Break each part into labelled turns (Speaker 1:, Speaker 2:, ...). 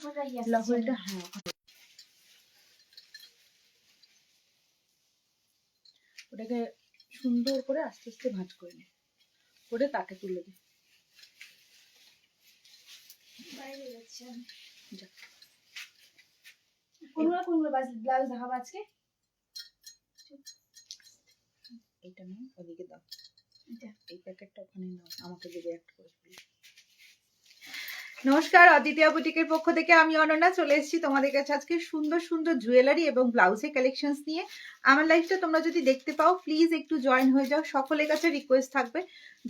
Speaker 1: লাহোরিটা, হ্যাঁ, ওটাকে সুন্দর করে আস্তে আস্তে ভাঁজ করে নে, করে তাকে তুলে দে।
Speaker 2: বাইরে যাচ্ছি আমি।
Speaker 1: যা।
Speaker 2: কোনগুলো ব্লাউজ দেখাবো আজকে?
Speaker 1: এইটা নাও, ওদিকে দাও, এই প্যাকেটটা ওখানে নাও, আমাকে দেবে একটা করে। নমস্কার, অদ্বিতীয়া বুটিকের পক্ষ থেকে আমি অনন্যা চলে এসেছি তোমাদের কাছে আজকে সুন্দর সুন্দর জুয়েলারি এবং ব্লাউজের কালেকশনস নিয়ে। আমার লাইফটা তোমরা যদি দেখতে পাও প্লিজ একটু জয়েন হয়ে যাও, সকলের কাছে রিকোয়েস্ট থাকবে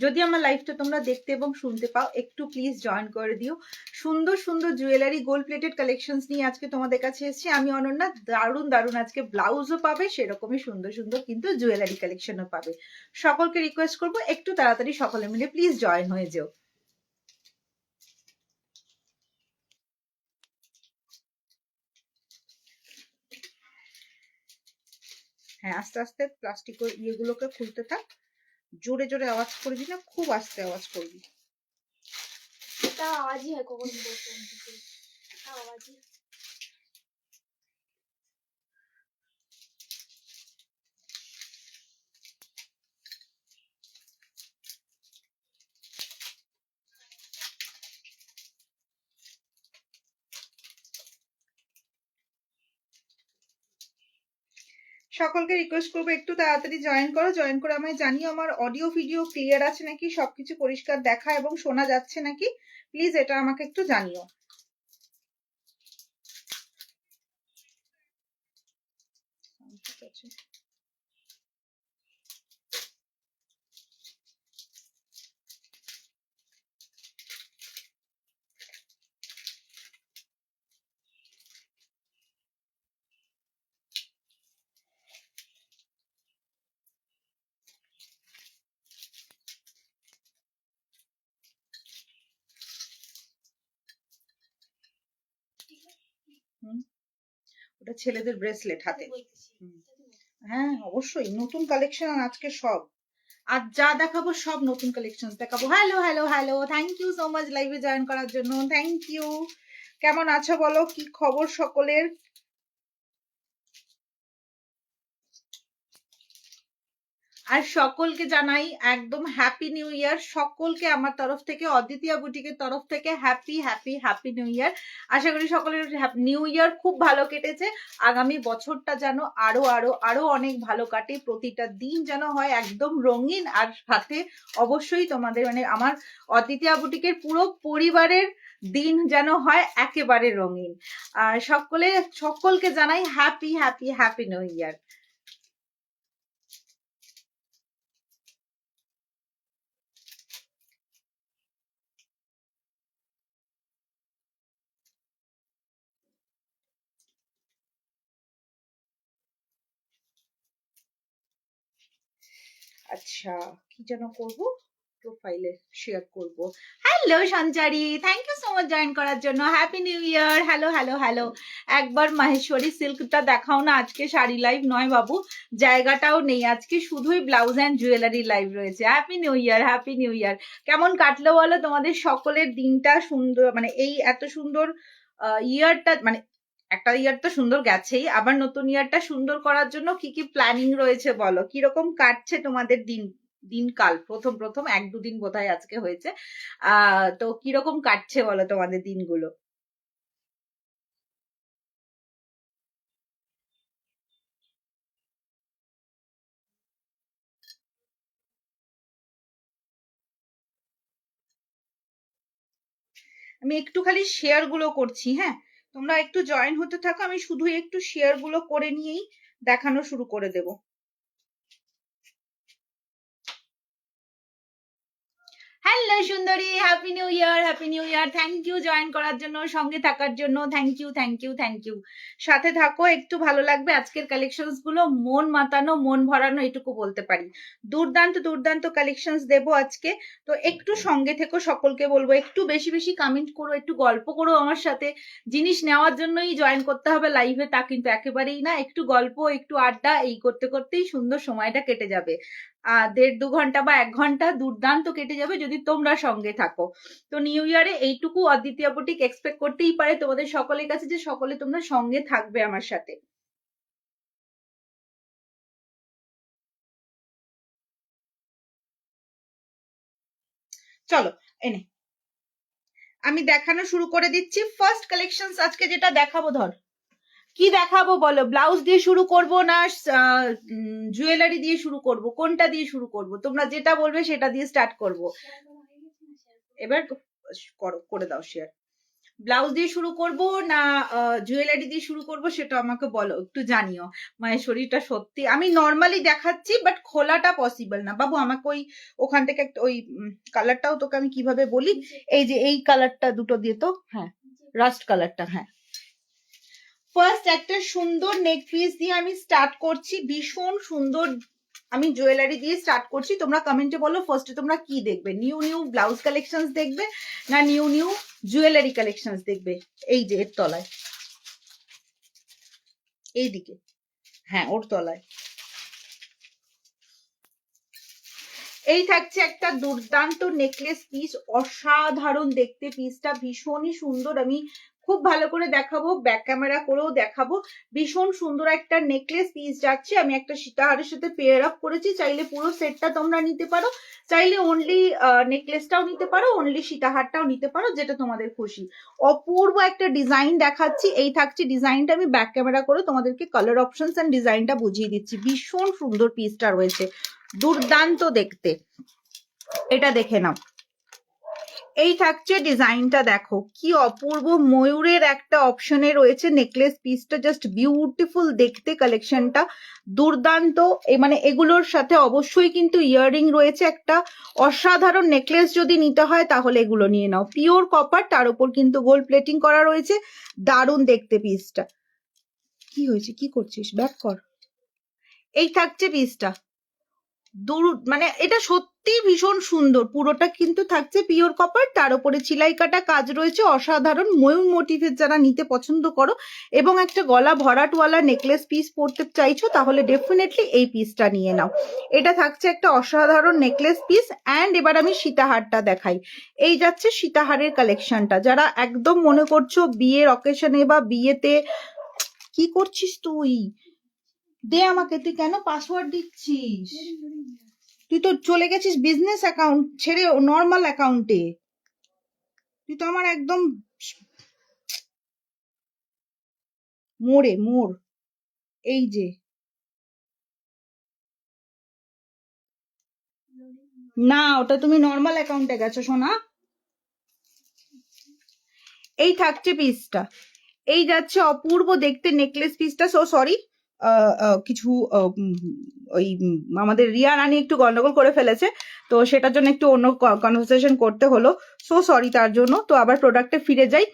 Speaker 1: যদি আমার লাইফটা তোমরা দেখতে এবং শুনতে পাও একটু প্লিজ জয়েন করে দিও। সুন্দর সুন্দর জুয়েলারি গোল্ড প্লেটেড কালেকশনস নিয়ে আজকে তোমাদের কাছে এসেছি আমি অনন্যা। দারুণ দারুণ আজকে ব্লাউজও পাবে, সেরকমই সুন্দর সুন্দর কিন্তু জুয়েলারি কালেকশনও পাবে। সকলকে রিকোয়েস্ট করবো একটু তাড়াতাড়ি সকলে মিলে প্লিজ জয়েন হয়ে যেও। হ্যাঁ, আস্তে আস্তে প্লাস্টিক ইয়েগুলোকে খুলতে থাক, জোরে জোরে আওয়াজ করবি না, খুব আস্তে আওয়াজ করবি।
Speaker 2: তা আওয়াজই হয়, কখন বলতে আওয়াজই।
Speaker 1: সকলকে রিকোয়েস্ট করবো একটু তাড়াতাড়ি জয়েন করো, জয়েন করে আমায় জানিও আমার অডিও ভিডিও ক্লিয়ার আছে নাকি, সবকিছু পরিষ্কার দেখা এবং শোনা যাচ্ছে নাকি, প্লিজ এটা আমাকে একটু জানিও। ঠিক আছে, ওটা ছেলেদের ব্রেসলেট হাতে। হ্যাঁ অবশ্যই নতুন কালেকশন আজকে সব, আর যা দেখাবো সব নতুন কালেকশন দেখাবো। Hello hello hello, thank you so much লাইভে জয়েন করার জন্য, থ্যাংক ইউ। কেমন আছো বলো, কি খবর সকলের? আর সকলকে জানাই একদম হ্যাপি নিউ ইয়ার, সকলকে আমার তরফ থেকে, অদ্বিতীয়া বুটিকের তরফ থেকে happy happy happy new year. আশা করি সকলের নিউ ইয়ার খুব ভালো কেটেছে, আগামী বছরটা যেন আরো আরো আরো অনেক ভালো কাটে, প্রতিটা দিন যেন হয় একদম রঙিন, আর সাথে অবশ্যই তোমাদের মানে আমার অদ্বিতীয়া বুটিকের পুরো পরিবারের দিন যেন হয় একেবারে রঙিন। আর সকলকে জানাই happy happy happy new year. আচ্ছা, কি যেন করবো, প্রোফাইলে শেয়ার করব। Hello Sanchari, thank you so much join করার জন্য, happy new year. Hello hello hello, একবার মাহেশ্বরী সিল্কটা দেখাও না, আজকে শাড়ি লাইভ নয় বাবু, জায়গাটাও নেই আজকে, শুধুই ব্লাউজ অ্যান্ড জুয়েলারি লাইভ রয়েছে। Happy new year, happy new ইয়ার। কেমন কাটলো বলো তোমাদের সকলের দিনটা? সুন্দর মানে এই এত সুন্দর ইয়ারটা, মানে একটা ইয়ার তো সুন্দর গেছেই, আবার নতুন ইয়ারটা সুন্দর করার জন্য কি কি প্ল্যানিং রয়েছে বলো, কিরকম কাটছে তোমাদের দিনকাল? প্রথম প্রথম 1-2 দিন বোধহয় আজকে হয়েছে, তো কিরকম কাটছে বলো তোমাদের দিনগুলো? আমি একটু খালি শেয়ার গুলো করছি, হ্যাঁ তোমরা একটু জয়েন হতে থাকো, আমি শুধু একটু শেয়ার গুলো করে নিয়েই দেখানো শুরু করে দেবো। হ্যালো সুন্দরী, happy new year, happy new year. Thank you join করার জন্য, সঙ্গে থাকার জন্য, thank you thank you thank you. সাথে থাকো, একটু ভালো লাগবে আজকের কালেকশনস গুলো, মন মাতানো মন ভরানো এটুকু বলতে পারি। দুর্দান্ত দুর্দান্ত কালেকশনস দেবো আজকে, তো একটু সঙ্গে থেকো, সকলকে বলবো একটু বেশি বেশি কমেন্ট করো, একটু গল্প করো আমার সাথে। জিনিস নেওয়ার জন্যই জয়েন করতে হবে লাইভে তা কিন্তু একেবারেই না, একটু গল্প একটু আড্ডা এই করতে করতেই সুন্দর সময়টা কেটে যাবে। 1.5-2 ঘন্টা বা 1 ঘন্টা দুর্দান্ত কেটে যাবে যদি তোমরা সঙ্গে থাকো। তো নিউ ইয়ারে এইটুকু অদ্বিতীয়া বুটিক এক্সপেক্ট করতেই পারে তোমাদের সকলের কাছে, যে সকলে তোমরা সঙ্গে থাকবে আমার সাথে। চলো এনে আমি দেখানো শুরু করে দিচ্ছি। ফার্স্ট কালেকশন আজকে যেটা দেখাবো, ধর কি দেখাবো বলো? ব্লাউজ দিয়ে শুরু করব না জুয়েলারি দিয়ে শুরু করব? কোনটা দিয়ে শুরু করব? তোমরা যেটা বলবে সেটা দিয়ে স্টার্ট করব। এবার করে দাও শেয়ার। ব্লাউজ দিয়ে শুরু করব না জুয়েলারি দিয়ে শুরু করব সেটা আমাকে বলো, একটু জানিও। মায়ের শরীরটা সত্যি, আমি নর্মালি দেখাচ্ছি বাট খোলাটা পসিবল না বাবু। আমাকে ওই ওখান থেকে একটা ওই কালারটাও তোকে আমি কিভাবে বলি, এই যে এই কালারটা দুটো দিয়ে, তো হ্যাঁ রাস্ট কালারটা, হ্যাঁ। ফার্স্ট একটা সুন্দর নেক পিস দিয়ে আমি স্টার্ট করছি, ভীষণ সুন্দর। আমি জুয়েলারি দিয়ে স্টার্ট করছি। তোমরা কমেন্টে বলো ফার্স্টে তোমরা কি দেখবে, নিউ নিউ ব্লাউজ কালেকশনস দেখবে না নিউ নিউ জুয়েলারি কালেকশনস দেখবে? এই যে এর তলায়, এইদিকে, হ্যাঁ ওর তলায় এই থাকছে একটা দুর্দান্ত নেকলেস পিস, অসাধারণ দেখতে পিসটা, ভীষণই সুন্দর। আমি খুব ভালো করে দেখাবো, ব্যাক ক্যামেরা করেও দেখাবো। ভীষণ সুন্দর একটা নেকলেস পিস যাচ্ছে। আমি একটা সীতাহারের সাথে পেয়ার আপ করেছি, চাইলে পুরো সেটটা তোমরা নিতে পারো, চাইলে অনলি নেকলেসটাও নিতে পারো, অনলি সীতাহারটাও নিতে পারো, যেটা তোমাদের খুশি। অপূর্ব একটা ডিজাইন দেখাচ্ছি। এই থাকছে ডিজাইনটা, আমি ব্যাক ক্যামেরা করে তোমাদেরকে কালার অপশনস এন্ড ডিজাইনটা বুঝিয়ে দিচ্ছি। ভীষণ সুন্দর পিসটা রয়েছে, দুর্দান্ত দেখতে। এটা দেখে নাও, এই থাকছে ডিজাইনটা, দেখো কি অপূর্ব, ময়ূরের একটা অপশনে রয়েছে নেকলেস পিসটা, জাস্ট বিউটিফুল দেখতে কালেকশনটা, দুর্দান্ত। মানে এগুলোর সাথে অবশ্যই কিন্তু ইয়াররিং রয়েছে, একটা অসাধারণ নেকলেস যদি নিতে হয় তাহলে এগুলো নিয়ে নাও। পিওর কপার, তার উপর কিন্তু গোল্ড প্লেটিং করা রয়েছে, দারুণ দেখতে পিসটা। কি হয়েছে, কি করছিস, ব্যাক কর। এই থাকছে পিসটা, মানে এটা সত্যি ভীষণ সুন্দর। পুরোটা কিন্তু থাকছে পিওর কপার, তার উপরে চিলাই কাটা কাজ রয়েছে, অসাধারণ। ময়ূর মোটিভের যারা নিতে পছন্দ করো এবং একটা গলা ভরাটওয়ালা নেকলেস পিস পরতে চাইছো, তাহলে ডেফিনেটলি এই পিসটা নিয়ে নাও। এটা থাকছে একটা অসাধারণ নেকলেস পিস। অ্যান্ড এবার আমি সীতাহারটা দেখাই। এই যাচ্ছে সীতাহারের কালেকশনটা, যারা একদম মনে করছো বিয়ের অকেশনে বা বিয়েতে, কি করছিস তুই? দে আমাকে, তুই কেন পাসওয়ার্ড দিচ্ছিস? তুই তো চলে গেছিস বিজনেস অ্যাকাউন্ট ছেড়ে নর্মাল অ্যাকাউন্টে। তুই তো আমার একদম মোড়। এই যে না, ওটা তুমি নর্মাল অ্যাকাউন্টে গেছো সোনা। এই থাকছে পিসটা, এই যাচ্ছে অপূর্ব দেখতে নেকলেস পিসটা। সো সরি, কিছু ওই আমাদের রিয়া রানী একটু গন্ডগোল করে ফেলেছে, তো সেটার জন্য একটু অন্য কনভারসেশন করতে হলো, সো সরি তার জন্য। তো আবার প্রোডাক্টে ফিরে যাই।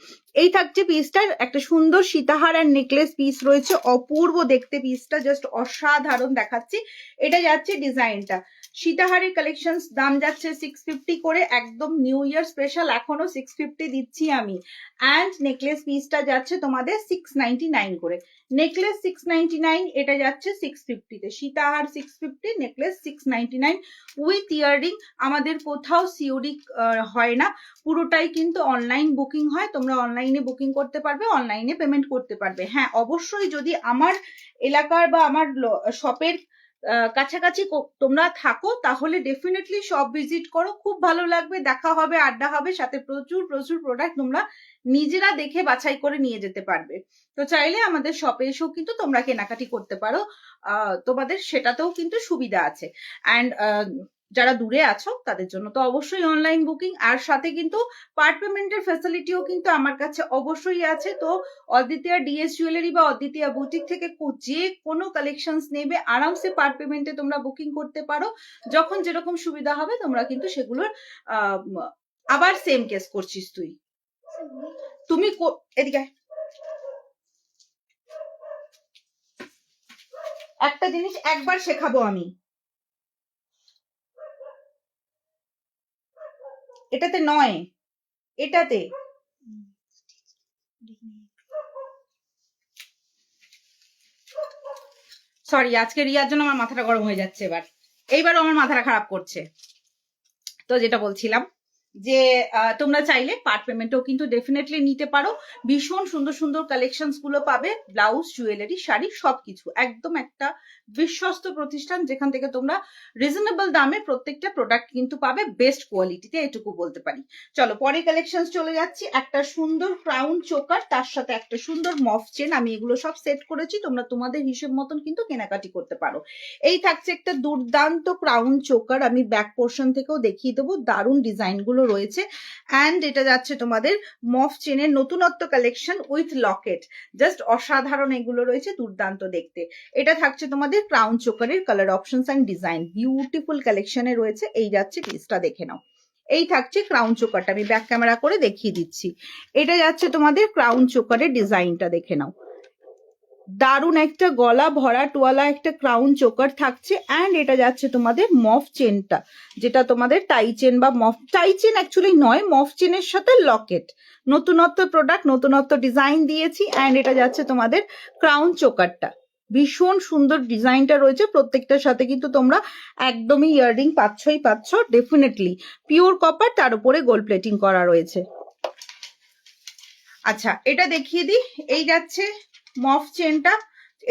Speaker 1: এই থাকছে পিসটার একটা সুন্দর সীতাহার আর নেকলেস পিস রয়েছে, অপূর্ব দেখতে পিসটা, জাস্ট অসাধারণ দেখাচ্ছি। এটা যাচ্ছে ডিজাইনটা। সীতাহারের কালেকশন দাম যাচ্ছে 650 করে, একদম নিউ ইয়ার স্পেশাল, এখনো 650 দিচ্ছি আমি। অ্যান্ড নেকলেস পিসটা যাচ্ছে তোমাদের 699 করে। নেকলেস 699, এটা যাচ্ছে 650 তে। সীতাহার 650, নেকলেস 699 উইথ ইয়াররিং। আমাদের কোথাও সিওডি হয় না, পুরোটাই কিন্তু অনলাইন বুকিং হয়। তোমরা অনলাইনে বুকিং করতে পারবে, অনলাইনে পেমেন্ট করতে পারবে। হ্যাঁ অবশ্যই যদি আমার এলাকার বা আমার শপের কাছাকাছি তোমরা থাকো, তাহলে ডেফিনেটলি শপ ভিজিট করো, খুব ভালো লাগবে, দেখা হবে, আড্ডা হবে, সাথে প্রচুর প্রচুর প্রোডাক্ট তোমরা নিজেরা দেখে বাছাই করে নিয়ে যেতে পারবে। তো চাইলে আমাদের শপে এসেও কিন্তু তোমরা কেনাকাটি করতে পারো, তোমাদের সেটাতেও কিন্তু সুবিধা আছে। অ্যান্ড যারা দূরে আছো তাদের জন্য তো অবশ্যই অনলাইন বুকিং, আর সাথে কিন্তু পার্ট পেমেন্টের ফ্যাসিলিটিও কিন্তু আমার কাছে অবশ্যই আছে। তো অদ্বিতীয়া ডিএস জুয়েলারি বা অদ্বিতীয়া বুটিক থেকে যে কোনো কালেকশনস নেবে, আরামসে পার্ট পেমেন্টে তোমরা বুকিং করতে পারো। যখন যেরকম সুবিধা হবে তোমরা কিন্তু সেগুলোর আবার সেম কেস করছিস তুই, তুমি এদিকে একটা জিনিস একবার শেখাবো আমি, এটাতে নয়, এটাতে। সরি, আজকে রিয়ার জন্য আমার মাথাটা গরম হয়ে যাচ্ছে এবার। এইবার আমার মাথাটা খারাপ করছে। তো যেটা বলছিলাম যে তোমরা চাইলে পার্ট পেমেন্টও কিন্তু ডেফিনেটলি নিতে পারো। ভীষণ সুন্দর সুন্দর কালেকশনস গুলো পাবে, ব্লাউজ, জুয়েলারি, শাড়ি সবকিছু। একদম একটা বিশ্বস্ত প্রতিষ্ঠান যেখান থেকে তোমরা রিজনেবল দামে প্রত্যেকটা প্রোডাক্ট কিন্তু পাবে, বেস্ট কোয়ালিটিতে, এটুকু বলতে পারি। চলো পরে কালেকশনস চলে যাচ্ছি। একটা সুন্দর ক্রাউন চোকার, তার সাথে একটা সুন্দর মফ চেন, আমি এগুলো সব সেট করেছি, তোমরা তোমাদের হিসেব মতন কিন্তু কেনাকাটি করতে পারো। এই থাকছে একটা দুর্দান্ত ক্রাউন চোকার, আমি ব্যাক পোর্শন থেকেও দেখিয়ে দেবো, দারুণ ডিজাইন গুলো রয়েছে। অ্যান্ড এটা যাচ্ছে তোমাদের মফ চেনের নতুনত্ব কালেকশন উইথ লকেট, জাস্ট অসাধারণ এগুলো রয়েছে, দুর্দান্ত দেখতে। এটা থাকছে তোমাদের ক্রাউন চোকারের colour options and design, beautiful কালেকশনে রয়েছে। এই যাচ্ছে পিসটা, দেখে নাও। এই থাকছে ক্রাউন চোকারটা, আমি ব্যাক ক্যামেরা করে দেখিয়ে দিচ্ছি। এটা যাচ্ছে তোমাদের ক্রাউন চোকারের ডিজাইনটা, দেখে নাও। দারুণ একটা গলা ভরা টোয়ালা একটা ক্রাউন চোকার থাকছে। অ্যান্ড এটা যাচ্ছে তোমাদের মফ চেনটা, যেটা তোমাদের টাই চেন বা মফ, টাই চেন অ্যাকচুয়ালি নয়, মফ চেনের সাথে লকেট, নতুনত্ব প্রোডাক্ট, নতুনত্ব ডিজাইন দিয়েছি। অ্যান্ড এটা যাচ্ছে তোমাদের ক্রাউন চোকারটা, ভীষণ সুন্দর ডিজাইনটা রয়েছে। প্রত্যেকটার সাথে কিন্তু তোমরা একদমই ইয়াররিং পাচ্ছই পাচ্ছ, ডেফিনেটলি পিওর কপার, তার উপরে গোল্ড প্লেটিং করা রয়েছে। আচ্ছা এটা দেখিয়ে দিই। এই যাচ্ছে মফ চেনটা,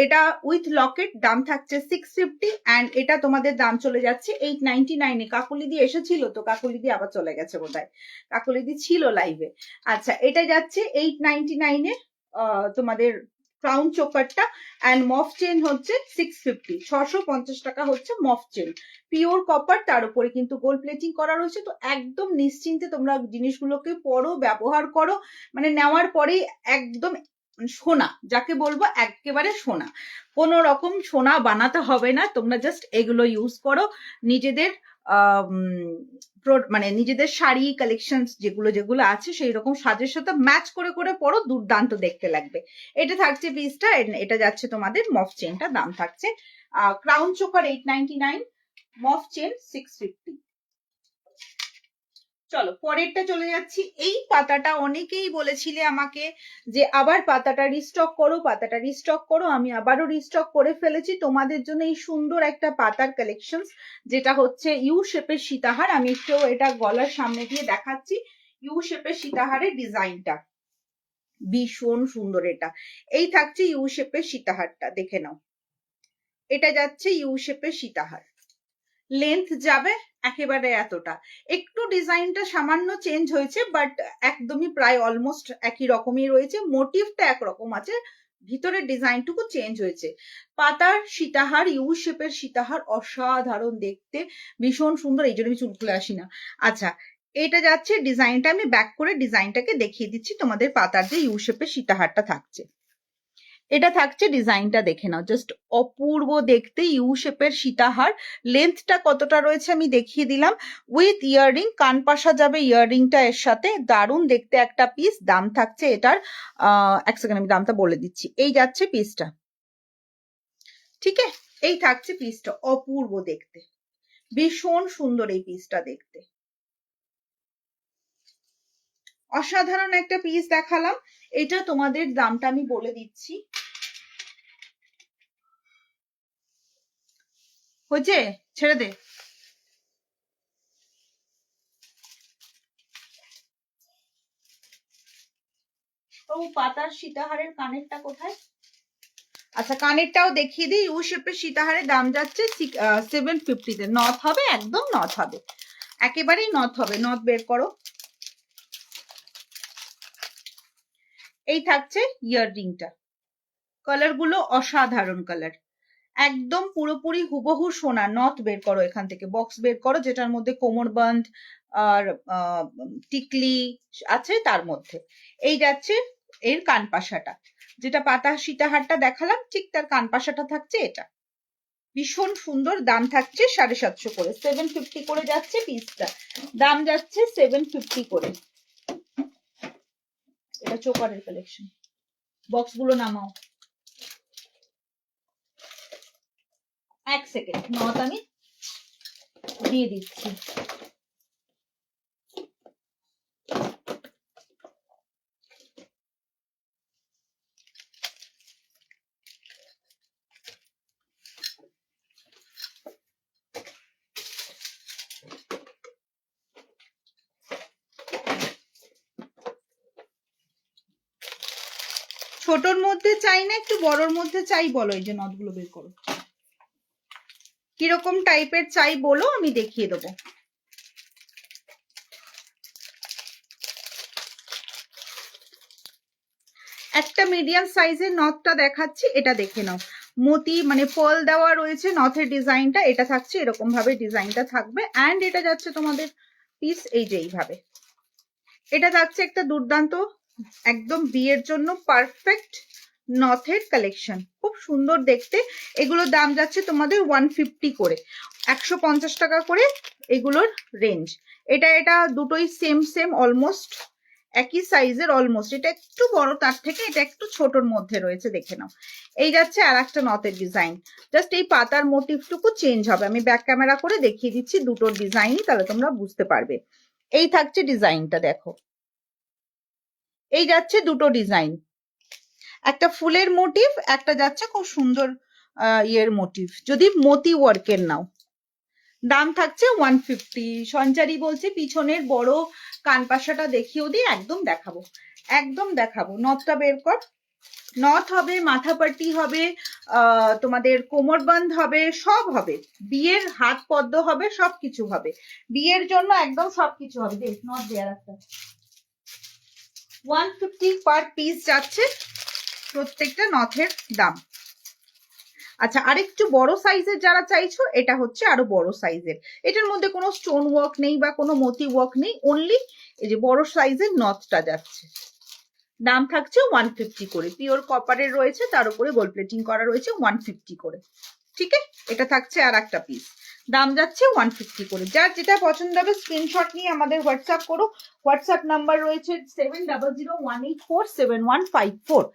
Speaker 1: এটা উইথ লকেট, দাম থাকছে 650। অ্যান্ড এটা তোমাদের দাম চলে যাচ্ছে 899-এ। কাকুলিদি এসেছিল তো, কাকুলিদি আবার চলে গেছে বোধহয়, কাকুলিদি ছিল লাইভে। আচ্ছা এটা যাচ্ছে 899-এ তোমাদের ক্রাউন চোকারটা। অ্যান্ড মফ চেন হচ্ছে 650, 650 টাকা হচ্ছে মফ চেন, পিওর কপার, তার উপরে কিন্তু গোল্ড প্লেটিং করা রয়েছে। তো একদম নিশ্চিন্তে তোমরা জিনিসগুলোকে পরো, ব্যবহার করো, মানে নেওয়ার পরেই একদম সোনা, যাকে বলবো একেবারে সোনা, কোনো রকম সোনা বানাতে হবে না, তোমরা জাস্ট এগুলো ইউজ করো নিজেদের মানে নিজেদের শাড়ি কালেকশন যেগুলো যেগুলো আছে সেই রকম সাজের সাথে ম্যাচ করে করে পরো, দুর্দান্ত দেখতে লাগবে। এটা থাকছে পিসটা, এটা যাচ্ছে তোমাদের মফ চেনটা, দাম থাকছে ক্রাউন চোকার 899, মফ চেন 650। চলো পরেরটা চলে যাচ্ছি। এই পাতাটা অনেকেই বলেছিলে আমাকে যে আবার পাতাটা রিস্টক করো, পাতাটা রিস্টক করো, আমি আবারও রিস্টক করে ফেলেছি তোমাদের জন্য। এই সুন্দর একটা পাতার কালেকশন, যেটা হচ্ছে ইউ শেপের সীতাহার, আমি একটু এটা গলার সামনে দিয়ে দেখাচ্ছি। ইউ শেপের সীতাহারের ডিজাইনটা ভীষণ সুন্দর। এটা এই থাকছে ইউ শেপের সীতাহারটা, দেখে নাও। এটা যাচ্ছে ইউ শেপের সীতাহার, লেন্থ যাবে একেবারে এতটা, একটু ডিজাইনটা সামান্য চেঞ্জ হয়েছে, বাট একদমই প্রায় অলমোস্ট একই রকমই রয়েছে, মোটিভটা একরকম আছে, ভিতরের ডিজাইনটুকু চেঞ্জ হয়েছে। পাতার সীতাহার, ইউ শেপের সীতাহার, অসাধারণ দেখতে, ভীষণ সুন্দর, এই জন্য আমি চুল খুলে আসি না। আচ্ছা এটা যাচ্ছে ডিজাইনটা, আমি ব্যাক করে ডিজাইনটাকে দেখিয়ে দিচ্ছি তোমাদের। পাতার যে ইউ শেপের সীতাহারটা থাকছে, এটা থাকছে ডিজাইনটা, দেখে নাও, জাস্ট অপূর্ব দেখতে, ইউ শেপের সীতাহার। লেন্থটা কতটা রয়েছে আমি দেখিয়ে দিলাম, উইথ ইয়াররিং, কান পাশা যাবে ইয়াররিংটা এর সাথে, দারুণ দেখতে একটা পিস। দাম থাকছে এটার এক সেকেন্ড আমি দামটা বলে দিচ্ছি। এই যাচ্ছে পিসটা, ঠিক আছে, এই থাকছে পিসটা, অপূর্ব দেখতে, ভীষণ সুন্দর এই পিসটা দেখতে, অসাধারণ একটা পিস দেখালাম। এটা তোমাদের দামটা আমি বলে দিচ্ছি, হয়েছে, ছেড়ে দে। ও পাতার সীতাহারের কানেরটা কোথায়? আচ্ছা কানেরটাও দেখিয়ে দিই। ইউ শেপের সীতাহারের দাম যাচ্ছে 750-তে। নথ হবে, একদম নথ হবে, একেবারেই নথ হবে, নথ বের করো। এই থাকছে ইয়াররিংটা, কালার গুলো অসাধারণ কালার, একদম পুরোপুরি হুবহু সোনা। নথ বের করো, এখান থেকে বক্স বের করো, যেটার মধ্যে কোমরবন্ধ আর টিকলি আছে তার মধ্যে। এই যাচ্ছে এর কানপাশাটা, যেটা পাতা সীতাহারটা দেখালাম, ঠিক তার কানপাশাটা থাকছে এটা, ভীষণ সুন্দর। দাম থাকছে 750 করে, 750 করে যাচ্ছে পিসটা, দাম যাচ্ছে 750 করে। এটা চোকারের কালেকশন, বক্স গুলো নামাও, এক সেকেন্ড, নট আমি দিয়ে দিচ্ছি। ছোটর মধ্যে চাই না একটু বড়র মধ্যে চাই বলো, এই যে নথগুলো বের করো, কিরকম টাইপের চাই বলো, আমি দেখিয়ে দেবো। একটা মিডিয়াম সাইজের নথটা দেখাচ্ছি, এটা দেখে নাও। মতি মানে ফল দেওয়া রয়েছে নথের ডিজাইনটা, এটা থাকছে এরকম ভাবে ডিজাইনটা থাকবে। অ্যান্ড এটা যাচ্ছে তোমাদের পিস এই যে এইভাবে, এটা থাকছে একটা দুর্দান্ত একদম বিয়ের জন্য পারফেক্ট নথের কালেকশন, খুব সুন্দর দেখতে। এগুলোর দাম যাচ্ছে তোমাদের 150 করে, 150 টাকা করে এগুলোর রেঞ্জ। এটা দুটোই সেম অলমোস্ট একই সাইজের, অলমোস্ট এটা একটু বড় তার থেকে, এটা একটু ছোটর মধ্যে রয়েছে, দেখে নাও। এই যাচ্ছে আর একটা নথের ডিজাইন, জাস্ট এই পাতার মোটিভটুকু চেঞ্জ হবে। আমি ব্যাক ক্যামেরা করে দেখিয়ে দিচ্ছি দুটোর ডিজাইনই, তাহলে তোমরা বুঝতে পারবে। এই থাকছে ডিজাইনটা, দেখো এই যাচ্ছে দুটো ডিজাইন, একটা ফুলের মোটিভ, একটা যাচ্ছে খুব সুন্দর ইয়ের মোটিভ, যদি মতি ওয়ার্কের নাও। দাম থাকছে 150। সঞ্চারী বলছে পিছনের বড় কানপাশাটা দেখিয়েও দিই, একদম দেখাবো। নথটা বের কর, নথ হবে, মাথাপাটি হবে, তোমাদের কোমরবন্ধ হবে, সব হবে, বিয়ের হাত পদ্ম হবে, সবকিছু হবে বিয়ের জন্য, একদম সবকিছু হবে। দেখ নথ দেয়ার একটা 150 পার পিস যাচ্ছে প্রত্যেকটা নথের দাম। আচ্ছা, আরেকটু বড় সাইজের যারা চাইছো, এটা হচ্ছে আরো বড় সাইজের, এটার মধ্যে কোনো স্টোন ওয়ার্ক নেই বা কোনো মতি ওয়ার্ক নেই, অনলি এই যে বড় সাইজের নথটা যাচ্ছে। দাম থাকছে 150 করে, পিওর কপারের রয়েছে, তার উপরে গোল্ড প্লেটিং করা রয়েছে, 150 করে। ঠিক আছে, এটা থাকছে আর একটা পিস, দাম যাচ্ছে 150 করে। যার যেটা পছন্দ হবে স্ক্রিনশট নিয়ে আমাদের হোয়াটসঅ্যাপ করো। হোয়াটসঅ্যাপ নাম্বার রয়েছে 7001847154,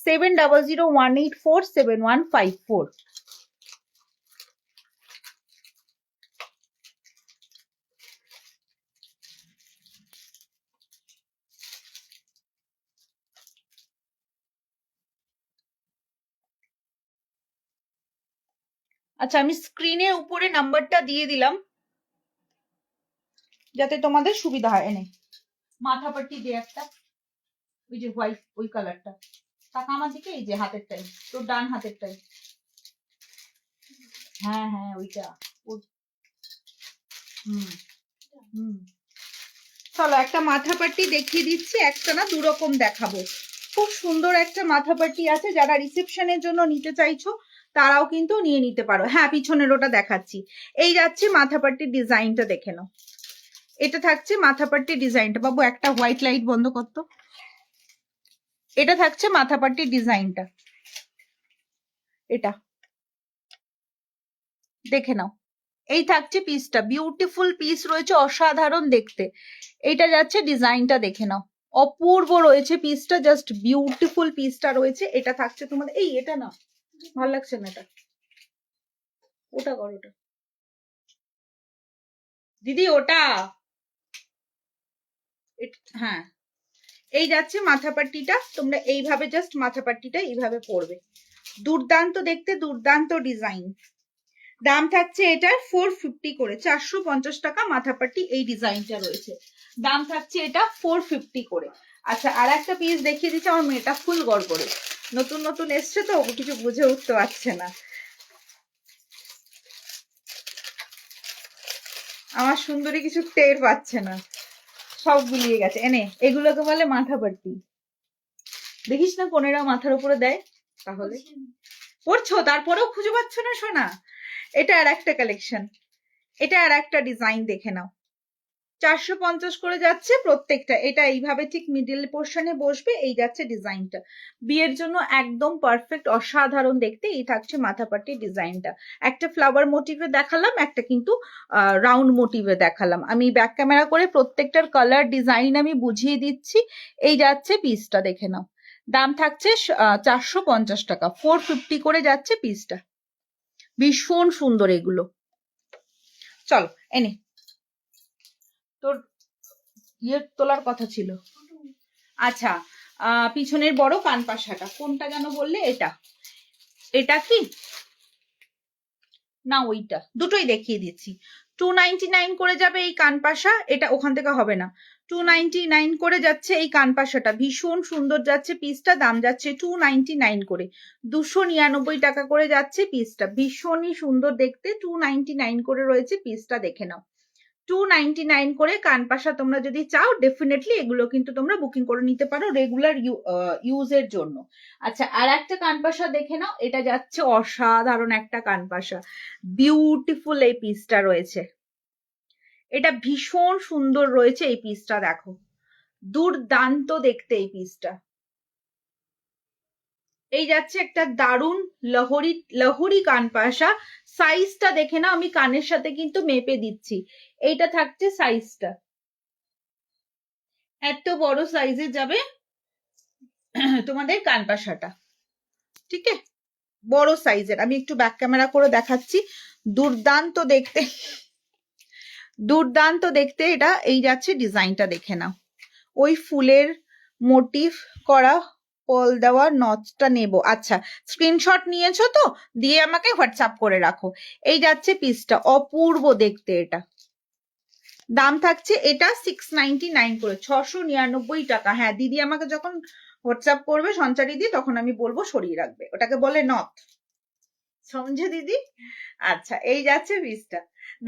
Speaker 1: 7001847154। আচ্ছা, আমি স্ক্রিনের উপরে নাম্বারটা দিয়ে দিলাম যাতে তোমাদের সুবিধা হয়। এনে মাথাপাটি দিয়ে একটা, ওই যে হোয়াইট ওই কালারটা, টাকা আমার দিকে, এই যে হাতেরটাই, তোর ডান হাতেরটাই, হ্যাঁ ওইটা। চলো একটা মাথাপাটি দেখিয়ে দিচ্ছি, একটা না দুরকম দেখাবো। খুব সুন্দর একটা মাথাপাটি আছে, যারা রিসেপশনের জন্য নিতে চাইছো তারাও কিন্তু নিয়ে নিতে পারো। হ্যাঁ, পিছনের ওটা দেখাচ্ছি। এই যাচ্ছে মাথাপাটির ডিজাইনটা, দেখে নাও। এটা থাকছে মাথাপাটির ডিজাইনটা, বাবু একটা হোয়াইট লাইট বন্ধ করতো। এটা থাকছে মাথাপাটির ডিজাইনটা, এটা দেখে নাও। এই থাকছে পিসটা, বিউটিফুল পিস রয়েছে, অসাধারণ দেখতে। এইটা যাচ্ছে ডিজাইনটা, দেখে নাও, অপূর্ব রয়েছে পিসটা, জাস্ট বিউটিফুল পিসটা রয়েছে। এটা থাকছে তোমাদের, এই এটা না ভালো লাগছে না, এটা ওটা কর, ওটা দিদি, ওটা হ্যাঁ। এই যাচ্ছে মাথাপাট্টিটা, তোমরা এইভাবে জাস্ট মাথাপাট্টিটা এইভাবে পরবে, দুর্দান্ত দেখতে, দুর্দান্ত ডিজাইন। দাম থাকছে এটার 450 করে, 450 টাকা মাথাপাট্টি এই ডিজাইনটা রয়েছে। দাম থাকছে এটা 450 করে। আচ্ছা, আর একটা পিস দেখিয়ে দিচ্ছি, আমার মেয়েটা ফুল গড়গড়ে, নতুন নতুন এসছে তো কিছু বুঝে উঠতে পারছে না, আমার সুন্দরী কিছু টের পাচ্ছে না, সব গুলিয়ে গেছে। এনে এগুলোকে বলে মাথাপাট্টি, দেখিস না কোনেরা মাথার উপরে দেয়, তাহলে পড়ছো তারপরেও খুঁজে পাচ্ছ না সোনা। এটা আর একটা কালেকশন, এটা আর একটা ডিজাইন, দেখে নাও। 450 করে যাচ্ছে প্রত্যেকটা। এটা এইভাবে ঠিক মিডল পোর্শনে বসবে, এই যাচ্ছে ডিজাইনটা, বিয়ের জন্য একদম পারফেক্ট, অসাধারণ দেখতে। এই থাকছে মাথাপাটির ডিজাইনটা, একটা ফ্লাওয়ার মোটিভে দেখালাম, একটা কিন্তু রাউন্ড মোটিভে দেখালাম। আমি ব্যাক ক্যামেরা করে প্রত্যেকটার কালার ডিজাইন আমি বুঝিয়ে দিচ্ছি। এই যাচ্ছে পিসটা, দেখে নাও। দাম থাকছে 450 টাকা, 450 করে যাচ্ছে পিসটা, ভীষণ সুন্দর এগুলো। চলো এনে তোর ইয়ে তোলার কথা ছিল। আচ্ছা, পিছনের বড় কানপাশাটা কোনটা যেন বললে, এটা এটা কি না, ওইটা, দুটোই দেখিয়ে দিচ্ছি। 299 করে যাবে এই কানপাশা, এটা ওখান থেকে হবে না, 299 করে যাচ্ছে এই কানপাশাটা, ভীষণ সুন্দর যাচ্ছে পিসটা, দাম যাচ্ছে 299 করে, 299 টাকা করে যাচ্ছে পিসটা, ভীষণই সুন্দর দেখতে, 299 করে রয়েছে পিসটা, দেখে নাও 299 করে কানপাশা। তোমরা যদি চাও ডেফিনেটলি এগুলো কিন্তু তোমরা বুকিং করে নিতে পারো রেগুলার ইউজের জন্য। আচ্ছা, আর একটা কানপাশা দেখে নাও, এটা যাচ্ছে অসাধারণ একটা কানপাশা, বিউটিফুল এই পিসটা রয়েছে, এটা ভীষণ সুন্দর রয়েছে এই পিসটা, দেখো দুর্দান্ত দেখতে এই পিসটা। এই যাচ্ছে একটা দারুণ লহরি কানপাশা, সাইজটা দেখে না, আমি কানের সাথে কিন্তু মেপে দিচ্ছি, এইটা থাকছে সাইজটা, এত বড় সাইজে যাবে তোমাদের কানপাশাটা, ঠিক আছে, বড় সাইজের। আমি একটু ব্যাক ক্যামেরা করে দেখাচ্ছি, দুর্দান্ত দেখতে, দুর্দান্ত দেখতে এটা। এই যাচ্ছে ডিজাইনটা, দেখে নাও, ওই ফুলের মোটিভ করা পল দেওয়া নথটা নেব। আচ্ছা, স্ক্রিনশট নিয়েছো তো, দিয়ে আমাকে হোয়াটসঅ্যাপ করে রাখো। এই যাচ্ছে পিসটা, অপূর্ব দেখতে এটা, দাম থাকছে এটা 699 করে, 699 টাকা। হ্যাঁ দিদি আমাকে যখন হোয়াটসঅ্যাপ করবে সঞ্চারী দি, তখন আমি বলবো সরিয়ে রাখবে, ওটাকে বলে নথ, সমঝে দিদি? আচ্ছা, এই যাচ্ছে পিসটা,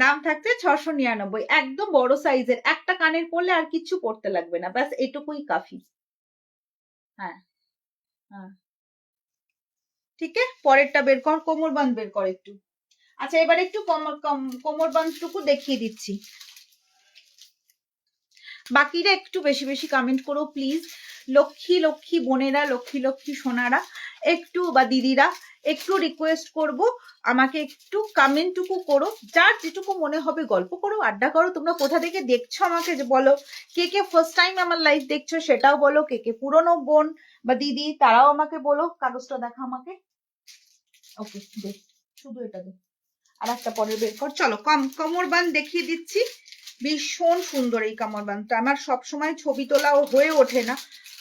Speaker 1: দাম থাকছে 699, একদম বড় সাইজের, একটা কানের পরলে আর কিছু পড়তে লাগবে না, ব্যাস এটুকুই কাফি। হ্যাঁ হ্যাঁ, ঠিক আছে, পরেরটা বের কর, কোমর বাঁধ বের কর একটু। আচ্ছা, এবার একটু কোমর বাঁধটুকু দেখিয়ে দিচ্ছি, বাকিরা একটু বেশি বেশি কমেন্ট করো প্লিজ, লক্ষ্মী লক্ষ্মী বোনেরা, লক্ষ্মী লক্ষ্মী সোনারা একটু, বা দিদিরা একটু রিকোয়েস্ট করব, আমাকে একটু কমেন্টটুকু করো, যার যেটুকু মনে হবে, গল্প করো, আড্ডা করো। তোমরা কোথা থেকে দেখছো আমাকে যে বলো, কে কে ফার্স্ট টাইম আমার লাইভ দেখছো সেটাও বলো, কে কে পুরনো বোন বা দিদি তারাও আমাকে বলো। কাগজটা দেখা আমাকে, ওকে দে, শুধু এটা দে, আর একটা পরে বের কর। চলো কোমর বাঁধ দেখিয়ে দিচ্ছি, ভীষণ সুন্দর এই কামর বাঁধটা, আমার সবসময় ছবি তোলা হয়ে ওঠে না,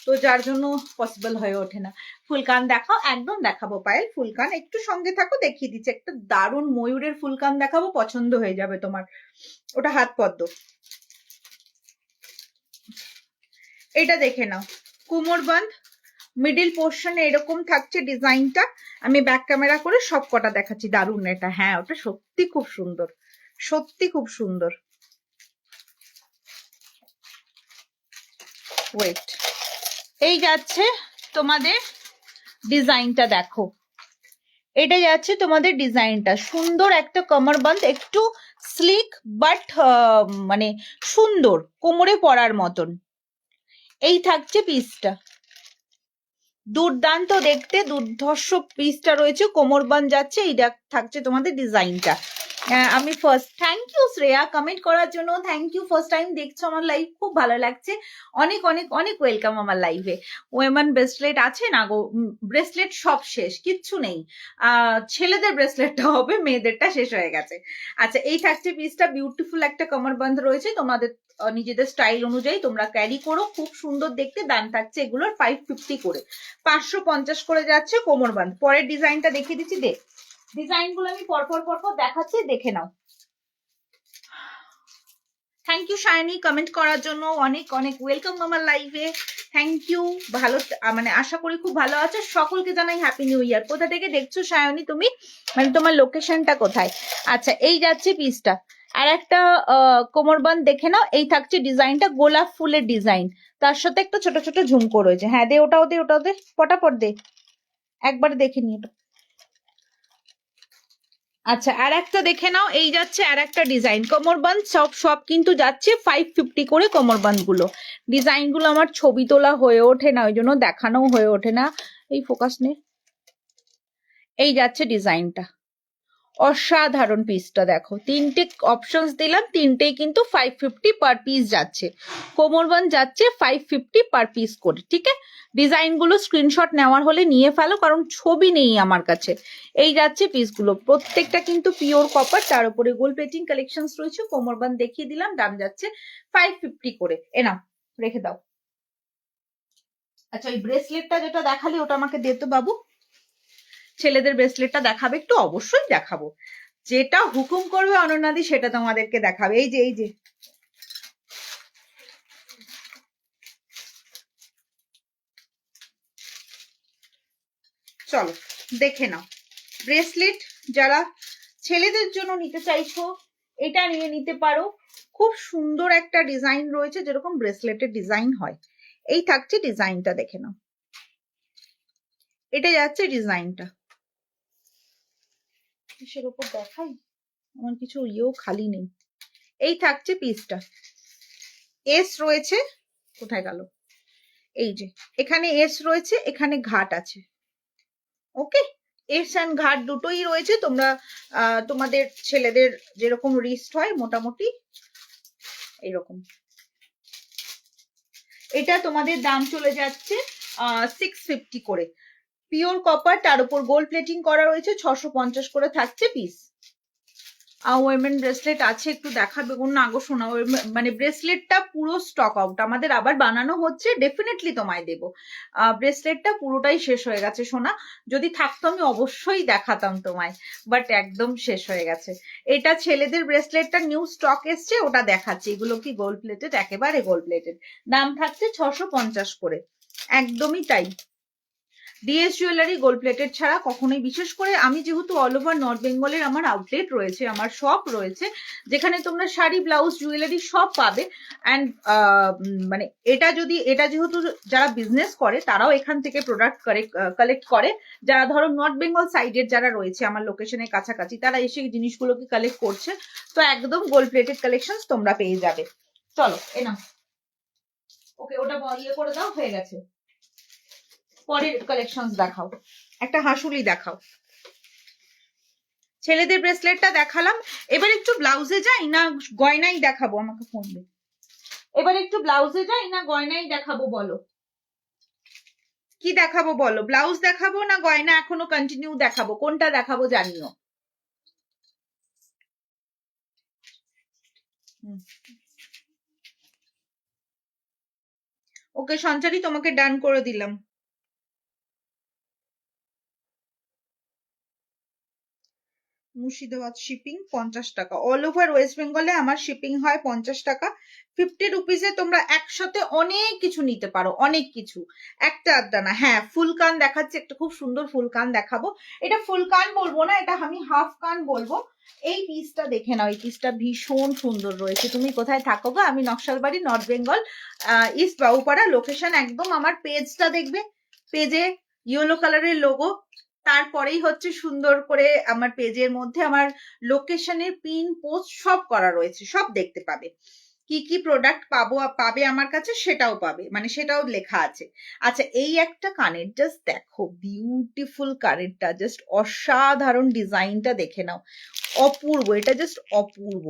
Speaker 1: তো যার জন্য পসিবল হয়ে ওঠে না। ফুলকান দেখাও, একদম দেখাবো পায়েল, ফুলকান একটু সঙ্গে থাকো, দেখিয়ে দিচ্ছি, একটা দারুণ ময়ূরের ফুলকান দেখাবো, পছন্দ হয়ে যাবে তোমার, ওটা হাত পদ্ম। এটা দেখে নাও, কোমর বাঁধ, মিডিল পোর্শনে এরকম থাকছে ডিজাইনটা, আমি ব্যাক ক্যামেরা করে সব কটা দেখাচ্ছি, দারুণ এটা। হ্যাঁ, ওটা সত্যি খুব সুন্দর, সত্যি খুব সুন্দর। ওয়েট, এই যাচ্ছে তোমাদের ডিজাইনটা, দেখো এটা যাচ্ছে তোমাদের ডিজাইনটা, সুন্দর একটা কমরবন্ধ, একটু স্লিক বাট মানে সুন্দর, কোমরে পরার মতন। এই থাকছে পিসটা, দুর্দান্ত দেখতে, দুর্ধর্ষ পিসটা রয়েছে, কোমরবন্ধ যাচ্ছে, এইটা থাকছে তোমাদের ডিজাইনটা। আমি first, thank you Shreya comment করার জন্য, থ্যাংক ইউ, ফার্স্ট টাইম দেখছো আমার লাইভ, খুব ভালো লাগছে, অনেক অনেক অনেক ওয়েলকাম আমার লাইভে। ওয়েমান ব্রেসলেট আছে না গো, ব্রেসলেট সব শেষ, কিচ্ছু নেই, ছেলেদের ব্রেসলেটটা হবে, মেয়েদেরটা শেষ হয়ে গেছে। আচ্ছা, এই থাকছে পিসটা, বিউটিফুল একটা কমরবন্ধ রয়েছে, তোমাদের নিজেদের স্টাইল অনুযায়ী তোমরা ক্যারি করো, খুব সুন্দর দেখতে। দাম থাকছে এগুলোর 550 করে, 550 করে যাচ্ছে কোমরবন্ধ। পরের ডিজাইনটা দেখিয়ে দিচ্ছি, দেখ ডিজাইন গুলো আমি পরপর দেখাচ্ছি, দেখে নাও। থ্যাংক ইউ শাইনি কমেন্ট করার জন্য, অনেক অনেক ওয়েলকাম আমার লাইভে, থ্যাংক ইউ। ভালো, মানে আশা করি খুব ভালো আছো, সকলকে জানাই হ্যাপি নিউ ইয়ার। কোথা থেকে দেখছো শায়নি তুমি, মানে তোমার লোকেশনটা কোথায়? আচ্ছা, এই যাচ্ছে পিসটা, আর একটা কোমরবন্ধ দেখে নাও, এই থাকছে ডিজাইনটা, গোলাপ ফুলের ডিজাইন, তার সাথে একটা ছোট ছোট ঝুমকো রয়েছে। হ্যাঁ দে, ওটাও দে, ওটাও দে, পটাপট দে, একবার দেখে নিয়ে। আচ্ছা, আর একটা দেখে নাও, এই যাচ্ছে আর একটা ডিজাইন, কোমরবন্ধ সব কিন্তু যাচ্ছে 550 করে কোমরবন্ধ গুলো। ডিজাইন গুলো আমার ছবি তোলা হয়ে ওঠে না, ওই জন্য দেখানো হয়ে ওঠে না। এই ফোকাস নে, এই যাচ্ছে ডিজাইনটা, অসাধারণ পিসটা দেখো, তিনটে অপশনস দিলাম, তিনটেই কিন্তু 550 পার পিস যাচ্ছে, কোমরবন্ধ যাচ্ছে 550 পার পিস করে, ঠিক আছে। ডিজাইন গুলো স্ক্রিনশট নেওয়ার হলে নিয়ে ফেলো, কারণ ছবি নেই আমার কাছে। এই যাচ্ছে পিসগুলো, প্রত্যেকটা কিন্তু পিওর কপার, তার উপরে গোল প্লেটিং কালেকশন রয়েছে। কোমরবন্ধ দেখিয়ে দিলাম, দাম যাচ্ছে 550 করে, এনাও রেখে দাও। আচ্ছা, ওই ব্রেসলেটটা যেটা দেখালি ওটা আমাকে দে তো বাবু, ছেলেদের ব্রেসলেটটা দেখাবে একটু, অবশ্যই দেখাবো, যেটা হুকুম করবে অনন্যাদি সেটা তোমাদেরকে দেখাবে। এই যে চলো দেখে নাও। ব্রেসলেট যারা ছেলেদের জন্য নিতে চাইছো এটা নিয়ে নিতে পারো। খুব সুন্দর একটা ডিজাইন রয়েছে, যেরকম ব্রেসলেটের ডিজাইন হয়। এই থাকছে ডিজাইনটা, দেখে নাও। এটা যাচ্ছে ডিজাইনটা। কিসের উপর দেখাই, আমার কিছু ইয়েও খালি নেই। এই থাকছে পিসটা। এস রয়েছে, কোথায় গেল, এই যে এখানে এস রয়েছে, এখানে ঘাট আছে। ওকে, এস অ্যান্ড ঘাট দুটোই রয়েছে। তোমরা তোমাদের ছেলেদের যেরকম রিস্ট হয় মোটামুটি এইরকম। এটা তোমাদের দাম চলে যাচ্ছে 650 করে। পিওর কপার, তার উপর গোল্ড প্লেটিং করা রয়েছে, 650 করে থাকছে পিস। ওয়েমেন ব্রেসলেট আছে, একটু দেখাবে কোন না গো শোনা। মানে ব্রেসলেটটা পুরো স্টক আউট, আমাদের আবার বানানো হচ্ছে, ডেফিনেটলি তোমায় দেবো। ব্রেসলেটটা পুরোটাই শেষ হয়ে গেছে সোনা, যদি থাকতো আমি অবশ্যই দেখাতাম তোমায়, বাট একদম শেষ হয়ে গেছে। এটা ছেলেদের ব্রেসলেটটা নিউ স্টক এসছে, ওটা দেখাচ্ছে। এগুলো কি গোল্ড প্লেটেড, একেবারে গোল্ড প্লেটেড। দাম থাকছে 650 করে, একদমই তাই। ডিএস জুয়েলারি গোল্ড প্লেটেড ছাড়া কখনোই, বিশেষ করে আমি যেহেতু অল ওভার নর্থ বেঙ্গলের আমার আউটলেট রয়েছে, আমার শপ রয়েছে, যেখানে তোমরা শাড়ি, ব্লাউজ, জুয়েলারি সব পাবে। অ্যান্ড মানে এটা যেহেতু যারা বিজনেস করে তারাও এখান থেকে প্রোডাক্ট কালেক্ট করে। যারা ধরো নর্থ বেঙ্গল সাইডের যারা রয়েছে আমার লোকেশনের কাছাকাছি, তারা এসে জিনিসগুলোকে কালেক্ট করছে। তো একদম গোল্ড প্লেটেড কালেকশন তোমরা পেয়ে যাবে। চলো এনা, ওকে ওটা ইয়ে করে দাও, হয়ে গেছে। পরের কালেকশন দেখাও, একটা হাসুলি দেখাও। ছেলেদের ব্রেসলেটটা দেখালাম, এবার একটু ব্লাউজে যাই না গয়নাই দেখাবো? আমাকে ফোন দে। এবার একটু ব্লাউজে যাই না গয়নাই দেখাবো, বলো কি দেখাবো বলো? ব্লাউজ দেখাবো না গয়না এখনো কন্টিনিউ দেখাবো? কোনটা দেখাবো জানিও। ওকে সঞ্চারী, তোমাকে ডান করে দিলাম। মুর্শিদাবাদ শিপিং 50 টাকা। অল ওভার ওয়েস্ট বেঙ্গলে আমার শিপিং হয় 50 টাকা। 50 রুপিসে তোমরা একসাথে অনেক কিছু নিতে পারো, অনেক কিছু, একটা আড্ডা না। হ্যাঁ, ফুল কান দেখাচ্ছে, একটা খুব সুন্দর ফুল কান দেখাবো। এটা ফুল কান বলবো না, এটা আমি হাফ কান বলবো। এই পিসটা দেখে নাও, এই পিসটা ভীষণ সুন্দর রয়েছে। তুমি কোথায় থাকো গো? আমি Naxalbari, north Bengal, east Babupara location. একদম আমার পেজটা দেখবে, পেজে ইয়েলো কালারের লোগো, তারপরেই হচ্ছে সুন্দর করে আমার পেজের মধ্যে আমার লোকেশনের পিন পোস্ট সব করা রয়েছে, সব দেখতে পাবে। কি কি প্রোডাক্ট পাবে আমার কাছে সেটাও পাবে, মানে সেটাও লেখা আছে। আচ্ছা, এই একটা কানের, জাস্ট দেখো বিউটিফুল কানেরটা, জাস্ট অসাধারণ। ডিজাইনটা দেখে নাও, অপূর্ব, এটা জাস্ট অপূর্ব।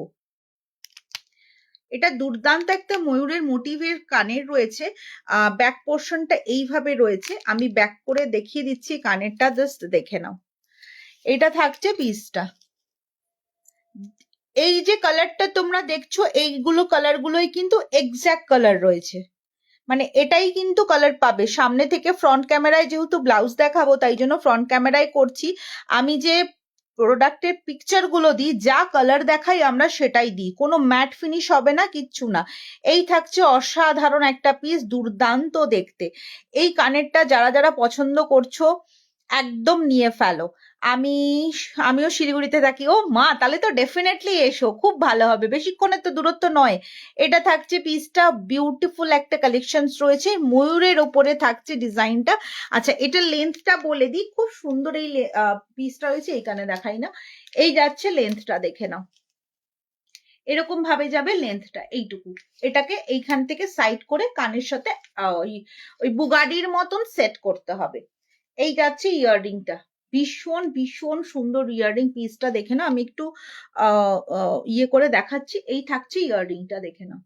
Speaker 1: এটা দুর্দান্ত একটা ময়ূরের মোটিভের কানের রয়েছে। ব্যাক পোর্শনটা এইভাবে রয়েছে, আমি ব্যাক করে দেখিয়ে দিচ্ছি কানেরটা, জাস্ট দেখে নাও। এটা থাকছে পিসটা। এই যে কালারটা তোমরা দেখছো, এইগুলো কালার গুলোই কিন্তু এক্সাক্ট কালার রয়েছে, মানে এটাই কিন্তু কালার পাবে। সামনে থেকে ফ্রন্ট ক্যামেরায় যেহেতু ব্লাউজ দেখাবো, তাই জন্য ফ্রন্ট ক্যামেরায় করছি। আমি যে প্রোডাক্টের পিকচার গুলো দিই, যা কালার দেখাই আমরা সেটাই দিই, কোনো ম্যাট ফিনিশ হবে না, কিচ্ছু না। এই থাকছে অসাধারণ একটা পিস, দুর্দান্ত দেখতে। এই কানেরটা যারা যারা পছন্দ করছো একদম নিয়ে ফেলো। আমিও শিলিগুড়িতে থাকি। ও মা, তাহলে তো ডেফিনেটলি এসো, খুব ভালো হবে, বেশিক্ষণের তো দূরত্ব নয়। এটা থাকছে পিসটা, বিউটিফুল একটা কালেকশন রয়েছে, ময়ূরের ওপরে থাকছে ডিজাইনটা। আচ্ছা, এটা লেন্থটা বলে দিই, খুব সুন্দর এই পিসটা রয়েছে, এইখানে দেখাই না। এই যাচ্ছে লেন্থটা, দেখে নাও, এরকম ভাবে যাবে লেন্থটা, এইটুকু। এটাকে এইখান থেকে সাইড করে কানের সাথে ওই বুগাডির মতন সেট করতে হবে। এই যাচ্ছে ইয়াররিংটা, ভীষণ ভীষণ সুন্দর ইয়াররিং পিসটা, দেখে না। আমি একটু ইয়ে করে দেখাচ্ছি। এই থাকছে ইয়াররিংটা, দেখে নাও,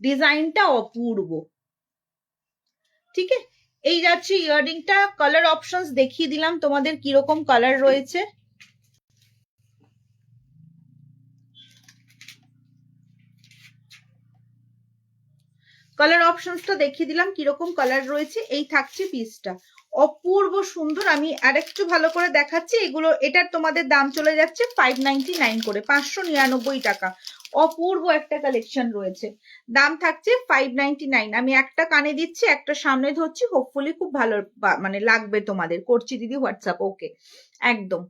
Speaker 1: ডিজাইনটা অপূর্ব। ঠিক আছে, এই যাচ্ছে ইয়াররিংটা। কালার অপশনস দেখিয়ে দিলাম তোমাদের কিরকম কালার রয়েছে। কালার অপশনসটা দেখিয়ে দিলাম কিরকম কালার রয়েছে। এই থাকছে পিসটা, অপূর্ব সুন্দর। আমি আরেকটু ভালো করে দেখাচ্ছি। এটার তোমাদের দাম চলে যাচ্ছে 599 করে, 599 টাকা। অপূর্ব একটা কালেকশন রয়েছে। দাম থাকছে 599। আমি একটা কানে দিচ্ছি, একটা সামনে ধরছি, হোপফুলি খুব ভালো মানে লাগবে তোমাদের। করছি দিদি হোয়াটসঅ্যাপ, ওকে একদম।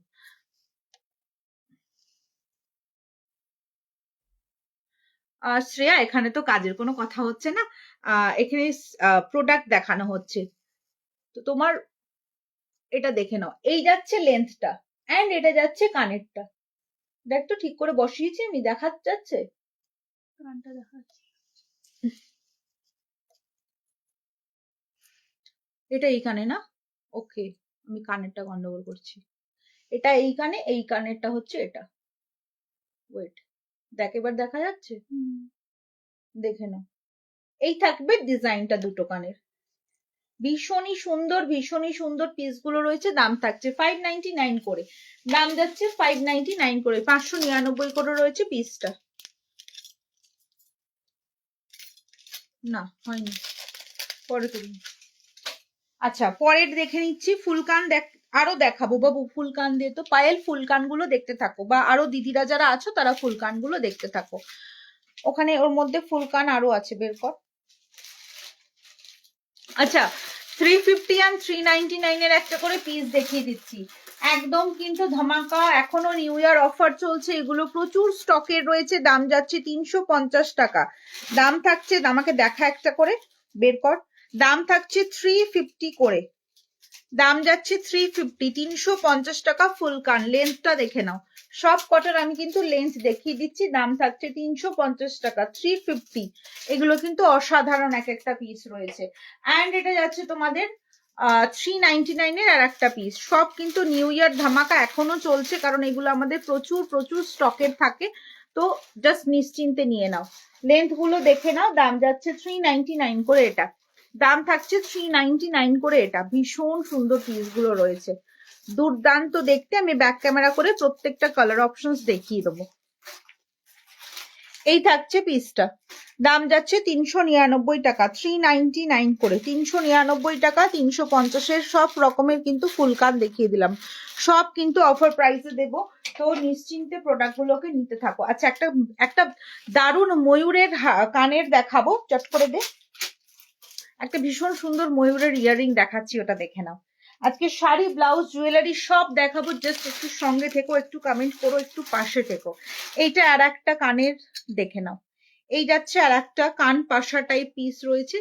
Speaker 1: শ্রেয়া, এখানে তো কাজের কোনো কথা হচ্ছে না, এখানে প্রোডাক্ট দেখানো হচ্ছে। তো তোমার এটা দেখে নাও, এই যাচ্ছে লেন্থটা এন্ড এটা যাচ্ছে কানেরটা। দেখ তো ঠিক করে বসিয়েছি আমি, দেখা যাচ্ছে?
Speaker 2: কানটা দেখাচ্ছি।
Speaker 1: এটা এই কানে না? ওকে, আমি কানেরটা গন্ডগোল করছি। এটা এই কানে, এই কানেরটা হচ্ছে এটা। ওয়েট, দেখ এবার দেখা যাচ্ছে? দেখে নাও, এই থাকবে ডিজাইনটা দুটো কানের। ভীষণই সুন্দর, ভীষণই সুন্দর পিসগুলো রয়েছে। দাম থাকছে 599 করে, দাম যাচ্ছে 599 করে, 599 করে রয়েছে পিসটা। না হয়নি, পরে তুমি। আচ্ছা, পরের দেখে নিচ্ছি ফুলকান। আরো দেখাবো বাবু ফুলকান দিয়ে, তো পায়েল ফুলকান গুলো দেখতে থাকো, বা আরো দিদিরা যারা আছো তারা ফুলকান গুলো দেখতে থাকো। ওখানে ওর মধ্যে ফুলকান আরো আছে, বের কর। আচ্ছা, 350 আর 399 এর একটা করে পিস দেখিয়ে দিচ্ছি। একদম কিন্তু ধামাকা, এখনো নিউ ইয়ার অফার চলছে, এগুলো প্রচুর স্টকের রয়েছে। দাম যাচ্ছে 350 টাকা। দাম থাকছে, আমাকে দেখা একটা করে, বের কর। দাম থাকছে 350 করে, দাম যাচ্ছে 350, 350 টাকা ফুলকান। লেন্থটা দেখে নাও, সব কটার আমি কিন্তু লেন্থ দেখিয়ে দিচ্ছি। দাম থাকছে 350 টাকা, 350। এগুলো কিন্তু অসাধারণ এক একটা পিস রয়েছে। অ্যান্ড এটা যাচ্ছে তোমাদের 399 এর আর একটা পিস। সব কিন্তু নিউ ইয়ার ধামাকা এখনো চলছে, কারণ এগুলো আমাদের প্রচুর প্রচুর স্টকের থাকে। তো জাস্ট নিশ্চিন্তে নিয়ে নাও, লেন্থ গুলো দেখে নাও। দাম যাচ্ছে 399 করে এটা, দাম থাকছে 399 করে এটা। ভীষণ সুন্দর পিস গুলো রয়েছে, দুর্দান্ত দেখতে। আমি ব্যাক ক্যামেরা করে প্রত্যেকটা কালার অপশনস দেখিয়ে দেবো। এই থাকছে পিসটা, দাম যাচ্ছে 399 টাকা, 399 করে, 399 টাকা। 350-এর সব রকমের কিন্তু ফুলকান দেখিয়ে দিলাম, সব কিন্তু অফার প্রাইসে দেব। তো নিশ্চিন্তে প্রোডাক্ট গুলোকে নিতে থাকো। আচ্ছা, একটা একটা দারুণ ময়ূরের কানের দেখাবো, চট করে দে। একটা ভীষণ সুন্দর ময়ূরের ইয়াররিং দেখাচ্ছি, ওটা দেখে নাও। আজকে শাড়ি, ব্লাউজ, জুয়েলারি সব দেখাবো, জাস্ট একটু সঙ্গে থেকো, একটু কমেন্ট করো, একটু পাশে থেকো। এইটা আর একটা কানের দেখে নাও, এই যাচ্ছে আর একটা কান পাশা টাইপ পিস রয়েছে।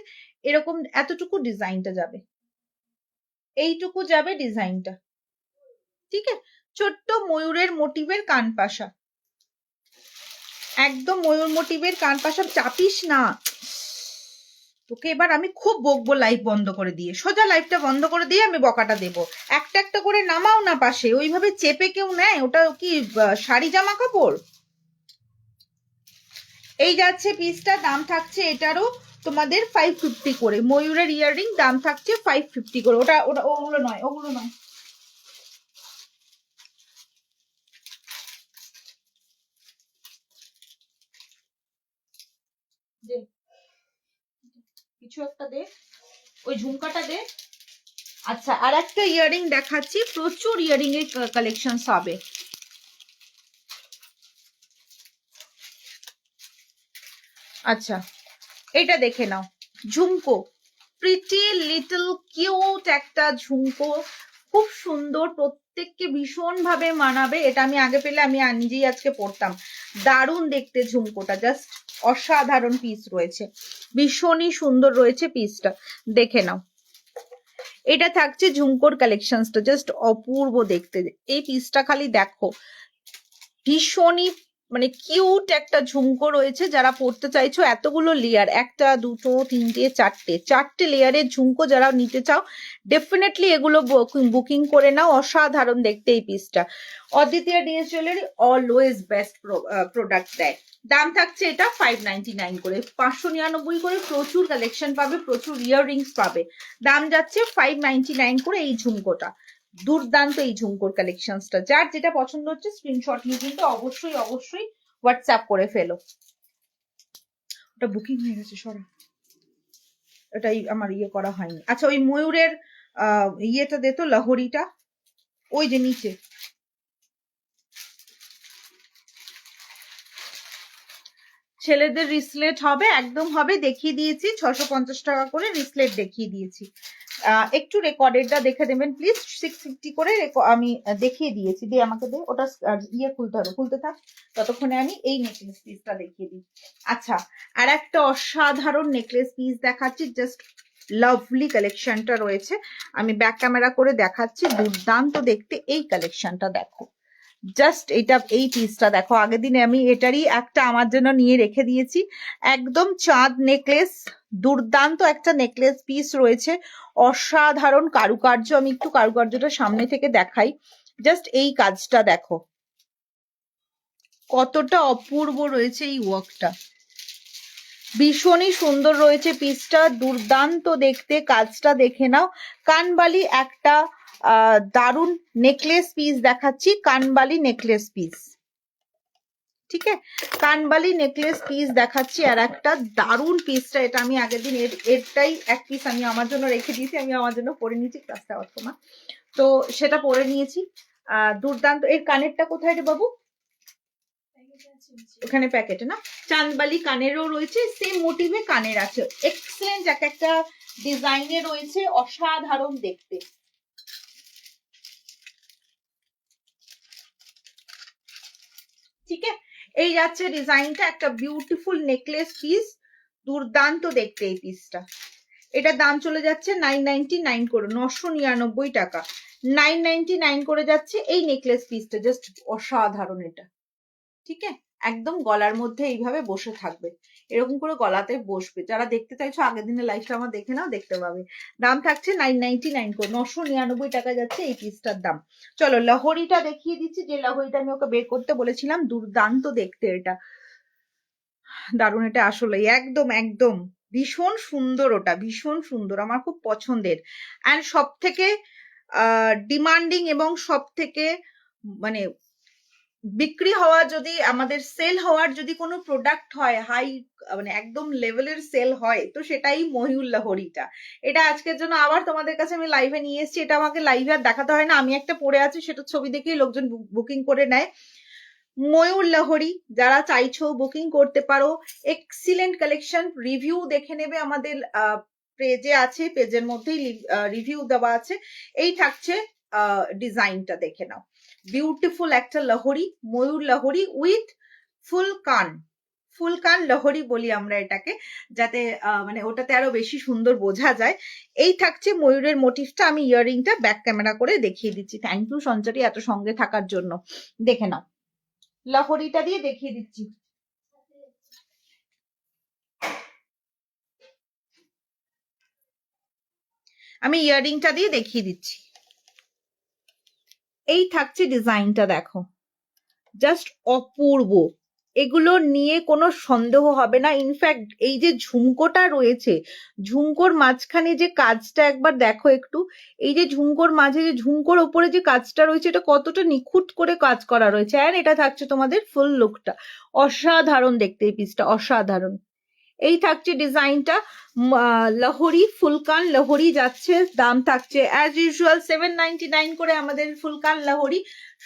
Speaker 1: এরকম এতটুকু ডিজাইনটা যাবে, এইটুকু যাবে ডিজাইনটা, ঠিক আছে? ছোট্ট ময়ূরের মোটিভের কান পাশা, একদম ময়ূর মোটিভের কান পাশা। চাপিস না, তোকে এবার আমি খুব বকবো লাইভ বন্ধ করে দিয়ে, সোজা লাইভটা বন্ধ করে দিয়ে আমি বকাটা দেব। একটা একটা করে নামাও না পাশে, ওইভাবে চেপে কেউ নেয়? ওটা কি শাড়ি জামা কাপড়? এই যাচ্ছে পিসটা, দাম থাকছে এটারও তোমাদের 550 করে। ময়ূরের ইয়াররিং, দাম থাকছে 550 করে। ওটা ওটা ওগুলো নয়, ওগুলো নয়। দে, কিছু একটা দে, ওই ঝুমকাটা দে। আচ্ছা, আর একটা ইয়াররিং দেখাচ্ছি, প্রচুর ইয়াররিং এর কালেকশন হবে। আচ্ছা, এটা দেখে নাও, ঝুমকো, প্রিটি লিটল কিউট একটা ঝুমকো, খুব সুন্দর, প্রত্যেককে ভীষণ ভাবে মানাবে। এটা আমি আগে পেলে আমি নিজেই আজকে পরতাম। দারুণ দেখতে ঝুমকোটা, জাস্ট অসাধারণ পিস রয়েছে, ভীষণই সুন্দর রয়েছে পিসটা, দেখে নাও। এটা থাকছে ঝুমকোর কালেকশনসটা, জাস্ট অপূর্ব দেখতে। এই পিসটা খালি দেখো, ভীষণই মানে কিউট একটা ঝুমকো রয়েছে। যারা পড়তে চাইছো, এতগুলো লেয়ার, একটা দুটো তিনটে চারটে লেয়ারের ঝুমকো যারা নিতে চাও, ডেফিনেটলি এগুলো বুকিং করে নাও। অসাধারণ দেখতে এই পিসটা। অদ্বিতীয় DS jewellery always best product দেয়। দাম থাকছে এটা 599 করে, 599 করে। প্রচুর কালেকশন পাবে, প্রচুর ইয়াররিংস পাবে। দাম যাচ্ছে 599 করে এই ঝুমকোটা। দুর্দান্ত এই ঝুমকোর কালেকশনসটা। যার যেটা পছন্দ হচ্ছে স্ক্রিনশট নিয়ে কিন্তু অবশ্যই অবশ্যই হোয়াটসঅ্যাপ করে ফেলো। ওটা বুকিং হয়ে গেছে, সরা, এটাই আমার ইয়ে করা হয়নি। আচ্ছা, ওই ময়ূরের ইয়েটা দে তো, লহরিটা, ওই যে নিচে। ছেলেদের রিসলেট হবে, একদম হবে, দেখিয়ে দিয়েছি 650 টাকা করে রিসলেট দেখিয়ে দিয়েছি। একটু রেকর্ডেডটা দেখে দেবেন প্লিজ, 650 করে আমি দেখিয়ে দিয়েছি। দিয়ে আমাকে দে ওটা ইয়ে খুলতে হবে, খুলতে থাক ততক্ষণে আমি এই নেকলেস পিসটা দেখিয়ে দিই। আচ্ছা, আর একটা অসাধারণ নেকলেস পিস দেখাচ্ছি, জাস্ট লাভলি কালেকশনটা রয়েছে, আমি ব্যাক ক্যামেরা করে দেখাচ্ছি, দুর্দান্ত দেখতে এই কালেকশনটা দেখো। জাস্ট এটা এই পিসটা দেখো, আগের দিনে আমি এটারই একটা আমার জন্য নিয়ে রেখে দিয়েছি, একদম চাঁদ নেকলেস, দুর্দান্ত একটা নেকলেস পিস রয়েছে, অসাধারণ কারুকার্য। আমি একটু কারুকার্যটা সামনে থেকে দেখাই, জাস্ট এই কাজটা দেখো কতটা অপূর্ব রয়েছে এই ওয়ার্কটা, ভীষণই সুন্দর রয়েছে পিসটা, দুর্দান্ত দেখতে, কাজটা দেখে নাও। কানবালি একটা দারুন নেকলেস পিস দেখাচ্ছি, কানবালি নেকলেস পিস, ঠিক আছে, কানবালি নেকলেস পিস দেখাচ্ছি। আর একটা দারুন পিসটা, এটা আমি আগের দিন এরটাই এক পিস আমি আমার জন্য রেখে দিয়েছি, আমি আমার জন্য পরে নিয়েছি ক্লাসটা অথবা, তো সেটা পরে নিয়েছি। দুর্দান্ত। এর কানেরটা কোথায় রে বাবু? ওখানে প্যাকেটে না, চাঁদবালি কানেরও রয়েছে, সেম মোটিভে কানের আছে, এক্সেলেন্ট এক একটা ডিজাইনে রয়েছে, অসাধারণ দেখতে। ঠিক আছে, এই যাচ্ছে ডিজাইনটা, একটা বিউটিফুল নেকলেস পিস, দুর্দান্ত দেখতে এই পিসটা। এটা দাম চলে যাচ্ছে 999 করে, 999 টাকা, 999 করে যাচ্ছে এই নেকলেস পিসটা, জাস্ট অসাধারণ এটা। ঠিক আছে, একদম গলার মধ্যে এইভাবে বসে থাকবে, এরকম করে গলাতে বসবে। যারা দেখতে চাইছো আগের দিনের লাইফটা আমার দেখে নাও, দেখতে পাবে। দাম থাকছে 999 করে, 999 টাকা যাচ্ছে এই পিসটার দাম। চলো লহরিটা দেখিয়ে দিচ্ছি, যে লহরিটা আমি ওকে বের করতে বলেছিলাম, দুর্দান্ত দেখতে এটা, দারুণ এটা, আসলে একদম একদম ভীষণ সুন্দর, ওটা ভীষণ সুন্দর, আমার খুব পছন্দের। অ্যান্ড সব থেকে ডিমান্ডিং এবং সব থেকে মানে বিক্রি হওয়া, যদি আমাদের সেল হওয়ার যদি কোনো প্রোডাক্ট হয়, হাই মানে একদম লেভেলের সেল হয়, তো সেটাই ময়ূর লহরিটা। এটা আজকের জন্য আবার তোমাদের কাছে আমি লাইভে নিয়ে এসেছি, এটা আমাকে লাইভে আর দেখাতে হয় না, আমি একটা পরে আছি, সেটা ছবি দেখেই লোকজন বুকিং করে নেয়। ময়ূর লহরি যারা চাইছো বুকিং করতে পারো, এক্সিলেন্ট কালেকশন, রিভিউ দেখে নেবে, আমাদের পেজে আছে, পেজের মধ্যেই রিভিউ দেওয়া আছে। এই থাকছে ডিজাইনটা, দেখে নাও, বিউটিফুল একটা লহরি, ময়ূর লহরি উইথ ফুল কান, ফুল কান লহরি বলি আমরা এটাকে, যাতে মানে ওটাতে আরো বেশি সুন্দর বোঝা যায়। এই থাকছে ময়ূরের মোটিভটা, আমি ইয়াররিংটা ব্যাক ক্যামেরা করে দেখিয়ে দিচ্ছি। থ্যাংক ইউ সঞ্চারী এত সঙ্গে থাকার জন্য। দেখে নাও, লহরিটা দিয়ে দেখিয়ে দিচ্ছি। আমি ইয়াররিংটা দিয়ে দেখিয়ে দিচ্ছি। এই থাকছে ডিজাইনটা, দেখো জাস্ট অপূর্ব, এগুলো নিয়ে কোনো সন্দেহ হবে না। ইনফ্যাক্ট এই যে ঝুমকোটা রয়েছে, ঝুমকোর মাঝখানে যে কাজটা একবার দেখো একটু, এই যে ঝুমকোর মাঝে যে ঝুমকোর ওপরে যে কাজটা রয়েছে, এটা কতটা নিখুঁত করে কাজ করা রয়েছে। আর এটা থাকছে তোমাদের ফুল লুকটা, অসাধারণ দেখতে এই পিসটা, অসাধারণ। এই থাকছে ডিজাইনটা, লহরি ফুলকান লহরি যাচ্ছে, দাম থাকছে অ্যাজ ইউজুয়াল 799 করে, আমাদের ফুলকান লহরি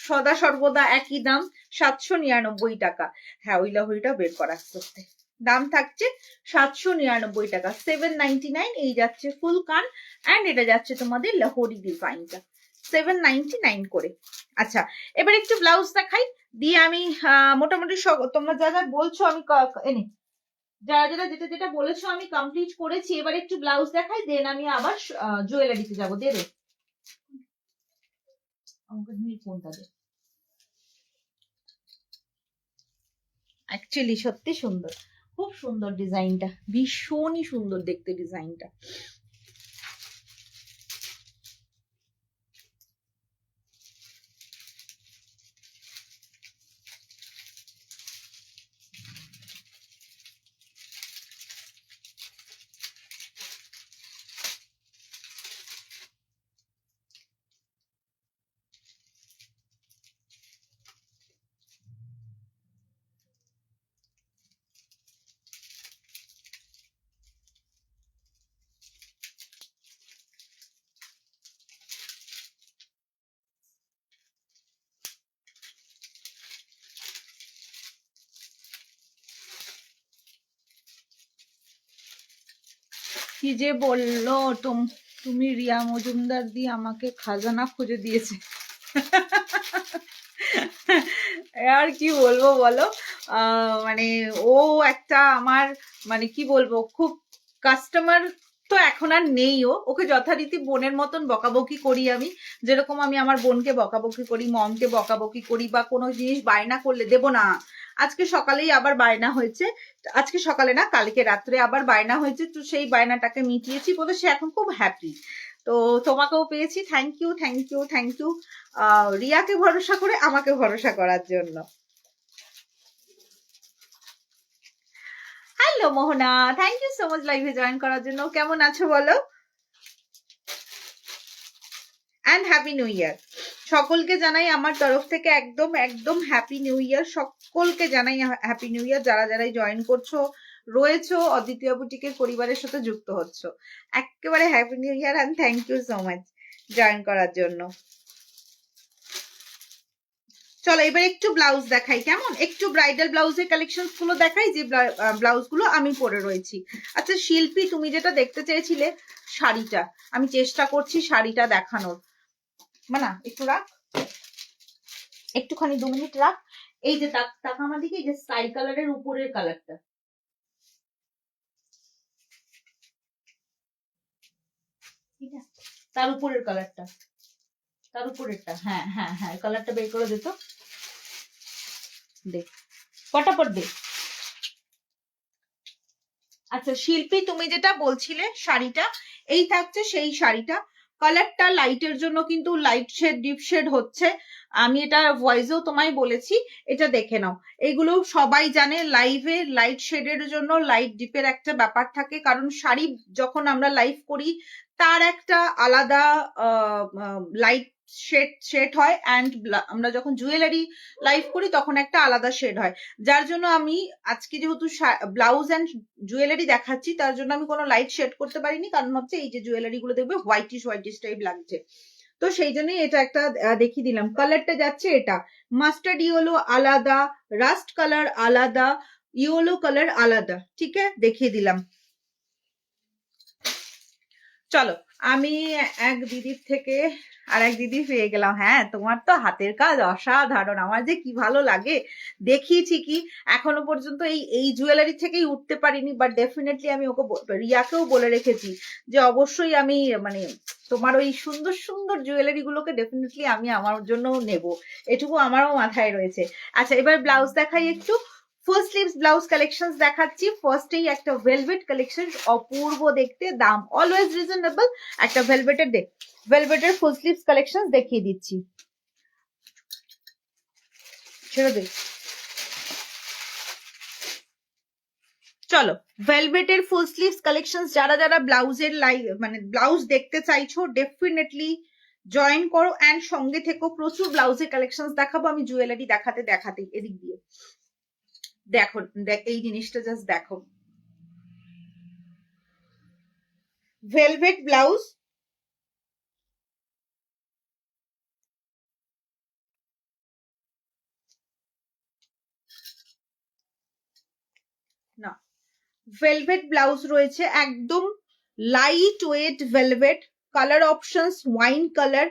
Speaker 1: সদা সর্বদা একই দাম, 799 টাকা। হ্যাঁ, ওই লহরিটা বের করা করতে, দাম থাকছে 799 টাকা, 799। এই যাচ্ছে ফুলকান, অ্যান্ড এটা যাচ্ছে তোমাদের লহরি ডিজাইনটা 799 করে। আচ্ছা, এবার একটু ব্লাউজ দেখাই, দিয়ে আমি মোটামুটি তোমরা যা যা বলছো আমি এনে যারা যারা যেটা যেটা বলেছো আমি কমপ্লিট করেছি। এবার একটু ব্লাউজ দেখাই, দেন আমি আবার জুয়েলারিতে যাবো। দেবে আমাকে ফোনটা দে। অ্যাকচুয়ালি সত্যি সুন্দর, খুব সুন্দর ডিজাইনটা, ভীষণই সুন্দর দেখতে ডিজাইনটা। কি যে বললো তুমি রিয়া মজুমদার দিয়ে আমাকে খাজানা খুঁজে দিয়েছে। আর কি বলবো বলো, মানে ও একটা আমার মানে কি বলবো খুব কাস্টমার তো এখন আর নেই। ওকে যথারীতি বোনের মতন বকাবকি করি আমি, যেরকম আমি আমার বোনকে বকাবকি করি, মমকে বকাবকি করি, বা কোনো জিনিস বায়না করলে দেব না। আজকে সকালেই আবার বায়না হয়েছে, আজকে সকালে না কালকে রাত্রে আবার বায়না হয়েছে, তো সেই বায়নাটাকে মিটিয়েছি বলে সে এখন খুব হ্যাপি। তো তোমাকেও পেয়েছি, thank you thank you thank you রিয়াকে ভরসা করে আমাকে ভরসা করার জন্য। Hello Mohana, thank you so much লাইভে জয়েন করার জন্য। কেমন আছো বলো? অ্যান্ড হ্যাপি নিউ ইয়ার সকলকে জানাই আমার তরফ থেকে, একদম একদম হ্যাপি নিউ ইয়ার সকলকে জানাই হ্যাপি নিউ ইয়ার। যারা যারাই জয়েন করছো রয়েছো অদ্বিতীয় বুটিকের পরিবারের সাথে যুক্ত হচ্ছ, একেবারে happy new year and thank you so much join করার জন্য। চলো এবার একটু ব্লাউজ দেখাই, কেমন একটু ব্রাইডাল ব্লাউজের কালেকশন গুলো দেখাই, যে ব্লাউজ গুলো আমি পরে রয়েছি। আচ্ছা শিল্পী, তুমি যেটা দেখতে চেয়েছিলে শাড়িটা, আমি চেষ্টা করছি শাড়িটা দেখানোর। না একটু রাখ, একটুখানি 2 মিনিট রাখ। এই যে তাকা আমার দিকে, এই যে স্কাই কালারের উপরের কালারটা, তার উপরের কালারটা, তার উপরেরটা, হ্যাঁ হ্যাঁ হ্যাঁ কালারটা বের করে দিত, দেখ পটাপট দে। আচ্ছা শিল্পী, তুমি যেটা বলছিলে শাড়িটা, এই থাকছে সেই শাড়িটা। কালারটা লাইটের জন্য কিন্তু লাইট শেড ডিপ শেড হচ্ছে, আমি এটা ভয়েসেও তোমায় বলেছি, এটা দেখে নাও। এগুলো সবাই জানে, লাইভে লাইট শেডের জন্য লাইট ডিপের একটা ব্যাপার থাকে, কারণ শাড়ি যখন আমরা লাইভ করি তার একটা আলাদা লাইট শেড হয়, অ্যান্ড আমরা যখন জুয়েলারি লাইভ করি তখন একটা আলাদা শেড হয়। যার জন্য আমি আজকে যেহেতু ব্লাউজ অ্যান্ড জুয়েলারি দেখাচ্ছি, তার জন্য আমি কোনো লাইট শেড করতে পারিনি, কারণ হচ্ছে এই যে জুয়েলারি গুলো দেখবে হোয়াইটিশ হোয়াইটিশ টাইপ লাগছে, তো সেই জন্যই এটা একটা দেখিয়ে দিলাম। কালারটা যাচ্ছে এটা মাস্টার্ড ইয়েলো আলাদা, রাস্ট কালার আলাদা, ইয়েলো কালার আলাদা, ঠিক আছে দেখিয়ে দিলাম। চলো আমি এক দিদির থেকে আর এক দিদি পেয়ে গেলাম। হ্যাঁ তোমার তো হাতের কাজ অসাধারণ, আমার যে কি ভালো লাগে। দেখিয়েছি কি এখনো পর্যন্ত এই জুয়েলারি থেকেই উঠতে পারিনি, বাট ডেফিনেটলি আমি ওকে রিয়াকেও বলে রেখেছি যে অবশ্যই আমি মানে তোমার ওই সুন্দর সুন্দর জুয়েলারি গুলোকে ডেফিনেটলি আমি আমার জন্য নেব, এটুকু আমারও মাথায় রয়েছে। আচ্ছা এবার ব্লাউজ দেখাই একটু। ফুল স্লিভস ব্লাউজ কালেকশনস দেখাচ্ছি। ফার্স্টেই একটা ভেলভেট কালেকশন, অপূর্ব দেখতে, দাম অলওয়েজ রিজনেবল। একটা ভেলভেটের ফুল স্লিভস কালেকশন দেখিয়ে দিচ্ছি, ছেড়ে দে। চলো ভেলভেটের ফুল স্লিভস কালেকশন, যারা যারা ব্লাউজের মানে ব্লাউজ দেখতে চাইছো ডেফিনেটলি জয়েন করো অ্যান্ড সঙ্গে থেকো, প্রচুর ব্লাউজের কালেকশন দেখাবো আমি জুয়েলারি দেখাতে দেখাতে। এদিক দিয়ে দেখো, এই জিনিসটা জাস্ট দেখো, ভেলভেট ব্লাউজ, না ভেলভেট ব্লাউজ রয়েছে, একদম light weight velvet, colour options wine colour,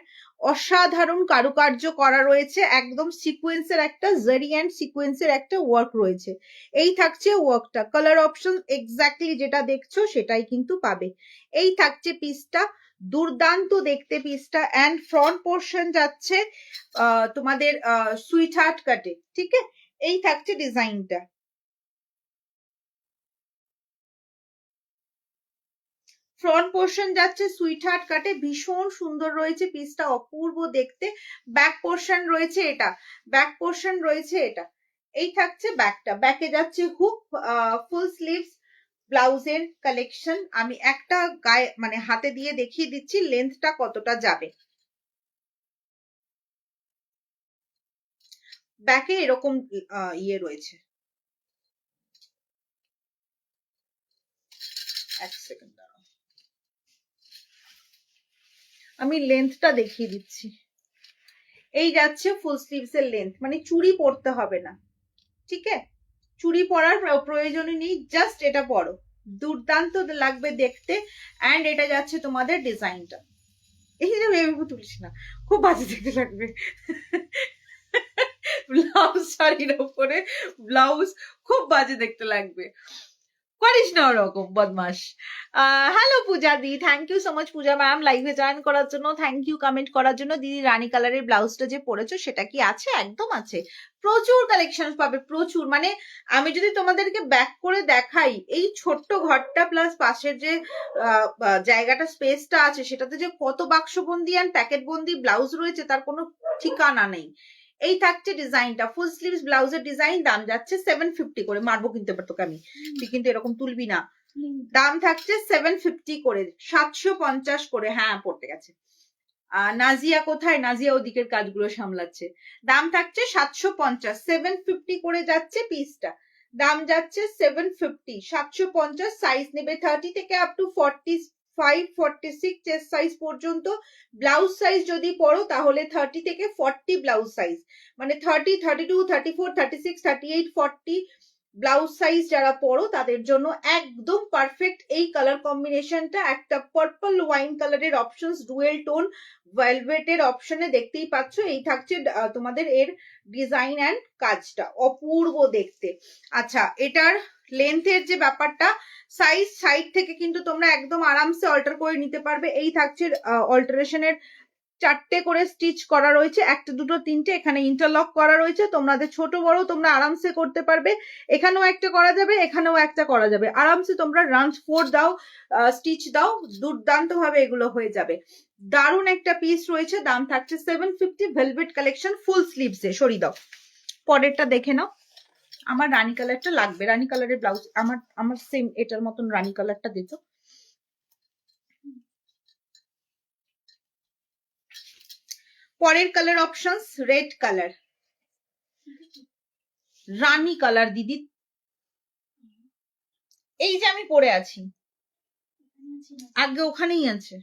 Speaker 1: অসাধারণ কারুকার্য করা রয়েছে, একদম সিকোয়েন্সের একটা জারি অ্যান্ড সিকোয়েন্সের একটা ওয়ার্ক রয়েছে। এই থাকছে ওয়ার্কটা, কালার অপশন এক্স্যাক্টলি যেটা দেখছো সেটাই কিন্তু পাবে। এই থাকছে পিসটা, দুর্দান্ত দেখতে পিসটা, অ্যান্ড ফ্রন্ট পোর্শন যাচ্ছে তোমাদের সুইট হার্ট কাটে, ঠিক আছে। এই থাকছে ডিজাইনটা, ফ্রন্ট পোর্শন যাচ্ছে সুইট হার্ট কাটে, ভীষণ সুন্দর রয়েছে পিসটা, অপূর্ব দেখতে। ব্যাক পোর্শন রয়েছে এটা, ব্যাক পোর্শন রয়েছে এটা, এই থাকছে ব্যাকটা, ব্যাকে যাচ্ছে হুক। ফুল স্লিভস ব্লাউজের কালেকশন আমি একটা গায়ে মানে হাতে দিয়ে দেখিয়ে দিচ্ছি লেন্থটা কতটা যাবে। ব্যাকে এরকম ইয়ে রয়েছে, এক সেকেন্ড আমি লেন্থটা দেখিয়ে দিচ্ছি। এই যাচ্ছে ফুল স্লিভস এর লেন্থ, মানে চুড়ি পরতে হবে না, ঠিক আছে, চুড়ি পরার প্রয়োজনই নেই, জাস্ট এটা পরো, দুর্দান্ত লাগবে দেখতে। অ্যান্ড এটা যাচ্ছে তোমাদের ডিজাইনটা, এই যে ভেবে তুলিস না, খুব বাজে দেখতে লাগবে। ব্লাউজ শাড়ির ওপরে ব্লাউজ খুব বাজে দেখতে লাগবে, করিস না ওরকম বদমাস। হ্যালো পূজা দি, thank you so much Puja ma'am লাইভে জয়েন করার জন্য, থ্যাংক ইউ কমেন্ট করার জন্য। দিদি রানী কালারের ব্লাউজটা যে পরেছো সেটা কি আছে? একদম আছে, প্রচুর কালেকশন পাবে, প্রচুর। মানে আমি যদি তোমাদেরকে ব্যাক করে দেখাই, এই ছোট্ট ঘরটা প্লাস পাশের যে জায়গাটা স্পেসটা আছে সেটাতে যে কত বাক্সবন্দি অ্যান্ড প্যাকেট বন্দি ব্লাউজ রয়েছে তার কোনো ঠিকানা নেই। এই থাকছে ডিজাইনটা, ফুল স্লিভস ব্লাউজের ডিজাইন, দাম যাচ্ছে 750 করে। মারবো কিন্তু এবার তোকে আমি, তুই কিন্তু এরকম তুলবি না। দাম থাকছে 750 করে, 750 করে। হ্যাঁ পড়তে গেছে। নাজিয়া কোথায়? নাজিয়া ওদিকের কাজগুলো সামলাচ্ছে। দাম থাকছে 750, 750 করে যাচ্ছে পিসটা। দাম যাচ্ছে 750, 750। সাইজ নেবে 30 থেকে আপ টু 45, 46 চেস্ট সাইজ পর্যন্ত। ব্লাউজ সাইজ যদি পড়ো তাহলে 30 থেকে 40 ব্লাউজ সাইজ, মানে 30, 32, 34, 36, 38, 40 ব্লাউজ সাইজ যারা পড়ো তাদের জন্য একদম পারফেক্ট এই কালার কম্বিনেশনটা। একটা পার্পল ওয়াইন কালারের অপশনস, ডুয়েল টোন ভেলভেটের অপশনে দেখতেই পাচ্ছ। এই থাকছে তোমাদের এর ডিজাইন অ্যান্ড কাজটা, অপূর্ব দেখতে। আচ্ছা, এটার লেন্থের যে ব্যাপারটা, সাইজ সাইড থেকে কিন্তু তোমরা একদম আরামসে অল্টার করে নিতে পারবে। এই থাকছে অল্টারেশনের 4টে করে স্টিচ করা রয়েছে, 1, 2, 3টে এখানে ইন্টারলক করা রয়েছে। তোমাদের ছোট বড় তোমরা আরামসে করতে পারবে। এখানেও একটা করা যাবে, এখানেও একটা করা যাবে, আরামসে তোমরা রাউন্ড 4 দাও, স্টিচ দাও, দুর্দান্ত ভাবে এগুলো হয়ে যাবে। দারুণ একটা পিস রয়েছে, দাম থাকছে 750, ভেলভেট কালেকশন, ফুল স্লিভসে। সরি দাও, পরেরটা দেখে নাও। আমার রানী কালারটা লাগবে, রানী কালারের ব্লাউজ আমার সেম এটার মতন রানী কালারটা দিত। পরের কালার অপশনস, রেড কালার, রানী কালার দিদি। এই যে আমি পরে আছি, আগে ওখানেই আছে।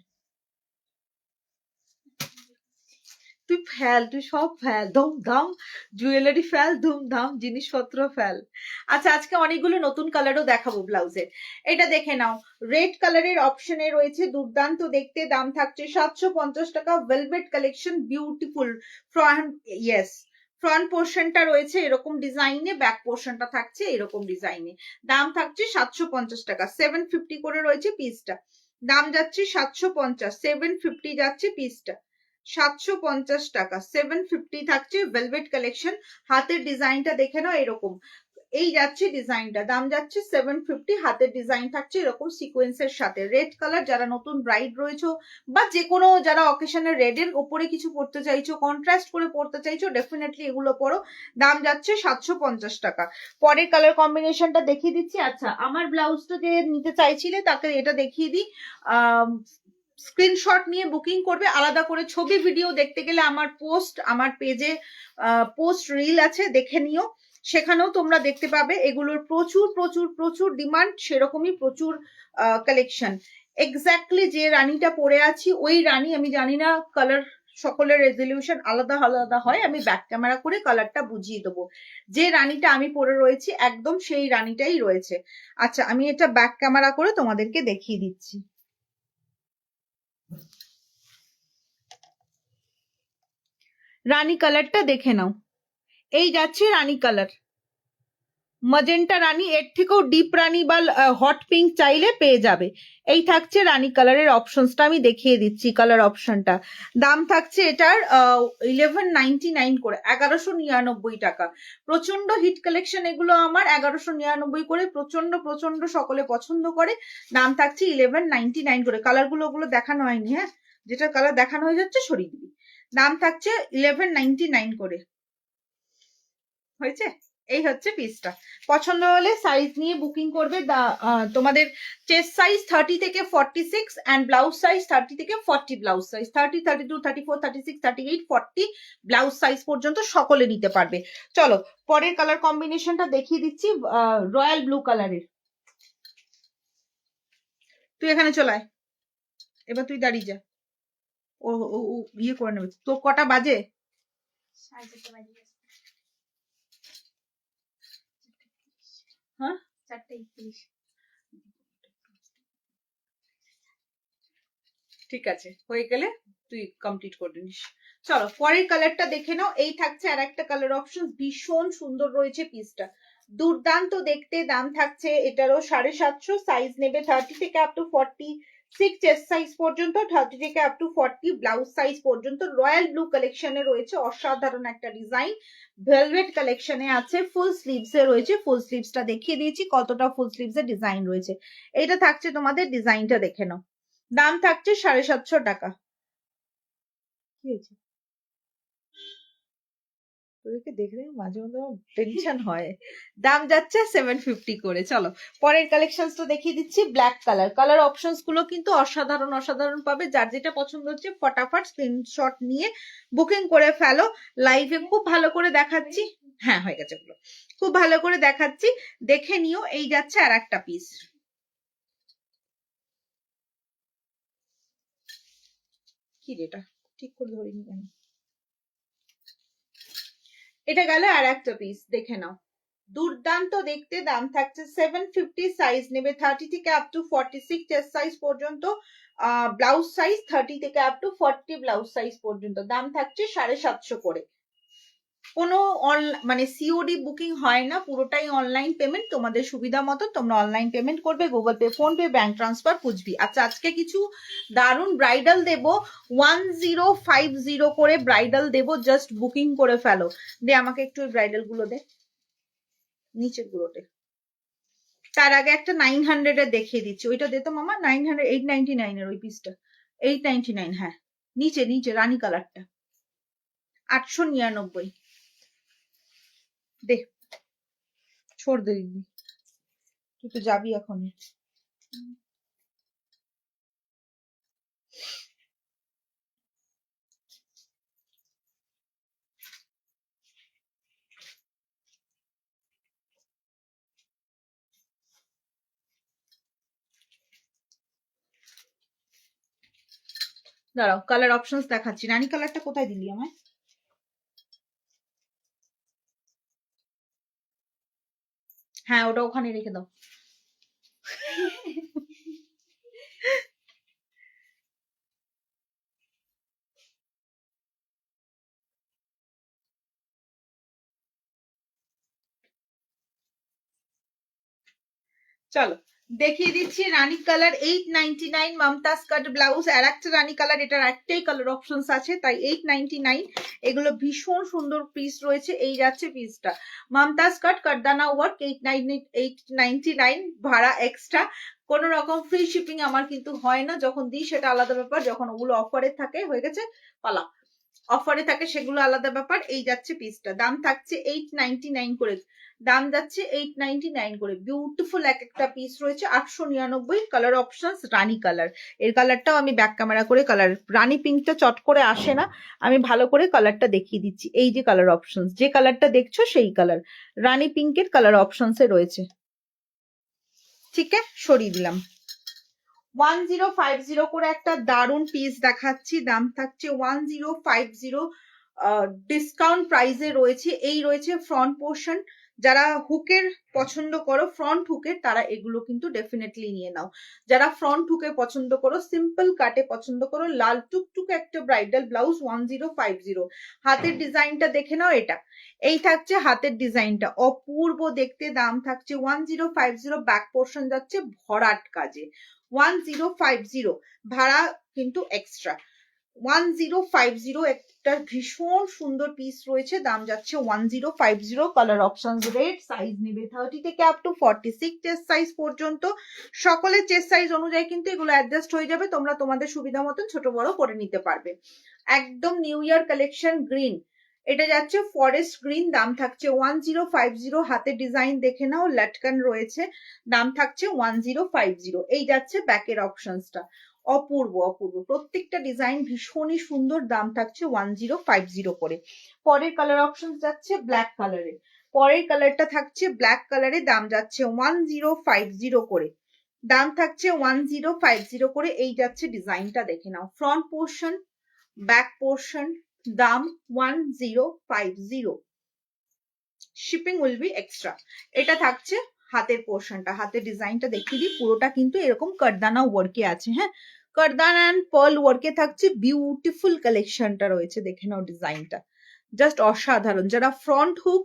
Speaker 1: তুই ফেল, তুই সব ফেল, ধুমধাম জুয়েলারি ফেল, ধুমধাম জিনিসপত্র ফেল। আচ্ছা, আজকে অনেকগুলো নতুন কালারও দেখাবো ব্লাউজের। এটা দেখে নাও, রেড কালারের অপশনে রয়েছে, দুর্দান্ত দেখতে। দাম থাকছে 750 টাকা। Velvet collection, beautiful front, yes front পোর্শনটা রয়েছে এরকম ডিজাইনে, ব্যাক পোর্শনটা থাকছে এরকম ডিজাইনে। দাম থাকছে 750 টাকা, 750 করে রয়েছে পিসটা। দাম যাচ্ছে 750, 750 যাচ্ছে পিসটা, 750 টাকা, 750 থাকছে। ভেলভেট কালেকশন, হাতের ডিজাইনটা দেখে নাও এরকম, এই যাচ্ছে ডিজাইনটা, দাম যাচ্ছে 750। হাতের ডিজাইন থাকছে এরকম সিকোয়েন্সের সাথে। রেড কালার, যারা নতুন ব্রাইড রয়েছো বা যে কোনো যারা অকেশনে রেডের উপরে কিছু পড়তে চাইছো, কন্ট্রাস্ট করে পড়তে চাইছো, ডেফিনেটলি এগুলো পড়ো। দাম যাচ্ছে 750 টাকা। পরের কালার কম্বিনেশনটা দেখিয়ে দিচ্ছি। আচ্ছা, আমার ব্লাউজটা যে নিতে চাইছিলে তাকে এটা দেখিয়ে দিই। স্ক্রিনশট নিয়ে বুকিং করবে। আলাদা করে ছবি ভিডিও দেখতে গেলে আমার পোস্ট, আমার পেজে পোস্ট রিল আছে, দেখে নিও, সেখানেও তোমরা দেখতে পাবে। এগুলোর প্রচুর প্রচুর প্রচুর ডিমান্ড, সেরকমই প্রচুর কালেকশন। এক্স্যাক্টলি যে রানীটা পরে আছি ওই রানী, আমি জানি না কালার সকলের রেজলিউশন আলাদা আলাদা হয়, আমি ব্যাক ক্যামেরা করে কালারটা বুঝিয়ে দেবো। যে রানীটা আমি পরে রয়েছি একদম সেই রানীটাই রয়েছে। আচ্ছা, আমি এটা ব্যাক ক্যামেরা করে তোমাদেরকে দেখিয়ে দিচ্ছি। রানী কালারটা দেখে নাও, এই যাচ্ছে রানী কালার, ম্যাজেন্টা রানী, এর থেকেও ডিপ রানী বা হট পিঙ্ক চাইলে পেয়ে যাবে। এই থাকছে রানী কালারের অপশনসটা, আমি দেখিয়ে দিচ্ছি কালার অপশনটা। দাম থাকছে এটার 1199 করে, 1199 টাকা। প্রচন্ড হিট কালেকশন এগুলো আমার, 1199 করে, প্রচন্ড প্রচন্ড সকলে পছন্দ করে। দাম থাকছে 1199 করে। কালারগুলো ওগুলো দেখানো হয়নি, হ্যাঁ, যেটা কালার দেখানো হয়ে যাচ্ছে সরিয়ে দিবি। দাম থাকছে 1199 করে। হয়েছে? এই হচ্ছে পিসটা। পছন্দ হলে সাইজ নিয়ে বুকিং করবে। তোমাদের চেস্ট সাইজ 30 থেকে 46 এন্ড ব্লাউজ সাইজ 30 থেকে 40, ব্লাউজ সাইজ 30, 32, 34, 36, 38, 40 ব্লাউজ সাইজ পর্যন্ত সকলে নিতে পারবে। চলো পরের কালার কম্বিনেশনটা দেখিয়ে দিচ্ছি, রয়্যাল ব্লু কালারের। তুই এখানে চলায়, এবার তুই দাঁড়িয়ে যা, ও ইয়ে করে নেবে। তো কটা বাজে? হ্যাঁ,
Speaker 2: 4:31।
Speaker 1: ঠিক আছে, হয়ে গেলে তুই কমপ্লিট করে নিস। চলো পরের কালারটা দেখে নাও। এই থাকছে আর একটা কালার অপশন, ভীষণ সুন্দর রয়েছে পিসটা, দুর্দান্ত দেখতে। দাম থাকছে এটারও 750, সাইজ নেবে 30 থেকে আপ টু 46 চেস্ট সাইজ পর্যন্ত, 30 থেকে আপ টু 40 ব্লাউজ সাইজ পর্যন্ত। রয়্যাল ব্লু কালেকশনে রয়েছে, অসাধারণ একটা ডিজাইন। ভেলভেট কালেকশনে আছে, ফুল স্লিভস এ রয়েছে। ফুল স্লিভসটা দেখিয়ে দিয়েছি কতটা ফুল স্লিভস এর ডিজাইন রয়েছে। এটা থাকছে তোমাদের, ডিজাইনটা দেখে নাও। দাম থাকছে 750 টাকা। কি হয়েছে তোদেরকে দেখলে মাঝে মধ্যে টেনশন হয়। দাম যাচ্ছে 750 করে। চলো পরের কালেকশনসটা দেখিয়ে দিচ্ছি। ব্ল্যাক কালার, কালার অপশনস গুলো কিন্তু অসাধারণ অসাধারণ পাবে। যার যেটা পছন্দ হচ্ছে ফটাফট স্ক্রিনশট নিয়ে বুকিং করে ফেলো। লাইভে খুব ভালো করে দেখাচ্ছি, হ্যাঁ হয়ে গেছে ওগুলো, খুব ভালো করে দেখাচ্ছি, দেখে নিও। এই যাচ্ছে আর একটা পিস, কি রেটা ঠিক করে ধরিনি কেন। এটা গেল আর একটা পিস, দেখে নাও, দুর্দান্ত দেখতে। দাম থাকছে 750, সাইজ নেবে 30 থেকে আপ টু 46 চেস্ট সাইজ পর্যন্ত, ব্লাউজ সাইজ 30 থেকে আপ টু 40 ব্লাউজ সাইজ পর্যন্ত। দাম থাকছে 750 করে। কোনো মানে সিওডি বুকিং হয় না, পুরোটাই অনলাইন পেমেন্ট। তোমাদের সুবিধা মতো তোমরা অনলাইন পেমেন্ট করবে, Google Pay, PhonePe, bank transfer, কুচবি। আচ্ছা আজকে কিছু দারুন ব্রাইডাল দেব, 1050 করে ব্রাইডাল দেব, জাস্ট বুকিং করে ফেলো। দে আমাকে একটু ওই ব্রাইডাল গুলো দে, নিচের গুলোতে। তার আগে একটা 900 এর দেখিয়ে দিচ্ছি, ওইটা দে তো মামা। 900, 899 এর ওই পিসটা, 899। হ্যাঁ নিচে নিচে রানী কালারটা 899। দে ছোড় দে দিদি, তুই তো যাবি এখন। দাঁড়াও কালার অপশনস দেখাচ্ছি। রানী কালারটা কোথায় দিলি আমায়? হ্যাঁ ওটা ওখানে রেখে দাও। চলো দেখিয়ে দিচ্ছি রানী কালার, 899, মমতাজ কাট ব্লাউজ। আর একটা রানী কালার, এটার একটাই কালার অপশনস আছে, তাই 899। এগুলো ভীষণ সুন্দর পিস রয়েছে। এই যাচ্ছে পিসটা, মমতাজ কাট কাটদানা ওয়ার্ক, 899, ভাড়া এক্সট্রা। কোন রকম ফ্রি শিপিং আমার কিন্তু হয় না, যখন দিই সেটা আলাদা ব্যাপার, যখন ওগুলো অফারে থাকে হয়ে গেছে পালা, অফারে থাকে সেগুলো আলাদা ব্যাপার। এই যাচ্ছে পিসটা, দাম থাকছে 899 করে। দাম যাচ্ছে 899 করে। বিউটিফুল এক একটা পিস রয়েছে, 899। কালার অপশনস রানী কালার, এর কালারটাও আমি ব্যাক ক্যামেরা করে, কালার রানী পিঙ্কটা চট করে আসে না, আমি ভালো করে কালারটা দেখিয়ে দিচ্ছি। এই যে কালার অপশনস, যে কালারটা দেখছো সেই কালার, রানী পিঙ্কের কালার অপশনসে রয়েছে। ঠিক আছে, সরিয়ে দিলাম। 1050 করে একটা দারুন পিস দেখাচ্ছি, দাম থাকছে 1050, ডিসকাউন্ট প্রাইসে রয়েছে। এই রয়েছে ফ্রন্ট পোর্শন, যারা হুকের পছন্দ করো, ফ্রন্ট হুকের, তারা এগুলো কিন্তু ডেফিনেটলি নিয়ে নাও। যারা ফ্রন্ট হুকে পছন্দ করো, সিম্পল কাটে পছন্দ করো, লাল টুকটুকে একটা ব্রাইডাল ব্লাউজ 1050। হাতের ডিজাইনটা দেখে নাও, এটা এই থাকছে হাতের ডিজাইনটা, অপূর্ব দেখতে। দাম থাকছে 1050, ব্যাক পোর্শন যাচ্ছে ভরাট কাজে, 1050, ভাড়া কিন্তু এক্সট্রা। 1050 একটা ভীষণ সুন্দর পিস রয়েছে, দাম যাচ্ছে 1050। কালার অপশন রেড, সাইজ নেবে 30 থেকে আপ টু 46 চেস্ট সাইজ পর্যন্ত। সকলের চেস্ট সাইজ অনুযায়ী কিন্তু এগুলো অ্যাডজাস্ট হয়ে যাবে, তোমরা তোমাদের সুবিধা মতন ছোট বড় করে নিতে পারবে। একদম নিউ ইয়ার কালেকশন গ্রিন, এটা যাচ্ছে ফরেস্ট গ্রিন। দাম থাকছে 1050, হাতে ডিজাইন দেখে নাও, লাটকান রয়েছে। দাম থাকছে 1050। এই যাচ্ছে ব্যাকের অপশনসটা, অপূর্ব অপূর্ব, প্রত্যেকটা ডিজাইন ভীষণই সুন্দর। দাম থাকছে 1050 করে। পরের কালার অপশন যাচ্ছে ব্ল্যাক কালারে, পরের কালারটা থাকছে ব্ল্যাক কালারে, দাম যাচ্ছে 1050 করে। দাম থাকছে 1050 করে। এই যাচ্ছে ডিজাইনটা দেখে নাও, ফ্রন্ট পোর্শন, ব্যাক পোর্শন, দাম 1050। Shipping will be extra. এটা থাকছে হাতের পোর্শনটা, হাতের ডিজাইনটা দেখিয়ে দিই, পুরোটা কিন্তু এরকম কাটদানা ওয়ার্কে আছে। হ্যাঁ কারদান অ্যান্ড পার্ল ওয়ার্কে থাকছে, বিউটিফুল কালেকশনটা রয়েছে, দেখে নাও ডিজাইনটা জাস্ট অসাধারণ। যারা ফ্রন্ট হুক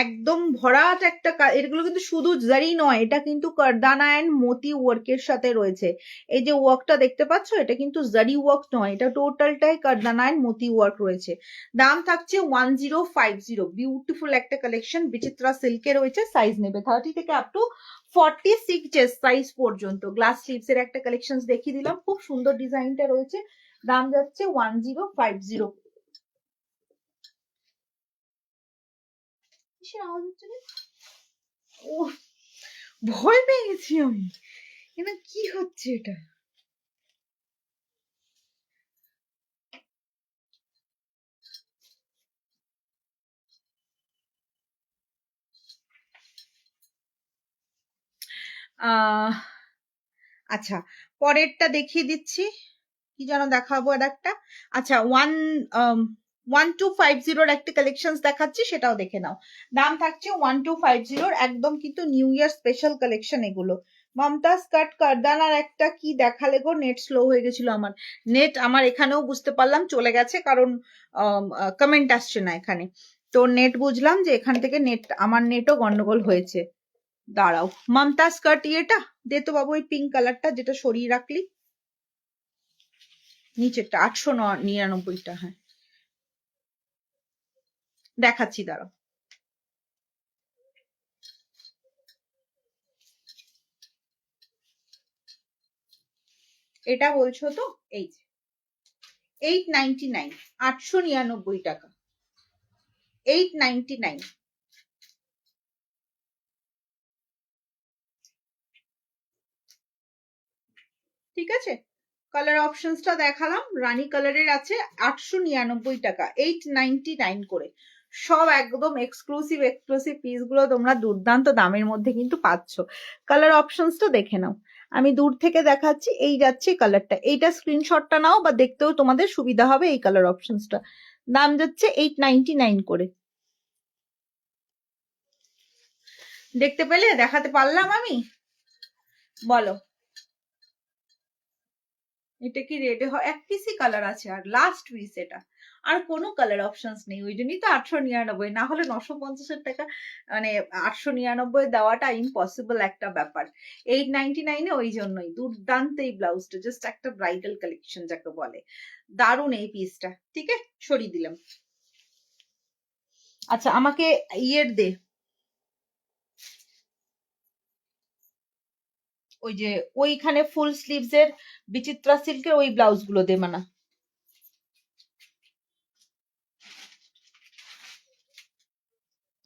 Speaker 1: একদম ভরাট একটা এগুলো কিন্তু শুধু জারি নয়, এটা কিন্তু কারদানা অ্যান্ড মতি ওয়ার্কের সাথে রয়েছে। এই যে ওয়ার্কটা দেখতে পাচ্ছ, এটা কিন্তু জারি ওয়ার্ক নয়, এটা টোটালটাই কারদানা অ্যান্ড মতি ওয়ার্ক রয়েছে। দাম থাকছে 1050। বিউটিফুল একটা কালেকশন, বিচিত্রা সিল্কে রয়েছে। সাইজ নেবে 30 থেকে আপ টু 46 চেস্ট সাইজ পর্যন্ত। গ্লাস স্লিভস এর একটা কালেকশন দেখিয়ে দিলাম, খুব সুন্দর ডিজাইনটা রয়েছে। দাম যাচ্ছে 1050। কিসের আওয়াজ হচ্ছে রে? ও, ভয় পেয়ে গেছি আমি, এটা কি হচ্ছে এটা? আচ্ছা, পরেরটা দেখিয়ে দিচ্ছি, কি যেন দেখাবো আর একটা। আচ্ছা, 1250 একটা কালেকশন দেখাচ্ছি, সেটাও দেখে নাও। দাম থাকছে 1250, একদম কিন্তু নিউ ইয়ার স্পেশাল কালেকশন এগুলো। মমতাজ কাট কারদানার একটা কি দেখালে গো, নেট স্লো হয়ে গেছিল আমার। নেট আমার এখানেও বুঝতে পারলাম চলে গেছে, কারণ কমেন্ট আসছে না এখানে। তো নেট বুঝলাম যে এখান থেকে নেট, আমার নেটও গন্ডগোল হয়েছে। দাঁড়াও, মমতাজ কাট ইয়েটা দে তো বাবু, ওই পিঙ্ক কালারটা যেটা সরিয়ে রাখলি, নিচেরটা 899টা। হ্যাঁ, দেখাচ্ছি, দাঁড়াও। এটা বলছো তো? এই যে 899, 899 টাকা, 899। ঠিক আছে, কালার অপশনসটা দেখালাম, রানী কালারের আছে, 899 টাকা, 899 করে। সব একদম এক্সক্লুসিভ এক্সক্লুসিভ পিস গুলো তোমরা দুর্দান্ত দামের মধ্যে কিন্তু পাচ্ছ। কালার অপশনসটা দেখে নাও, আমি দূর থেকে দেখাচ্ছি। এই যাচ্ছে কালারটা, এইটা স্ক্রিনশটটা নাও, বা দেখতেও তোমাদের সুবিধা হবে। এই কালার অপশনসটা দাম যাচ্ছে 899 করে। দেখতে পেলে? দেখাতে পারলাম আমি? বলো, এটা কি রেডে হয়? এক পিসই কালার আছে, আর লাস্ট পিস এটা, আর কোনো কালার অপশনস নেই। ওই জন্যই তো 899, না হলে 950 টাকা, মানে 899 দেওয়াটা ইম্পসিবল একটা ব্যাপার। 899 ওই জন্যই দুর্দান্ত এই ব্লাউজটা, জাস্ট একটা ব্রাইডাল কালেকশন যাকে বলে। দারুণ এই পিসটা। ঠিক আছে, সরিয়ে দিলাম। আচ্ছা, আমাকে ইয়ের দে, ওই যে ওইখানে ফুল স্লিভস এর বিচিত্রা সিল্কের ওই ব্লাউজ গুলো দে মানা।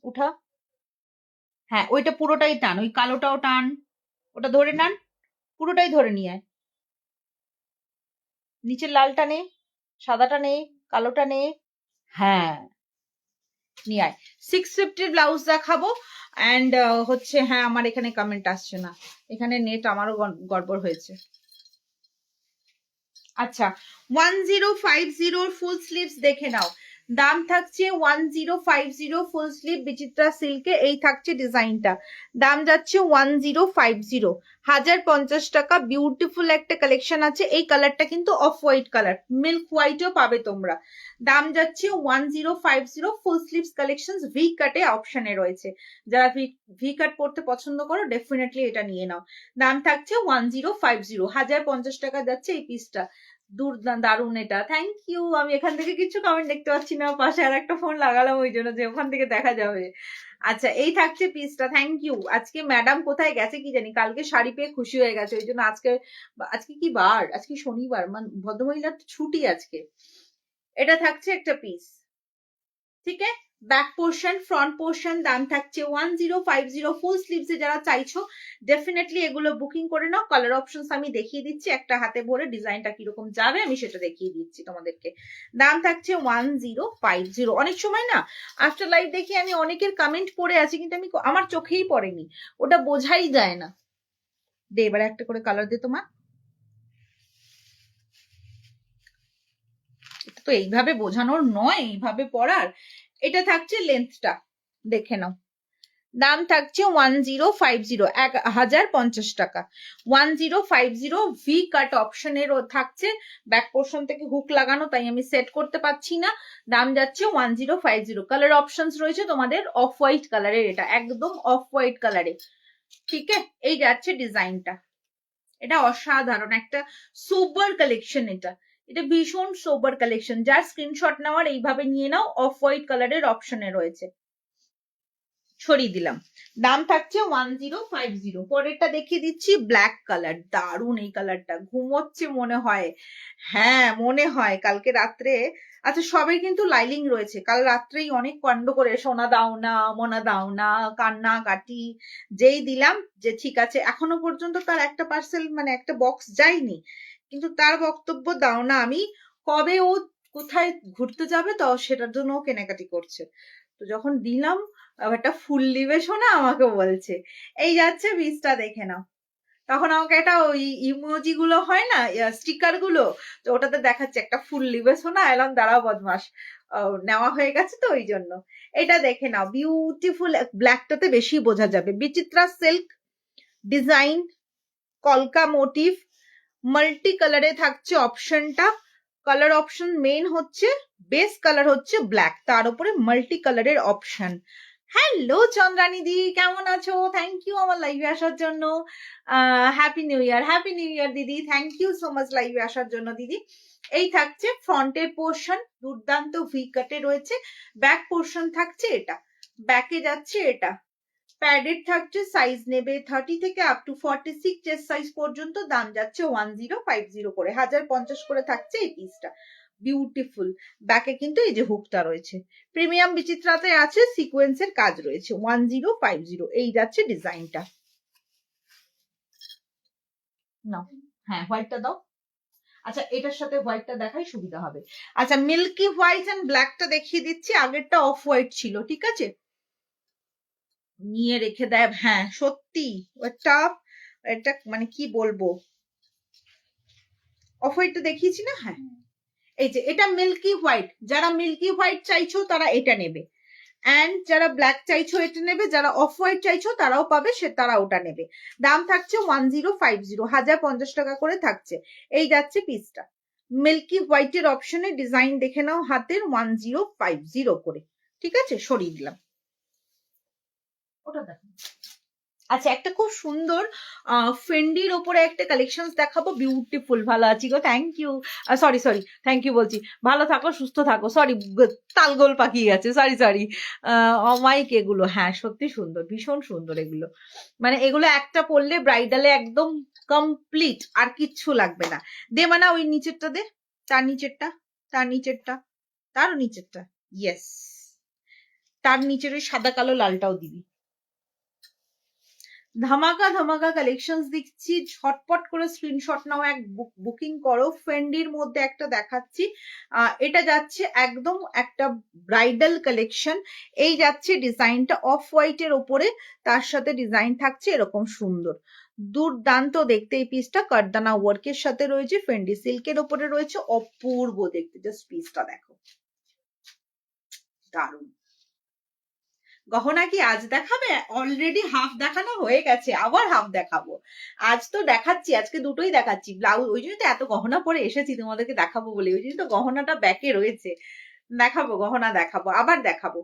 Speaker 1: উঠা, হ্যাঁ ওইটা পুরোটাই টান, ওই কালোটাও টান, ওটা ধরে নেন, পুরোটাই ধরে নিয়ে আয়। নিচের লালটা নে, সাদাটা নে, কালোটা নে, হ্যাঁ নিয়ে আয়। 650 ব্লাউজ দেখাবো। অ্যান্ড হচ্ছে, হ্যাঁ আমার এখানে কমেন্ট আসছে না, এখানে নেট আমারও গড়বড় হয়েছে। আচ্ছা, 1050 ফুল স্লিভস দেখে নাও। দাম থাকছে 1050 ফুল স্লিভ বিচিত্রা সিল্কে, এই থাকছে ডিজাইনটা। দাম যাচ্ছে 1050, 1050 টাকা। বিউটিফুল একটা কালেকশন আছে, এই কালারটা কিন্তু অফ হোয়াইট কালার, মিল্ক হোয়াইটও পাবে তোমরা। দাম যাচ্ছে 1050। ফুল স্লিভস কালেকশন ভি কাটে অপশনে রয়েছে, যারা ভি কাট পড়তে পছন্দ করো ডেফিনেটলি এটা নিয়ে নাও। দাম থাকছে 1050, 1050 টাকা যাচ্ছে এই পিসটা। দারুন এটা, থ্যাংক ইউ। আমি এখান থেকে কিছু কমেন্ট দেখতে পাচ্ছি না, পাশে আর একটা ফোন লাগালাম ওই জন্য, যে ওখান থেকে দেখা যাবে। আচ্ছা, এই থাকছে পিসটা, থ্যাংক ইউ। আজকে ম্যাডাম কোথায় গেছে কি জানি, কালকে শাড়ি পেয়ে খুশি হয়ে গেছে, ওই জন্য আজকে, আজকে কি বার, আজকে শনিবার, মানে ভদ্রমহিলার ছুটি আজকে। এটা থাকছে একটা পিস। ঠিক আছে, ব্যাক পোর্শন ফ্রন্ট পোর্শন। দাম থাকছে 1050। ফুল স্লিভস এ যারা চাইছো ডেফিনেটলি এগুলো বুকিং করে নাও। কালার অপশনস আমি দেখিয়ে দিচ্ছি, একটা হাতে ভরে ডিজাইনটা কিরকম যাবে আমি সেটা দেখিয়ে দিচ্ছি তোমাদেরকে। দাম থাকছে 1050। অনেক সময় না আফটার লাইভ দেখি আমি অনেকের কমেন্ট পড়ে আছে, কিন্তু আমি আমার চোখেই পড়েনি, ওটা বোঝাই যায় না। দে এবারে একটা করে কালার দে তোমার। এটা তো এইভাবে বোঝানোর নয়, এইভাবে পড়ার। এটা থাকছে লেন্থটা, দেখে নাও। দাম থাকছে 1050, 1050 টাকা। 1050 ভি কাট অপশনের থাকছে, ব্যাক পোর্শন থেকে হুক লাগানো, তাই আমি সেট করতে পারছি না। দাম যাচ্ছে 1050। কালার অপশনস রয়েছে তোমাদের অফ হোয়াইট কালারের, এটা একদম অফ হোয়াইট কালারে। ঠিক আছে, এই যাচ্ছে ডিজাইনটা, এটা অসাধারণ একটা সোবার কালেকশন। এটা এটা ভীষণ সোবার কালেকশন, যার স্ক্রিনশট নেওয়ার এইভাবে নিয়ে নাও, অফ হোয়াইট কালারের অপশনে রয়েছে। ছড়িয়ে দিলাম, দাম থাকছে 1050। পরেরটা দেখিয়ে দিচ্ছি, ব্ল্যাক কালার, দারুণ এই কালারটা, ঘুমোচ্ছে মনে হয়, হ্যাঁ মনে হয় কালকে রাত্রে। আচ্ছা সবাই কিন্তু লাইলিং রয়েছে, কাল রাত্রেই অনেক কাণ্ড করে সোনা দাও না, মোনা দাও না, কান্না কাটি, যেই দিলাম যে ঠিক আছে, এখনো পর্যন্ত তার একটা পার্সেল মানে একটা বক্স যায়নি, কিন্তু তার বক্তব্য দাও না, আমি কবে ও কোথায় ঘুরতে যাবে তো সেটার জন্য ও কেনাকাটি করছে। তো যখন দিলাম একটা ফুল নিবে শোনা, আমাকে বলছে এই যাচ্ছে বীজটা দেখে নাও। তখন আমাকে একটা ওই ইমোজি গুলো হয় না, স্টিকার গুলো, তো ওটাতে দেখাচ্ছে একটা ফুল নিবে শোনা, এলাম দাঁড়াও বদমাস, নেওয়া হয়ে গেছে তো ওই জন্য। এটা দেখে নাও, বিউটিফুল, ব্ল্যাকটাতে বেশি বোঝা যাবে, বিচিত্রা সিল্ক ডিজাইন, কলকা মোটিভ, মাল্টি কালারে থাকছে অপশনটা। কালার অপশন মেইন হচ্ছে, বেস কালার হচ্ছে ব্ল্যাক, তার উপরে মাল্টি কালারের অপশন। হ্যালো চন্দ্রানী দি, কেমন আছো? থ্যাংক ইউ আমার লাইভে আসার জন্য, happy new year, happy new ইয়ার দিদি, থ্যাংক ইউ সো মাচ লাইভে আসার জন্য দিদি। এই থাকছে ফ্রন্টের পোর্শন, দুর্দান্ত ভি কাটে রয়েছে, ব্যাক পোর্শন থাকছে এটা, ব্যাকে যাচ্ছে এটা, প্যাডেড থাকছে, সাইজ নেবে 30 থেকে আপ টু 46 চেস্ট সাইজ পর্যন্ত, দাম যাচ্ছে 1050 করে, 1050 করে থাকছে এই পিসটা, বিউটিফুল। ব্যাকে কিন্তু এই যে হুকটা রয়েছে, প্রিমিয়াম বিচিত্রাতে আছে, সিকোয়েন্সের কাজ রয়েছে, 1050, এই যাচ্ছে ডিজাইনটা। নাও, হ্যাঁ হোয়াইটটা দাও। আচ্ছা এটার সাথে হোয়াইটটা দেখাই সুবিধা হবে। আচ্ছা মিল্কি হোয়াইট এন্ড ব্ল্যাকটা দেখিয়ে দিচ্ছি, আগেরটা অফ হোয়াইট ছিল, ঠিক আছে, নিয়ে রেখে দেয়, হ্যাঁ সত্যি ওটা, এটা মানে কি বলবো, অফ হোয়াইটটা দেখিয়েছি না, হ্যাঁ এই যে এটা মিল্কি হোয়াইট, যারা মিল্কি হোয়াইট চাইছো তারা এটা নেবে, এন্ড যারা ব্ল্যাক চাইছো এটা নেবে, যারা অফ হোয়াইট চাইছো তারাও পাবে, তারা ওটা নেবে। দাম থাকছে 1050, 1050 টাকা করে থাকছে। এই যাচ্ছে পিসটা, মিল্কি হোয়াইটের অপশনে ডিজাইন দেখে নাও হাতের, 1050 করে, ঠিক আছে, সরিয়ে দিলাম ওটা দেখো। আচ্ছা একটা খুব সুন্দর ফেন্ডির ওপরে একটা কালেকশন দেখাবো, বিউটিফুল, ভালো আছি গো, thank you, sorry sorry thank you বলছি, ভালো থাকো সুস্থ থাকো, সরি তালগোল পাকিয়ে গেছে, সরি সরি, অমাইক এগুলো, হ্যাঁ সত্যি সুন্দর, ভীষণ সুন্দর এগুলো, মানে এগুলো একটা পরলে ব্রাইডালে একদম কমপ্লিট, আর কিচ্ছু লাগবে না। দে মানে ওই নিচেরটা দে, তার নিচেরটা, তার নিচেরটা, তারও নিচেরটা, ইয়েস, তার নিচের ওই সাদা কালো লালটাও দিবি। ধামাকা ধামাকা কালেকশনস দিচ্ছি, ঝটপট করে স্ক্রিনশট নাও, এক বুকিং করো। ফেন্ডির মধ্যে একটা দেখাচ্ছি, এটা যাচ্ছে একদম একটা ব্রাইডাল কালেকশন, এই যাচ্ছে ডিজাইনটা অফ হোয়াইটের ওপরে, তার সাথে ডিজাইন থাকছে এরকম সুন্দর, দুর্দান্ত দেখতে। এই পিসটা কারদানা ওয়ার্কের সাথে রয়েছে, ফেন্ডি সিল্কের ওপরে রয়েছে, অপূর্ব দেখতে, জাস্ট পিসটা দেখো, দারুণ। গহনা কি আজ দেখাবে? অলরেডি হাফ দেখানো হয়ে গেছে, আবার হাফ দেখাবো। আজ তো দেখাচ্ছি, আজকে দুটোই দেখাচ্ছি, ব্লাউজ, ওই জন্য তো এত গহনা পরে এসেছি তোমাদেরকে দেখাবো বলে, ওই জন্য তো গহনাটা ব্যাকে রয়েছে, দেখাবো গহনা, দেখাবো, আবার দেখাবো।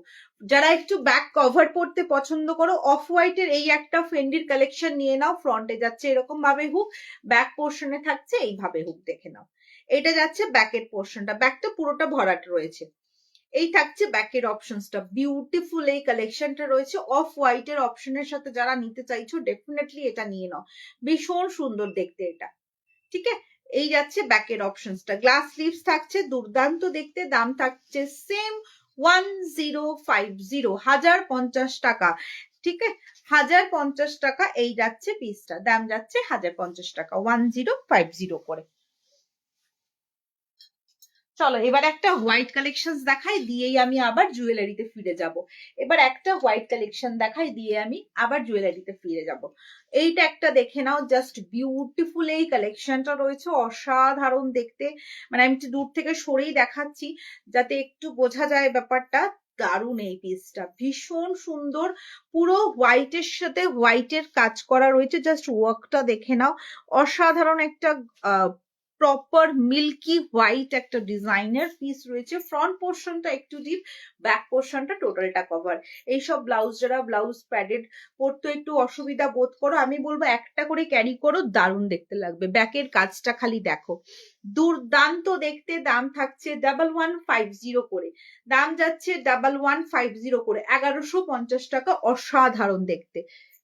Speaker 1: যারা একটু ব্যাক কভার পড়তে পছন্দ করো, অফ হোয়াইটের এই একটা ফেন্ডির কালেকশন নিয়ে নাও, ফ্রন্টে যাচ্ছে এরকম ভাবে হুক, ব্যাক পোর্শনে থাকছে এইভাবে হুক, দেখে নাও। এটা যাচ্ছে ব্যাকের পোর্শনটা, ব্যাকটা পুরোটা ভরাট রয়েছে। এই থাকছে ব্যাকের অপশনসটা, বিউটিফুল এই কালেকশনটা রয়েছে অফ হোয়াইটের অপশনের সাথে, যারা নিতে চাইছো ডেফিনেটলি এটা নিয়ে নাও, ভীষণ সুন্দর দেখতে এটা, ঠিক আছে। এই যাচ্ছে ব্যাকের অপশনসটা, গ্লাস স্লিভস থাকছে, দুর্দান্ত দেখতে, দাম থাকছে সেম 1050, 1050 টাকা, ঠিক আছে, 1050 টাকা। এই যাচ্ছে পিসটা, দাম যাচ্ছে 1050 টাকা, 1050 করে। চলো এবার একটা হোয়াইট কালেকশন দেখাই, দিয়েই আমি আবার জুয়েলারিতে ফিরে যাব। এবার একটা হোয়াইট কালেকশন দেখাই, দিয়ে আমি আবার জুয়েলারিতে ফিরে যাব। এইটা একটা দেখে নাও, জাস্ট বিউটিফুল এই কালেকশনটা রয়েছে, অসাধারণ দেখতে, মানে আমি একটু দূর থেকে সরেই দেখাচ্ছি যাতে একটু বোঝা যায় ব্যাপারটা। দারুণ এই পিসটা, ভীষণ সুন্দর, পুরো হোয়াইটের সাথে হোয়াইটের কাজ করা রয়েছে, জাস্ট ওয়ার্কটা দেখে নাও, অসাধারণ একটা প্রপার মিল্কি হোয়াইট একটা ডিজাইনের পিস রয়েছে। ফ্রন্ট পোর্শনটা একটু ডিপ, ব্যাক পোর্শনটা টোটালটা কভার। এইসব ব্লাউজ যারা ব্লাউজ প্যাডেড পরতে একটু অসুবিধা বোধ করো, আমি বলবো একটা করে ক্যারি করো, দারুণ দেখতে লাগবে। ব্যাকের কাজটা খালি দেখো, দুর্দান্ত দেখতে। দাম থাকছে 1150 করে, দাম যাচ্ছে 1150 করে, 1150 টাকা। অসাধারণ দেখতে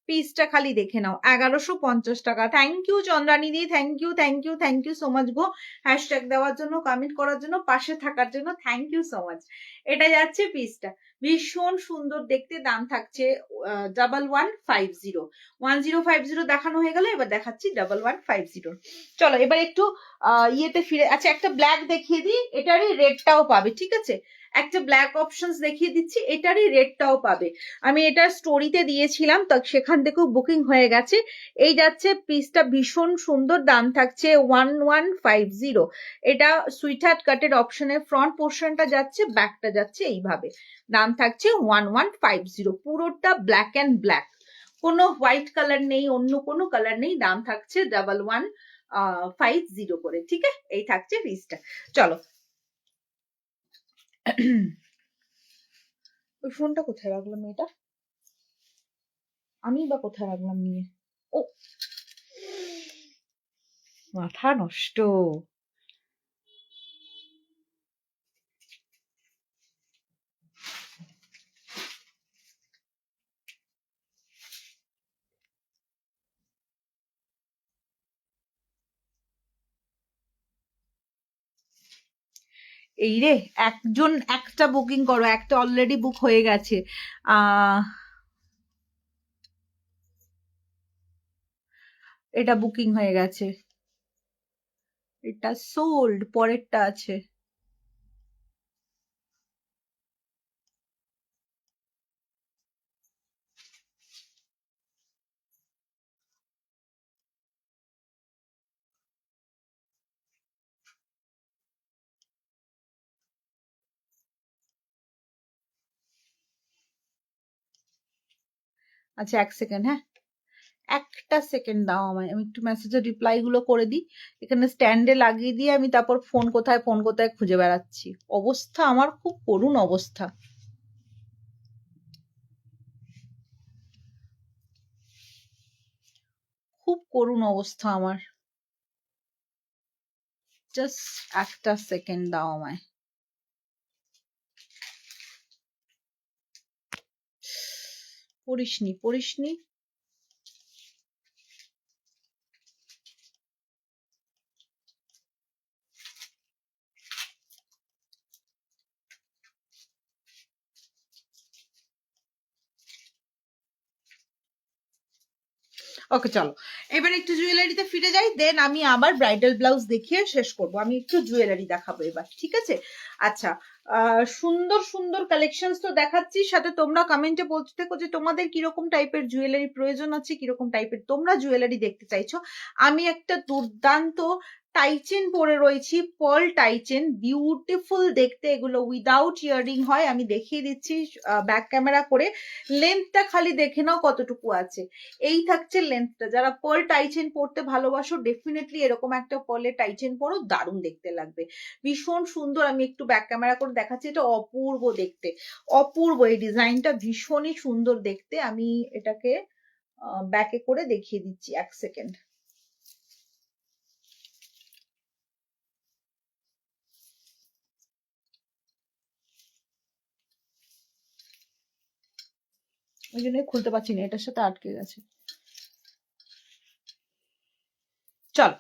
Speaker 1: পিসটা খালি দেখে নাও, 1150 টাকা। থ্যাংক ইউ চন্দ্রানী দি, thank you thank you thank you so much গো, হ্যাশট্যাগ দেওয়ার জন্য, কমেন্ট করার জন্য, পাশে থাকার জন্য, থ্যাংক ইউ সো মাচ। এটা যাচ্ছে পিসটা, ভীষণ সুন্দর দেখতে। দাম থাকছে 1150। 1050 দেখানো হয়ে গেল, এবার দেখাচ্ছি 1150। চলো এবার একটু ইয়েতে ফিরে, আচ্ছা একটা ব্ল্যাক দেখিয়ে দিই, এটারই রেডটাও পাবে, ঠিক আছে? একটা ব্ল্যাক অপশনস দেখিয়ে দিচ্ছি, এটারই রেডটাও পাবে। আমি এটা স্টোরিতে দিয়েছিলাম, তো সেখান থেকেও বুকিং হয়ে গেছে। এই যাচ্ছে পিসটা, ভীষণ সুন্দর, দাম থাকছে 1150। এটা সুইট হার্ট কাটের অপশনের ফ্রন্ট পোর্শনটা যাচ্ছে, ব্যাকটা যাচ্ছে এইভাবে। দাম থাকছে 1150, পুরোটা ব্ল্যাক অ্যান্ড ব্ল্যাক, কোনো হোয়াইট কালার নেই, অন্য কোনো কালার নেই। দাম থাকছে 1150 করে, ঠিক আছে? এই থাকছে পিসটা। চলো ওই ফোনটা কোথায় রাখলাম, এটা আমি বা কোথায় রাখলাম নিয়ে, ও মাথা নষ্ট। এই রে, একজন একটা বুকিং করো, একটা অলরেডি বুক হয়ে গেছে। এটা বুকিং হয়ে গেছে, এটা সোল্ড, পরেরটা আছে। আচ্ছা এক সেকেন্ড, হ্যাঁ একটা সেকেন্ড দাও আমায়, আমি একটু মেসেজের রিপ্লাই গুলো করে দিই। এখানে স্ট্যান্ডে লাগিয়ে দিয়ে আমি তারপর ফোন কোথায় খুঁজে বেড়াচ্ছি। অবস্থা আমার খুব করুণ অবস্থা, খুব করুণ অবস্থা আমার। জাস্ট একটা সেকেন্ড দাও আমায়। পড়িসনি। ওকে চলো এবার একটু জুয়েলারিতে ফিরে যাই, দেন আমি আবার ব্রাইডাল ব্লাউজ দেখিয়ে শেষ করব। আমি একটু জুয়েলারি দেখাবো এবার, ঠিক আছে? আচ্ছা সুন্দর সুন্দর কালেকশনস তো দেখাচ্ছি, সাথে তোমরা কমেন্টে বলতে থেকো যে তোমাদের কিরকম টাইপের জুয়েলারি প্রয়োজন আছে, কিরকম টাইপের তোমরা জুয়েলারি দেখতে চাইছো। আমি একটা দুর্দান্ত টাইচেন পরে রয়েছি, পার্ল টাইচেন, বিউটিফুল দেখতে। এগুলো উইদাউট ইয়ারিং হয়, আমি দেখিয়ে দিচ্ছি ব্যাক ক্যামেরা করে। লেন্থটা খালি দেখে নাও কতটুকু আছে, এই থাকছে লেন্থটা। যারা পার্ল টাইচেন পরতে ভালোবাসো, ডেফিনেটলি এরকম একটা পার্লের টাইচেন পরো, দারুণ দেখতে লাগবে, ভীষণ সুন্দর। আমি একটু ব্যাক ক্যামেরা করে দেখাচ্ছি, এটা অপূর্ব দেখতে, অপূর্ব। এই ডিজাইনটা ভীষণই সুন্দর দেখতে। আমি এটাকে ব্যাকে করে দেখিয়ে দিচ্ছি, এক সেকেন্ড। ওই জন্য খুলতে পারছি না, এটার সাথে আটকে গেছে। চল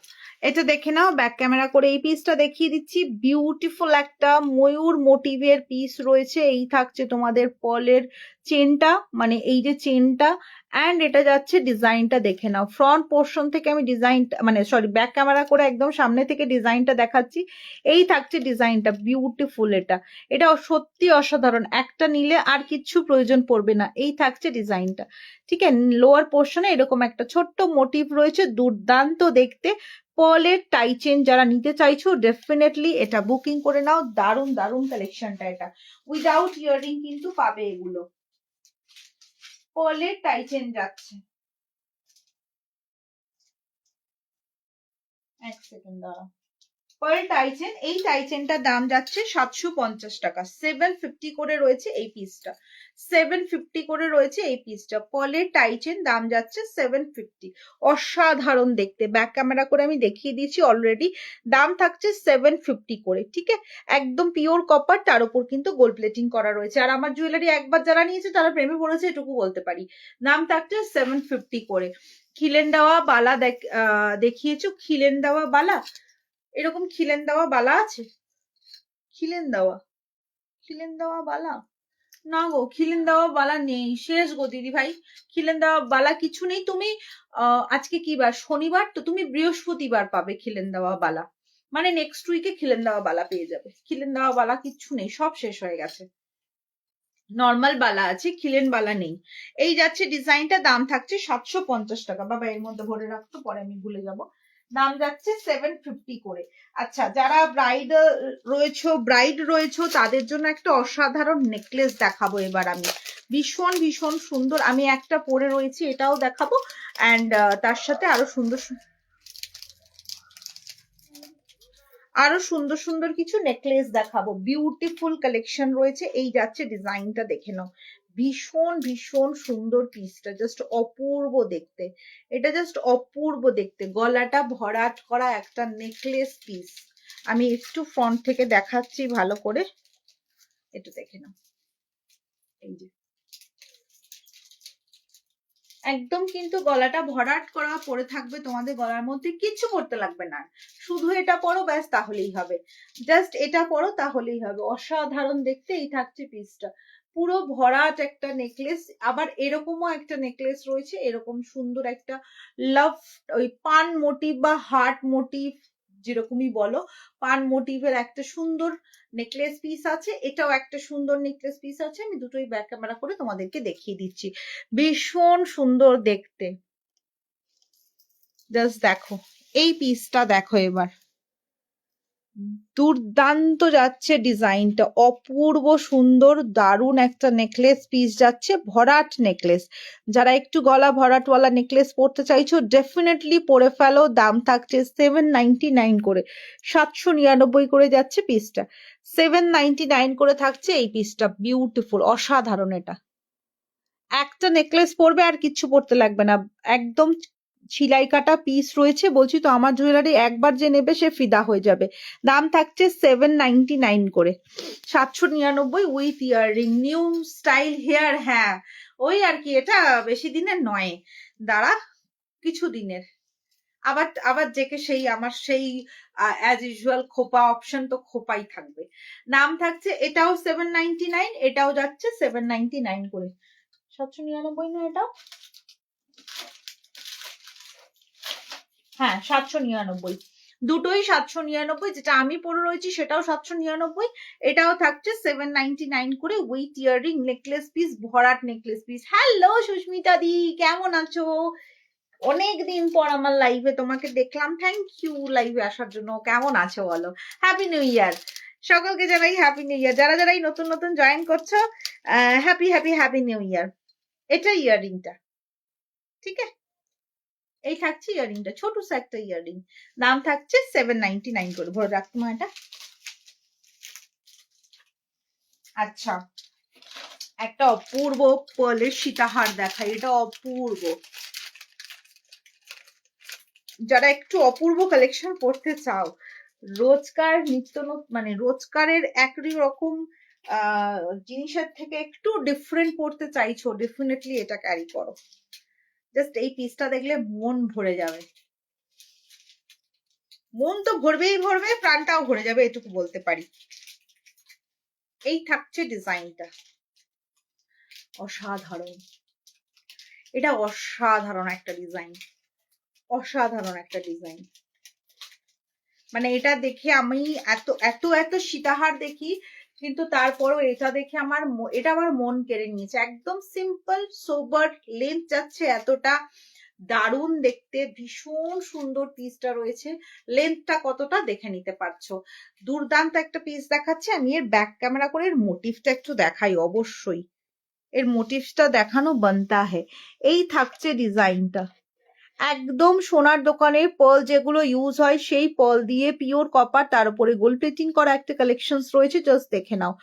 Speaker 1: এটা দেখে নাও, ব্যাক ক্যামেরা করে এই পিসটা দেখিয়ে দিচ্ছি। বিউটিফুল একটা ময়ূর মোটিভের পিস রয়েছে, এই থাকছে তোমাদের পার্লের চেনটা, মানে এই যে চেনটা, অ্যান্ড এটা যাচ্ছে ডিজাইনটা দেখে নাও। ফ্রন্ট পোর্শন থেকে আমি ডিজাইনটা, মানে সরি, ব্যাক ক্যামেরা করে একদম সামনে থেকে ডিজাইনটা দেখাচ্ছি। এই থাকছে ডিজাইনটা, বিউটিফুল। এটা সত্যি অসাধারণ, একটা নিলে আর কিচ্ছু প্রয়োজন পড়বে না। এই থাকছে ডিজাইনটা, ঠিক আছে। লোয়ার পোর্শনে এরকম একটা ছোট্ট মোটিভ রয়েছে, দুর্দান্ত দেখতে। পলের টাই চেন যারা নিতে চাইছো ডেফিনেটলি এটা বুকিং করে নাও। দারুণ দারুণ কালেকশনটা এটা। উইদাউট ইয়াররিং কিন্তু পাবে এগুলো। পলের টাই চেন যাচ্ছে, এক সেকেন্ড দাঁড়াও। পার্ল টাইচেন, এই টাইচেনটার দাম যাচ্ছে 750 টাকা। 750 করে রয়েছে এই পিসটা, 750 করে রয়েছে এই পিসটা। পলের টাইচেন দাম যাচ্ছে 750। অসাধারণ দেখতে, ব্যাক ক্যামেরা করে আমি দেখিয়ে দিয়েছি অলরেডি। দাম থাকছে 750 করে, ঠিক আছে। একদম পিওর কপার, তার উপর কিন্তু গোল্ড প্লেটিং করা রয়েছে। আর আমার জুয়েলারি একবার যারা নিয়েছে তারা প্রেমে পড়েছে, এটুকু বলতে পারি। দাম থাকছে 750 করে। খিলেন দেওয়া বালা দেখিয়েছো, খিলেন দেওয়া বালা, এরকম খিলেন দেওয়া বালা আছে? খিলেন দেওয়া বালা না গো, খিলেন দেওয়া বালা নেই, শেষ গো দিদি ভাই। খিলেন দেওয়া বালা কিছু নেই। তুমি আজকে কি বার? শনিবার, তো তুমি বৃহস্পতিবার পাবে খিলেন দেওয়া বালা, মানে নেক্সট উইকে খিলেন দেওয়া বালা পেয়ে যাবে। খিলেন দেওয়া বালা কিচ্ছু নেই, সব শেষ হয়ে গেছে। নর্মাল বালা আছে, খিলেন বালা নেই। এই যাচ্ছে ডিজাইনটা, দাম থাকছে 750 টাকা। বাবা এর মধ্যে ভরে রাখতো, পরে আমি ভুলে যাব। দাম যাচ্ছে 750 করে। আচ্ছা, যারা ব্রাইড রয়েছো তাদের জন্য একটা অসাধারণ নেকলেস দেখাবো এবার আমি। ভীষণ ভীষণ সুন্দর, আমি একটা পরে রয়েছি, এটাও দেখাবো। অ্যান্ড তার সাথে আরো সুন্দর সুন্দর কিছু নেকলেস দেখাবো। বিউটিফুল কালেকশন রয়েছে। এই যাচ্ছে ডিজাইনটা, দেখে নাও। ভীষণ ভীষণ সুন্দর পিসটা, জাস্ট অপূর্ব দেখতে। এটা জাস্ট অপূর্ব দেখতে, গলাটা ভরাট করা একটা নেকলেস পিস। আমি একটু ফ্রন্ট থেকে দেখাচ্ছি ভালো করে, এটা দেখে নাও। এই যে একদম কিন্তু গলাটা ভরাট করা পরে থাকবে, তোমাদের গলার মধ্যে কিচ্ছু করতে লাগবে না, শুধু এটা পরো ব্যাস, তাহলেই হবে। জাস্ট এটা পরো তাহলেই হবে। অসাধারণ দেখতে। এই থাকছে পিসটা, পুরো ভরাট একটা নেকলেস। আবার এরকমও একটা নেকলেস রয়েছে, এরকম সুন্দর একটা লাভ, ওই পান মোটিভ বা হার্ট মোটিভ, যেরকমই বলো, পান মোটিভের একটা সুন্দর নেকলেস পিস আছে। এটাও একটা সুন্দর নেকলেস পিস আছে। আমি দুটোই ব্যাক ক্যামেরা করে তোমাদেরকে দেখিয়ে দিচ্ছি। ভীষণ সুন্দর দেখতে, জাস্ট দেখো। এই পিসটা দেখো এবার, দুর্দান্ত যাচ্ছে ডিজাইনটা, অপূর্ব সুন্দর দারুণ একটা নেকলেস পিস যাচ্ছে, ভরাট নেকলেস। যারা একটু গলা ভরাটওয়ালা নেকলেস পরতে চাইছো ডেফিনেটলি পরে ফেলো। দাম থাকছে 799 করে, 799 করে যাচ্ছে পিসটা। 799 করে থাকছে এই পিসটা। বিউটিফুল, অসাধারণ। এটা একটা নেকলেস পরবে আর কিচ্ছু পরতে লাগবে না, একদম ছিলাই কাটা পিস রয়েছে। বলছি তো, আমার জুয়েলারি একবার যে নেবে সে ফিদা হয়ে যাবে। দাম থাকছে 799 করে, 799 with earring, new style hair. হ্যাঁ ওই আর কি, এটা বেশি দিনের নয়, দাঁড়া কিছু দিনের। আবার আবার জেকে সেই আমার সেই অ্যাজ ইউজুয়াল খোপা অপশন তো খোপাই থাকবে। দাম থাকছে এটাও 799, এটাও যাচ্ছে 799 করে। 799 না এটা? হ্যাঁ 799, দুটোই 799। যেটা আমি পরে রয়েছি সেটাও 799, এটাও থাকছে 799 করে উইথ ইয়াররিং, নেকলেস পিস, ভরাট নেকলেস পিস। হ্যালো সুস্মিতা দি, কেমন আছো? অনেকদিন পর আমার লাইভে তোমাকে দেখলাম, থ্যাংক ইউ লাইভে আসার জন্য। কেমন আছো বলো? হ্যাপি নিউ ইয়ার সকলকে জানাই, হ্যাপি নিউ ইয়ার। যারা যারা নতুন নতুন জয়েন করছো, হ্যাপি হ্যাপি হ্যাপি নিউ ইয়ার। এটা ইয়াররিংটা, ঠিক আছে। এই থাকছে ইয়াররিংটা, ছোট একটা ইয়াররিং। দাম থাকছে 799 করে। ভরে রাখতো মা এটা। আচ্ছা, একটা অপূর্ব পার্লের সীতাহার দেখাই, এটা অপূর্ব। যারা একটু অপূর্ব কালেকশন করতে চাও, রোজকার নিত্য মানে রোজকারের একই রকম জিনিসের থেকে একটু ডিফারেন্ট করতে চাইছো, ডেফিনেটলি এটা ক্যারি করো। জাস্ট এই পিসটা দেখলে মন ভরে যাবে, মন তো ভরবেই ভরবে, প্রাণটাও ভরে যাবে, এটুকু বলতে পারি। এই থাকছে ডিজাইনটা, অসাধারণ, এটা অসাধারণ একটা ডিজাইন, অসাধারণ একটা ডিজাইন। মানে এটা দেখে আমি এত এত এত সীতাহার দেখি, কিন্তু তারপরও এটা দেখে এটা আমার মন কেড়ে নিয়েছে। একদম সিম্পল সোবার, লেন্থ যাচ্ছে এতটা, দারুণ দেখতে, ভীষণ সুন্দর পিসটা রয়েছে। লেন্থটা কতটা দেখে নিতে পারছো, দুর্দান্ত একটা পিস দেখাচ্ছে। আমি এর ব্যাক ক্যামেরা করে এর মোটিভটা একটু দেখাই, অবশ্যই এর মোটিভটা দেখানো বানতা হে। এই থাকছে ডিজাইনটা, একদম সোনার দোকানের পার্ল যেগুলো ইউজ হয় সেই পার্ল দিয়ে পিওর কপার, তার উপরে গোল্ড প্লেটিং করা একটা কালেকশন রয়েছে, জাস্ট দেখে নাও।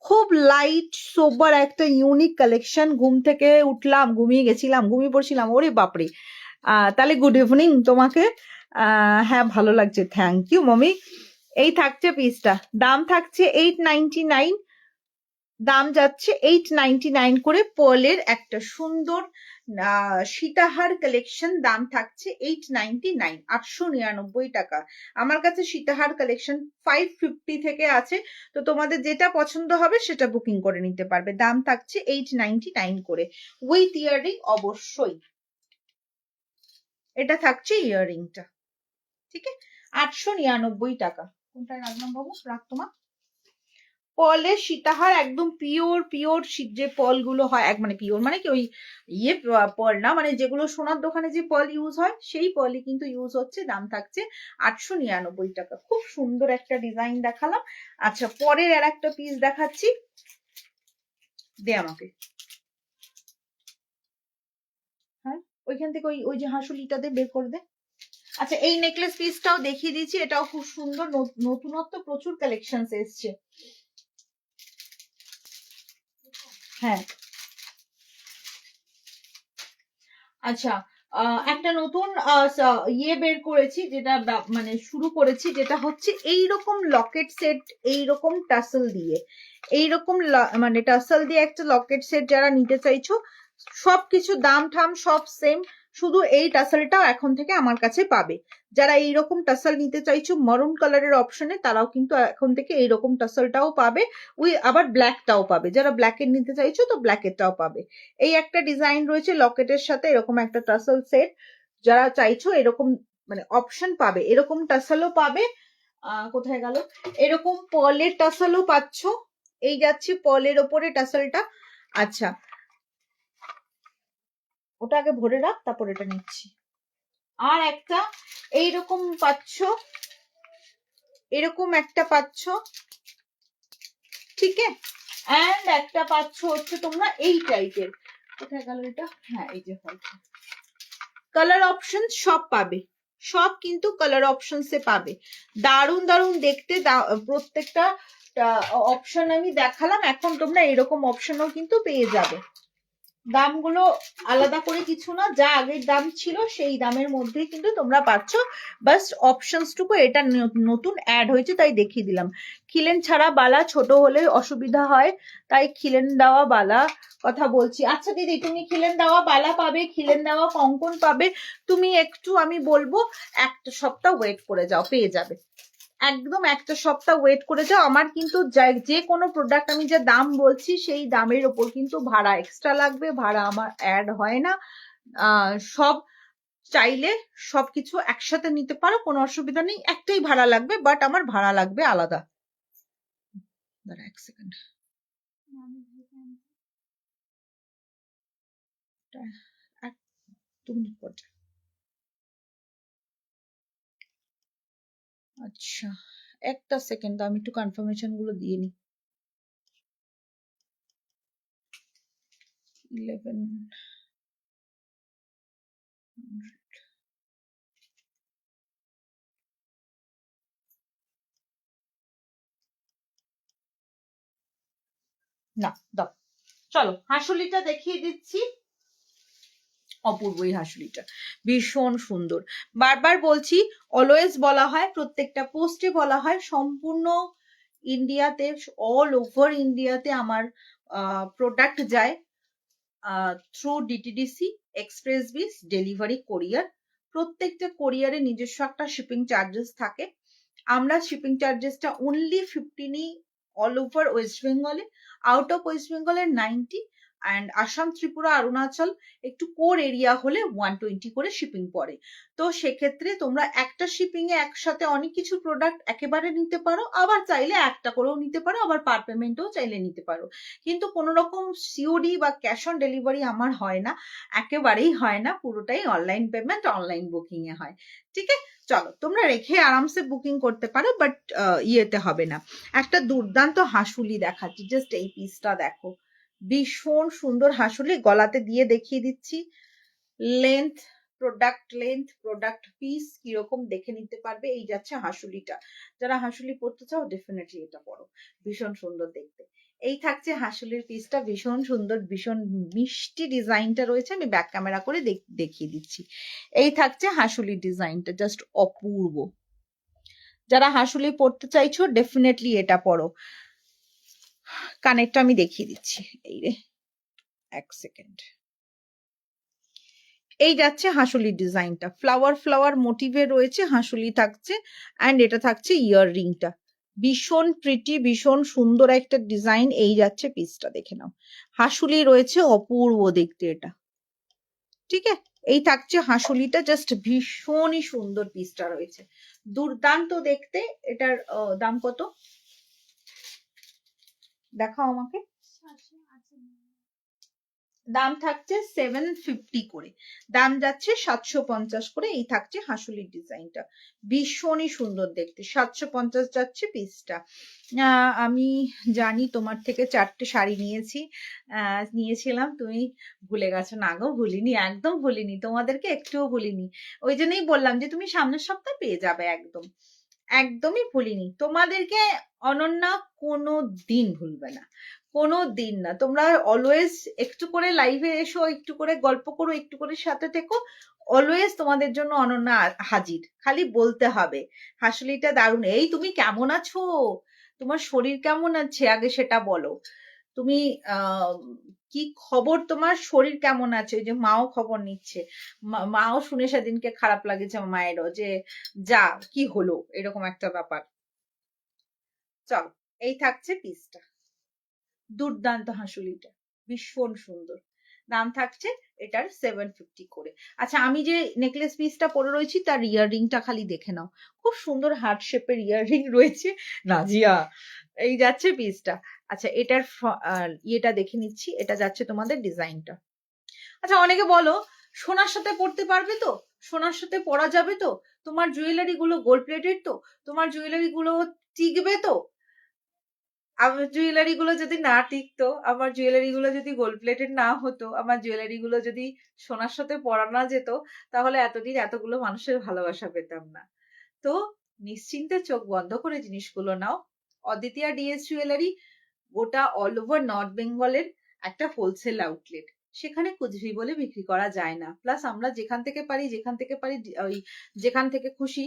Speaker 1: খুব লাইট সোবার একটা ইউনিক কালেকশন। ঘুম থেকে উঠলাম, ঘুমিয়ে গেছিলাম, ঘুমিয়ে পড়ছিলাম, ওরে বাপরে। তাহলে গুড ইভিনিং তোমাকে। হ্যাঁ ভালো লাগছে, থ্যাংক ইউ মমি। এই থাকছে পিসটা, দাম থাকছে 899, দাম যাচ্ছে 899 করে। পার্লের একটা সুন্দর সীতাহার কালেকশন, দাম থাকছে 899, 899 টাকা। আমার কাছে সীতাহার কালেকশন 550 থেকে আছে, তো তোমাদের যেটা পছন্দ হবে সেটা বুকিং করে নিতে পারবে। দাম থাকছে 899 করে, উইথ ইয়াররিং অবশ্যই। এটা থাকছে ইয়াররিংটা, ঠিক আছে, 899 টাকা। কোনটা রাখলাম বাবু, রাখ তোমার। পলের সীতাহার, একদম পিওর পিওর যে পল গুলো হয়, মানে পিওর মানে কি ওই পল না, মানে যেগুলো সোনার দোকানে যে পল ইউজ হয় সেই পলই কিন্তু ইউজ হচ্ছে। দাম থাকছে 899 টাকা। খুব সুন্দর একটা ডিজাইন দেখালাম। আচ্ছা, পরের আর একটা পিস দেখাচ্ছি, দে আমাকে। হ্যাঁ, ওইখান থেকে ওই যে হাঁসুলিটা দিয়ে বের করে দে। আচ্ছা, এই নেকলেস পিসটাও দেখিয়ে দিচ্ছি, এটাও খুব সুন্দর, নতুনত্ব প্রচুর কালেকশন এসছে। হ্যাঁ, আচ্ছা, একটা নতুন বের করেছি, যেটা মানে শুরু করেছি, যেটা হচ্ছে এইরকম লকেট সেট, এইরকম টাসেল দিয়ে, এইরকম মানে টাসেল দিয়ে একটা লকেট সেট যারা নিতে চাইছো, সবকিছু দাম ঠাম সব সেম, শুধু এই টাসেলটাও এখন থেকে আমার কাছে পাবে। যারা এইরকম টাসেল নিতে চাইছো মারুন কালারের অপশনে, তারাও কিন্তু এখন থেকে এইরকম টাসেলটাও পাবে, আবার ব্ল্যাকটাও পাবে। যারা ব্ল্যাকের নিতে চাইছো তো ব্ল্যাকেরটাও পাবে। এই একটা ডিজাইন রয়েছে লকেটের সাথে, এরকম একটা টাসেল সেট যারা চাইছো এরকম মানে অপশন পাবে, এরকম টাসেলও পাবে। কোথায় গেল, এরকম পলের টাসেলও পাচ্ছ। এই যাচ্ছে পলের ওপরে টাসেলটা। আচ্ছা, ওটা আগে ভরে রাখ, তারপর এটা নিচ্ছি। আর একটা এইরকম পাচ্ছ, এরকম একটা পাচ্ছ, ঠিক আছে। এন্ড একটা পাচ্ছ হচ্ছে তোমরা এই টাইপের। কোথায় গেল এটা, হ্যাঁ এই যে কালার অপশন সব পাবে, সব কিন্তু কালার অপশনসে পাবে। দারুন দারুন দেখতে, প্রত্যেকটা অপশন আমি দেখালাম, এখন তোমরা এরকম অপশনও কিন্তু পেয়ে যাবে। দামগুলো আলাদা করে কিছু না, যা আগের দাম ছিল সেই দামের মধ্যেই কিন্তু তোমরা পাচ্ছ, বাস অপশনসটুকু এটা নতুন অ্যাড হয়েছে তাই দেখিয়ে দিলাম। খিলেন ছাড়া বালা ছোট হলে অসুবিধা হয়, তাই খিলেন দেওয়া বালা কথা বলছি। আচ্ছা দিদি, তুমি খিলেন দেওয়া বালা পাবে, খিলেন দেওয়া কঙ্কন পাবে, তুমি একটু আমি বলবো একটা সপ্তাহ ওয়েট করে যাও, পেয়ে যাবে। একদম একটা সপ্তাহ ওয়েট করে যাও। আমার কিন্তু যে কোনো প্রোডাক্ট আমি যে দাম বলছি সেই দামের ওপর কিন্তু ভাড়া এক্সট্রা লাগবে, ভাড়া আমার অ্যাড হয় না। সব চাইলে সবকিছু একসাথে নিতে পারো, কোনো অসুবিধা নেই, একটাই ভাড়া লাগবে, বাট আমার ভাড়া লাগবে আলাদা। দাঁড়া এক সেকেন্ড, আচ্ছা একটা সেকেন্ড, আমি একটু কনফার্মেশন গুলো দিয়ে নিই। 1100 না দাও। চলো হাঁসুলিটা দেখিয়ে দিচ্ছি, অপূর্ব এই হাঁসুলিটা, ভীষণ সুন্দর। বারবার বলছি, অলওয়েজ বলা হয়, প্রত্যেকটা পোস্টে বলা হয়, সম্পূর্ণ ইন্ডিয়াতে, অল ওভার ইন্ডিয়াতে আমার প্রোডাক্ট যায় থ্রু ডিটিডিসি, এক্সপ্রেস বিস, ডেলিভারি, কোরিয়ার। প্রত্যেকটা কোরিয়ারে নিজস্ব একটা শিপিং চার্জেস থাকে। আমরা শিপিং চার্জেসটা অনলি 15 নিই অল ওভার ওয়েস্ট বেঙ্গলে, আউট অফ ওয়েস্ট বেঙ্গলের 90, অ্যান্ড আসাম, ত্রিপুরা, অরুণাচল একটু কোর এরিয়া হলে 120 করে শিপিং পড়ে। তো সেক্ষেত্রে তোমরা একটা শিপিং এ একসাথে অনেক কিছু প্রোডাক্ট একেবারে নিতে পারো, আবার চাইলে একটা করেও নিতে পারো, আবার পার পেমেন্টও চাইলে নিতে পারো। কিন্তু কোনো রকম সিওডি বা ক্যাশ অন ডেলিভারি আমার হয় না, একেবারেই হয় না, পুরোটাই অনলাইন পেমেন্ট, অনলাইন বুকিং এ হয়। ঠিক আছে, চলো তোমরা রেখে আরামসে বুকিং করতে পারো, বাট ইয়েতে হবে না। একটা দুর্দান্ত হাঁসুলি দেখাচ্ছি, জাস্ট এই পিসটা দেখো, ভীষণ সুন্দর হাঁসুলি, গলাতে দিয়ে দেখিয়ে দিচ্ছি। লেন্থ, প্রোডাক্ট পিস কিরকম দেখে নিতে পারবে। এই যাচ্ছে হাঁসুলিটা, যারা হাঁসুলি পড়তে চাও ডেফিনেটলি এটা পড়ো, ভীষণ সুন্দর দেখতে। এই থাকছে হাঁসুলির পিসটা, ভীষণ সুন্দর, ভীষণ মিষ্টি ডিজাইনটা রয়েছে, আমি ব্যাক ক্যামেরা করে দেখিয়ে দিচ্ছি। এই থাকছে হাঁসুলির ডিজাইনটা, জাস্ট অপূর্ব। যারা হাঁসুলি পড়তে চাইছো ডেফিনেটলি এটা পড়ো। কানেরটা আমি দেখিয়ে দিচ্ছি, এই রে, এক সেকেন্ড। এই যাচ্ছে হাঁসুলির ডিজাইনটা, ফ্লাওয়ার মোটিভে রয়েছে, হাঁসুলি থাকছে, অ্যান্ড এটা থাকছে ইয়ার রিংটা, ভীষণ প্রিটি, ভীষণ সুন্দর একটা ডিজাইন। এই যাচ্ছে পিসটা, দেখে নাও, হাঁসুলি রয়েছে, অপূর্ব দেখতে এটা। ঠিক আছে, এই থাকছে হাঁসুলিটা, জাস্ট ভীষণই সুন্দর পিসটা রয়েছে, দুর্দান্ত দেখতে। এটার দাম কত দেখাও আমাকে। দাম থাকছে 750 করে, দাম যাচ্ছে 750 করে। এই থাকছে হাঁসুলির ডিজাইনটা, ভীষণই সুন্দর দেখতে, 750 যাচ্ছে পিসটা। আমি জানি তোমার থেকে 4টে শাড়ি নিয়েছিলাম, তুমি ভুলে গেছো। না গো, ভুলিনি, একদম ভুলিনি, তোমাদেরকে একটুও ভুলিনি। ওই জন্যই বললাম যে তুমি সামনের সপ্তাহে পেয়ে যাবে, একদমই ভুলিনি তোমাদেরকে। অনন্যা কোনো দিন ভুলবে না, কোনো দিন না। তোমরা অলওয়েজ একটু করে লাইভে এসো, একটু করে গল্প করো, একটু করে সাথে থেকো, অলওয়েজ তোমাদের জন্য অনন্যা হাজির। খালি বলতে হবে হাসুলিটা দারুণ। এই তুমি কেমন আছো, তোমার শরীর কেমন আছে আগে সেটা বলো। তুমি কি খবর, তোমার শরীর কেমন আছে? ওই যে মাও খবর নিচ্ছে, মাও শুনে সেদিনকে খারাপ লাগেছে মায়েরও, যে যা কি হলো, এরকম একটা ব্যাপার। চল, এই থাকছে পিসটা, দুর্দান্ত হাঁসুলিটা, ভীষণ সুন্দর। দাম থাকছে এটার 750 করে। আচ্ছা, আমি যে নেকলেস পিসটা পরে রয়েছি তার ইয়াররিংটা খালি দেখে নাও, খুব সুন্দর হার্ট শেপের ইয়াররিং রয়েছে, নাজিয়া। এই যাচ্ছে পিসটা। আচ্ছা, এটার ইয়েটা দেখে নিচ্ছি, এটা যাচ্ছে তোমাদের ডিজাইনটা। আচ্ছা, অনেকে বলো সোনার সাথে পড়তে পারবে তো, সোনার সাথে পরা যাবে তো, তোমার জুয়েলারি গুলো গোল্ড প্লেটেড তো, তোমার জুয়েলারি গুলো টিকবে তো? আমার জুয়েলারি গুলো যদি না টিকতো, আমার জুয়েলারি গুলো যদি গোল্ড প্লেটেড না হতো, আমার জুয়েলারি গুলো যদি সোনার সাথে পরা না যেত, তাহলে এতদিন এতগুলো মানুষের ভালোবাসা পেতাম না। তো নিশ্চিন্তে চোখ বন্ধ করে জিনিসগুলো নাও। অদ্বিতীয়া ডিএস জুয়েলারি গোটা অল ওভার নর্থ বেঙ্গলের একটা হোলসেল আউটলেট, সেখানে কুচবি বলে বিক্রি করা যায় না। প্লাস আমরা যেখান থেকে পারি ওই যেখান থেকে খুশি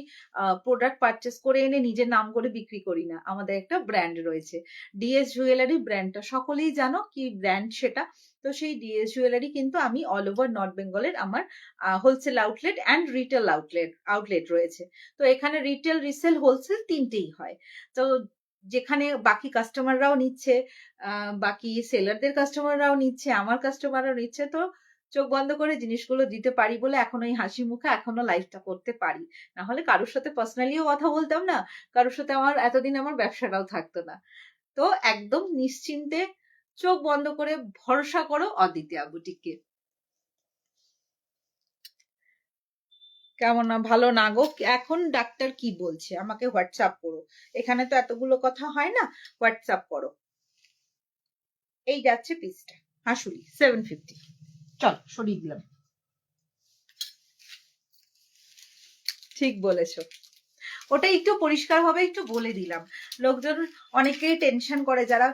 Speaker 1: প্রোডাক্ট পারচেস করে এনে নিজের নাম করে বিক্রি করি না, আমাদের একটা ব্র্যান্ড রয়েছে, ডিএস জুয়েলারি ব্র্যান্ডটা সকলেই জানো কি ব্র্যান্ড সেটা। তো সেই ডিএস জুয়েলারি কিন্তু আমি অল ওভার নর্থ বেঙ্গলের আমার wholesale outlet and retail outlet রয়েছে। তো এখানে রিটেল, রিসেল, হোলসেল তিনটেই হয়। তো যেখানে বাকি কাস্টমাররাও নিচ্ছে, বাকি সেলারদের কাস্টমাররাও নিচ্ছে, আমার কাস্টমাররাও নিচ্ছে, তো চোখ বন্ধ করে জিনিসগুলো দিতে পারি বলে এখন ওই হাসি মুখে এখনো লাইফটা করতে পারি। না হলে কারোর সাথে পার্সোনালিও কথা বলতাম না, কারোর সাথে এতদিন আমার ব্যবসাটাও থাকতো না। তো একদম নিশ্চিন্তে চোখ বন্ধ করে ভরসা করো অদ্বিতীয়া বুটিককে। কেমন ভালো না গো? এখন ডাক্তার কি বলছে আমাকে হোয়াটসঅ্যাপ করো, এখানে তো এতগুলো কথা হয় না, হোয়াটসঅ্যাপ করো। এই যাচ্ছে পিসটা, হাঁসুলি 750। চল সরিয়ে দিলাম, ঠিক বলেছো, ওটা একটু পরিষ্কার ভাবে একটু বলে দিলাম। লোকজন অনেকেই টেনশন করে, যারা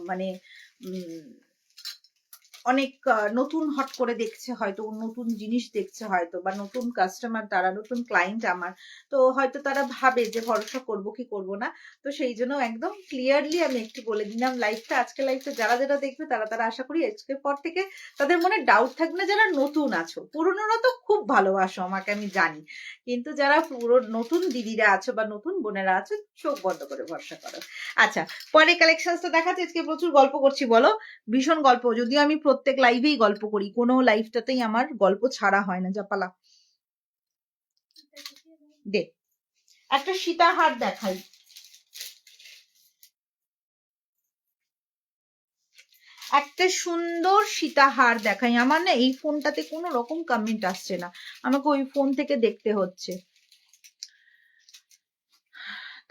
Speaker 1: মানে অনেক নতুন হট করে দেখছে হয়তো, নতুন জিনিস দেখছে হয়তো, বা নতুন কাস্টমার, তারা নতুন ক্লায়েন্ট আমার, তো হয়তো তারা ভাবে যে ভরসা করব কি করব না। তো সেই জন্য একদম ক্লিয়ারলি আমি একটু বলে দিলাম লাইভটা, আজকে লাইভটা যারা যারা দেখবে তারা তারা আশা করি আজকের পর থেকে তাদের মনে ডাউট থাকবে না। যারা নতুন আছো, পুরনোরা তো খুব ভালোবাসো আমাকে, আমি জানি, কিন্তু যারা পুরো নতুন দিদিরা আছো বা নতুন বোনেরা আছো, চোখ বন্ধ করে ভরসা করো। আচ্ছা, পরে কালেকশনসটা দেখাচ্ছি। আজকে প্রচুর গল্প করছি বলো, ভীষণ গল্প, যদিও আমি প্রত্যেক লাইভেই গল্প করি, কোনো লাইভটাতেই আমার গল্প ছাড়া হয় না। জাপালা দে, একটা সীতাহার দেখাই, একটা সুন্দর সীতাহার দেখাই। আমার না এই ফোনটাতে কোনো রকম কমেন্ট আসছে না, আমাকে ওই ফোন থেকে দেখতে হচ্ছে।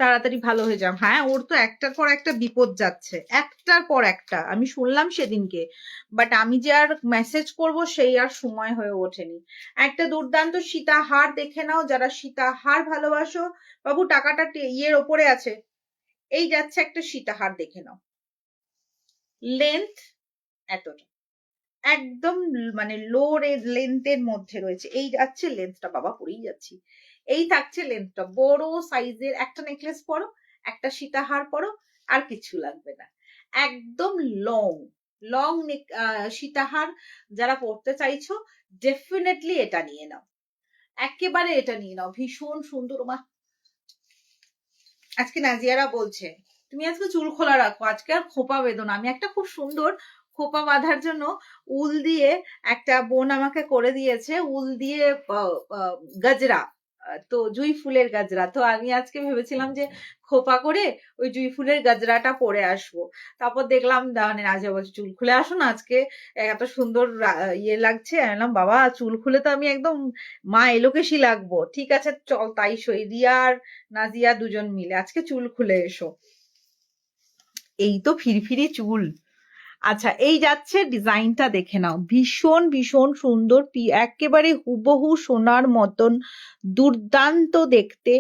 Speaker 1: তাড়াতাড়ি ভালো হয়ে যাও। হ্যাঁ, ওর তো একটার পর একটা বিপদ যাচ্ছে, একটার পর একটা, আমি শুনলাম সেদিনকে, বাট আমি যে আর মেসেজ করব সেই আর সময় হয়ে ওঠেনি। একটা দুর্দান্ত সীতাহার দেখে নাও, যারা সীতাহার ভালোবাসো। বাবু টাকাটা ইয়ের ওপরে আছে, এই যাচ্ছে একটা সীতাহার, দেখে নাও। লেন্থ এতটা, একদম মানে লো লেন্থের মধ্যে রয়েছে, এই যাচ্ছে লেন্থটা, বাবা পরেই যাচ্ছি। এই থাকছে লেন্থটা, বড় সাইজের একটা নেকলেস পরো, একটা সীতাহার পরো, আর কিছু লাগবে না। একদম লং লং সীতাহার যারা পরতে চাইছো, ডেফিনেটলি এটা নিয়ে নাও, একেবারে এটা নিয়ে নাও, ভীষণ সুন্দর। মা আজকে নাজিয়ারা বলছে তুমি আজকে চুল খোলা রাখো, আজকে আর খোপা বেঁধো না। আমি একটা খুব সুন্দর খোপা বাঁধার জন্য উল দিয়ে, একটা বোন আমাকে করে দিয়েছে উল দিয়ে গাজরা, তো জুঁই ফুলের গাজরা, তো আমি আজকে ভেবেছিলাম যে খোপা করে ওই জুঁই ফুলের গাজরাটা পরে আসবো। তারপর দেখলাম মানে নাজিয়া বলছে চুল খুলে আসো না, আজকে এত সুন্দর ইয়ে লাগছে। আমি বললাম বাবা চুল খুলে তো আমি একদম মা এলোকেশই লাগবো। ঠিক আছে চল তাই সই, রিয়া আর নাজিয়া দুজন মিলে আজকে চুল খুলে এসো। এই তো ফিরফিরি চুল। আচ্ছা, এই যাচ্ছে ডিজাইনটা দেখে নাও, ভীষণ ভীষণ সুন্দর, একেবারে হুবহু সোনার মতন, দুর্দান্ত দেখতে,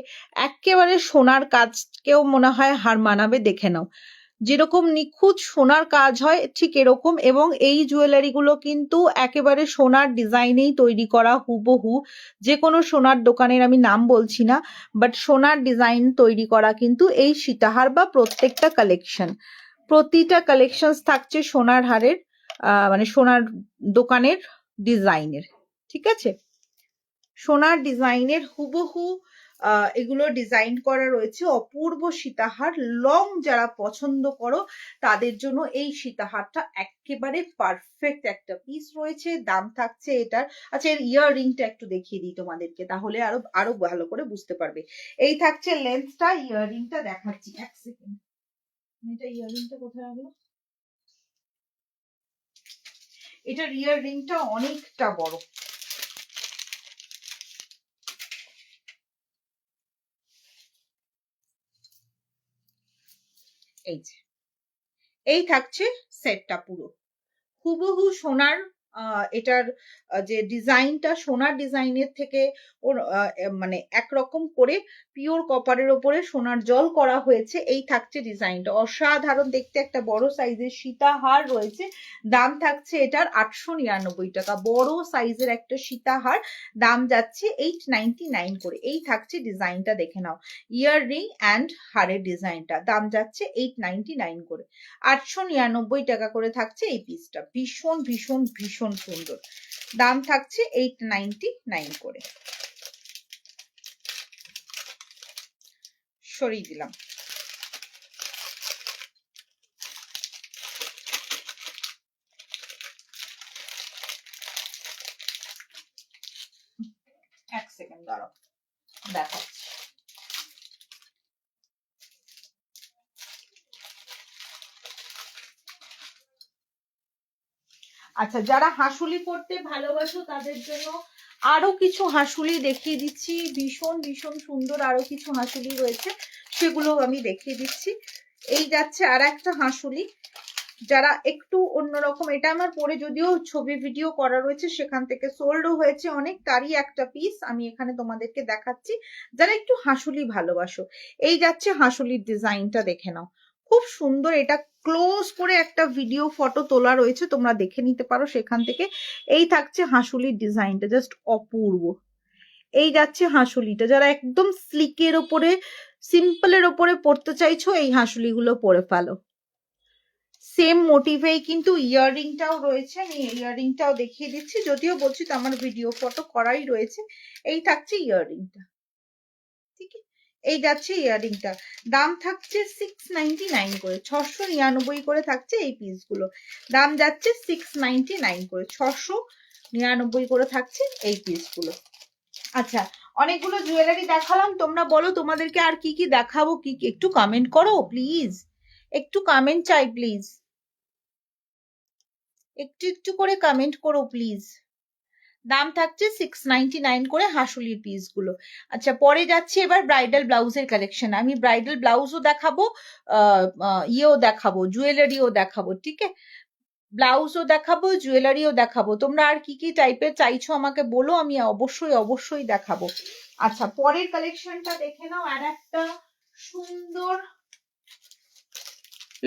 Speaker 1: একেবারে সোনার কাজকেও মনে হয় হার মানাবে। দেখে নাও যেরকম নিখুঁত সোনার কাজ হয় ঠিক এরকম, এবং এই জুয়েলারি গুলো কিন্তু একেবারে সোনার ডিজাইনেই তৈরি করা, হুবহু। যে কোনো সোনার দোকানের আমি নাম বলছি না, বাট সোনার ডিজাইন তৈরি করা কিন্তু এই সীতাহার বা প্রত্যেকটা কালেকশন, প্রতিটা কালেকশন থাকছে সোনার হারের, মানে সোনার দোকানের ডিজাইনের। ঠিক আছে, সোনার ডিজাইনের হুবহু এগুলো ডিজাইন করা রয়েছে। অপূর্ব সীতাহার, লং যারা পছন্দ করো তাদের জন্য এই সীতাহারটা একেবারে পারফেক্ট একটা পিস রয়েছে। দাম থাকছে এটার, আচ্ছা এর ইয়াররিংটা একটু দেখিয়ে দিই তোমাদেরকে, তাহলে আরো আরো ভালো করে বুঝতে পারবে। এই থাকছে লেন্থটা, ইয়াররিংটা দেখাচ্ছি, এক সেকেন্ড। এটা ইয়াররিংটা কোথায় হলো? এটার ইয়াররিংটা অনেকটা বড়, এই যে এই থাকছে সেটটা পুরো হুবহু সোনার। এটার যে ডিজাইনটা সোনার ডিজাইনের থেকে ওর মানে একরকম করে পিওর কপারের ওপরে সোনার জল করা হয়েছে। এই থাকছে ডিজাইনটা, অসাধারণ দেখতে, একটা বড় সাইজের সীতাহার রয়েছে। দাম থাকছে এটার 899 টাকা, বড় সাইজের একটা সীতাহার, দাম যাচ্ছে 899 করে। এই থাকছে ডিজাইনটা দেখে নাও, ইয়াররিং অ্যান্ড হারের ডিজাইনটা, দাম যাচ্ছে 899 করে, 899 টাকা করে থাকছে এই পিসটা। ভীষণ ভীষণ ভীষণ সুন্দর, দাম থাকছে 899 করে। সরিয়ে দিলাম। এক সেকেন্ড দাঁড়াও, দেখাচ্ছি। আচ্ছা, যারা হাসুলি পড়তে ভালোবাসো তাদের জন্য আরো কিছু হাসুলি দেখিয়ে দিচ্ছি, ভীষণ ভীষণ সুন্দর আরো কিছু হাসুলি রয়েছে, সেগুলো আমি দেখিয়ে দিচ্ছি। এই যাচ্ছে আর একটা হাসুলি, যারা একটু অন্যরকম, এটা আমার পরে যদিও ছবি ভিডিও করা রয়েছে, সেখান থেকে সোল্ডও হয়েছে অনেক, তারই একটা পিস আমি এখানে তোমাদেরকে দেখাচ্ছি। যারা একটু হাসুলি ভালোবাসো, এই যাচ্ছে হাসুলির ডিজাইনটা দেখে নাও, খুব সুন্দর। এটা ক্লোজ করে একটা ভিডিও ফটো তোলা রয়েছে, তোমরা দেখে নিতে পারো সেখান থেকে। এই থাকছে হাঁসুলির ডিজাইনটা, জাস্ট অপূর্ব। এই যাচ্ছে হাঁসুলিটা, যারা একদম স্লিকের ওপরে সিম্পলের ওপরে পড়তে চাইছো এই হাঁসুলিগুলো পরে ফেলো। সেম মোটিভেই কিন্তু ইয়াররিংটাও রয়েছে, আমি ইয়াররিংটাও দেখিয়ে দিচ্ছি, যদিও বলছি তো আমার ভিডিও ফটো করাই রয়েছে। এই থাকছে ইয়াররিংটা, ঠিক আছে? এই যাচ্ছে ইয়াররিংটা, দাম থাকছে 699 করে, 699 করে থাকছে এই পিসগুলো, দাম যাচ্ছে 699 করে, 699 করে থাকছে এই পিসগুলো। আচ্ছা, অনেকগুলো জুয়েলারি দেখালাম, তোমরা বলো তোমাদেরকে আর কি কি দেখাবো, কি একটু কমেন্ট করো প্লিজ, একটু কমেন্ট চাই প্লিজ, একটু একটু করে কমেন্ট করো প্লিজ। দাম থাকছে 699 করে হাঁসুলির পিস গুলো। আচ্ছা, পরে যাচ্ছে এবার ব্রাইডাল ব্লাউজের কালেকশন। আমি ব্রাইডাল ব্লাউজও দেখাবো, ইয়েও দেখাবো, জুয়েলারিও দেখাবো, ঠিক আছে? ব্লাউজও দেখাবো, জুয়েলারিও দেখাবো। তোমরা আর কি কি টাইপের চাইছো আমাকে বলো, আমি অবশ্যই অবশ্যই দেখাবো। আচ্ছা, পরের কালেকশনটা দেখে নাও, আর একটা সুন্দর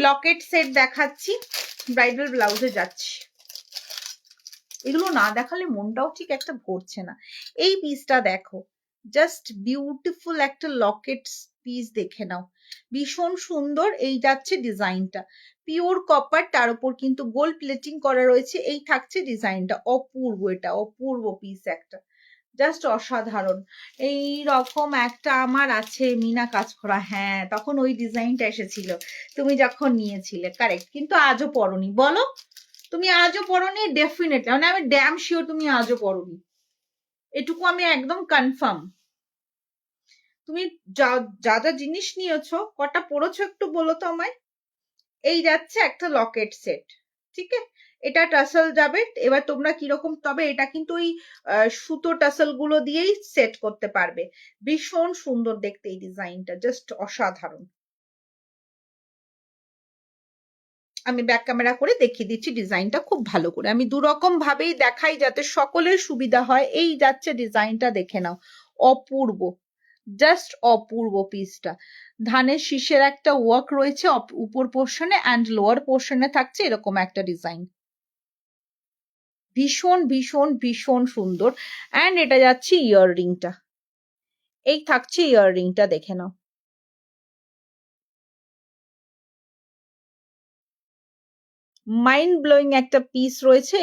Speaker 1: লকেট সেট দেখাচ্ছি, ব্রাইডাল ব্লাউজে যাচ্ছি। এগুলো না দেখালে মনটাও ঠিক একটা ভরছে না। এই পিসটা দেখো, জাস্ট বিউটিফুল একটা লকেট পিস, দেখে নাও, ভীষণ সুন্দর। এই যাচ্ছে ডিজাইনটা, পিওর কপার, তার উপর কিন্তু গোল্ড প্লেটিং করা রয়েছে। এই থাকছে ডিজাইনটা, অপূর্ব, এটা অপূর্ব পিস একটা, জাস্ট অসাধারণ। এই রকম একটা আমার আছে মিনা কাজ করা, হ্যাঁ তখন ওই ডিজাইনটা এসেছিল তুমি যখন নিয়েছিলে, কারেক্ট, কিন্তু আজও পরনি। বলো, তুমি আজও পরনি? ডেফিনেটলি, মানে আমি ড্যাম শিওর তুমি আজও পরনি, এটুকু আমি একদম কনফার্ম। তুমি যা যা যা জিনিস নিয়েছো কটা পড়েছো একটু বলো তো আমায়। এই যাচ্ছে একটা লকেট সেট, ঠিক আছে? এটা টাসেল যাবে, এবার তোমরা কিরকম, তবে এটা কিন্তু ওই সুতো টাসেল গুলো দিয়েই সেট করতে পারবে। ভীষণ সুন্দর দেখতে এই ডিজাইনটা, জাস্ট অসাধারণ। আমি ব্যাক ক্যামেরা করে দেখিয়ে দিচ্ছি ডিজাইনটা খুব ভালো করে, আমি দুরকম ভাবেই দেখাই যাতে সকলের সুবিধা হয়। এই যাচ্ছে ডিজাইনটা, দেখে নাও, অপূর্ব, জাস্ট অপূর্ব পিসটা। ধানের শীষের একটা ওয়ার্ক রয়েছে উপর পোর্শনে, অ্যান্ড লোয়ার পোর্শনে থাকছে এরকম একটা ডিজাইন, ভীষণ ভীষণ ভীষণ সুন্দর। অ্যান্ড এটা যাচ্ছে ইয়াররিংটা, এই থাকছে ইয়াররিংটা, দেখে নাও, মাইন্ড ব্লোয়িং একটা পিস রয়েছে।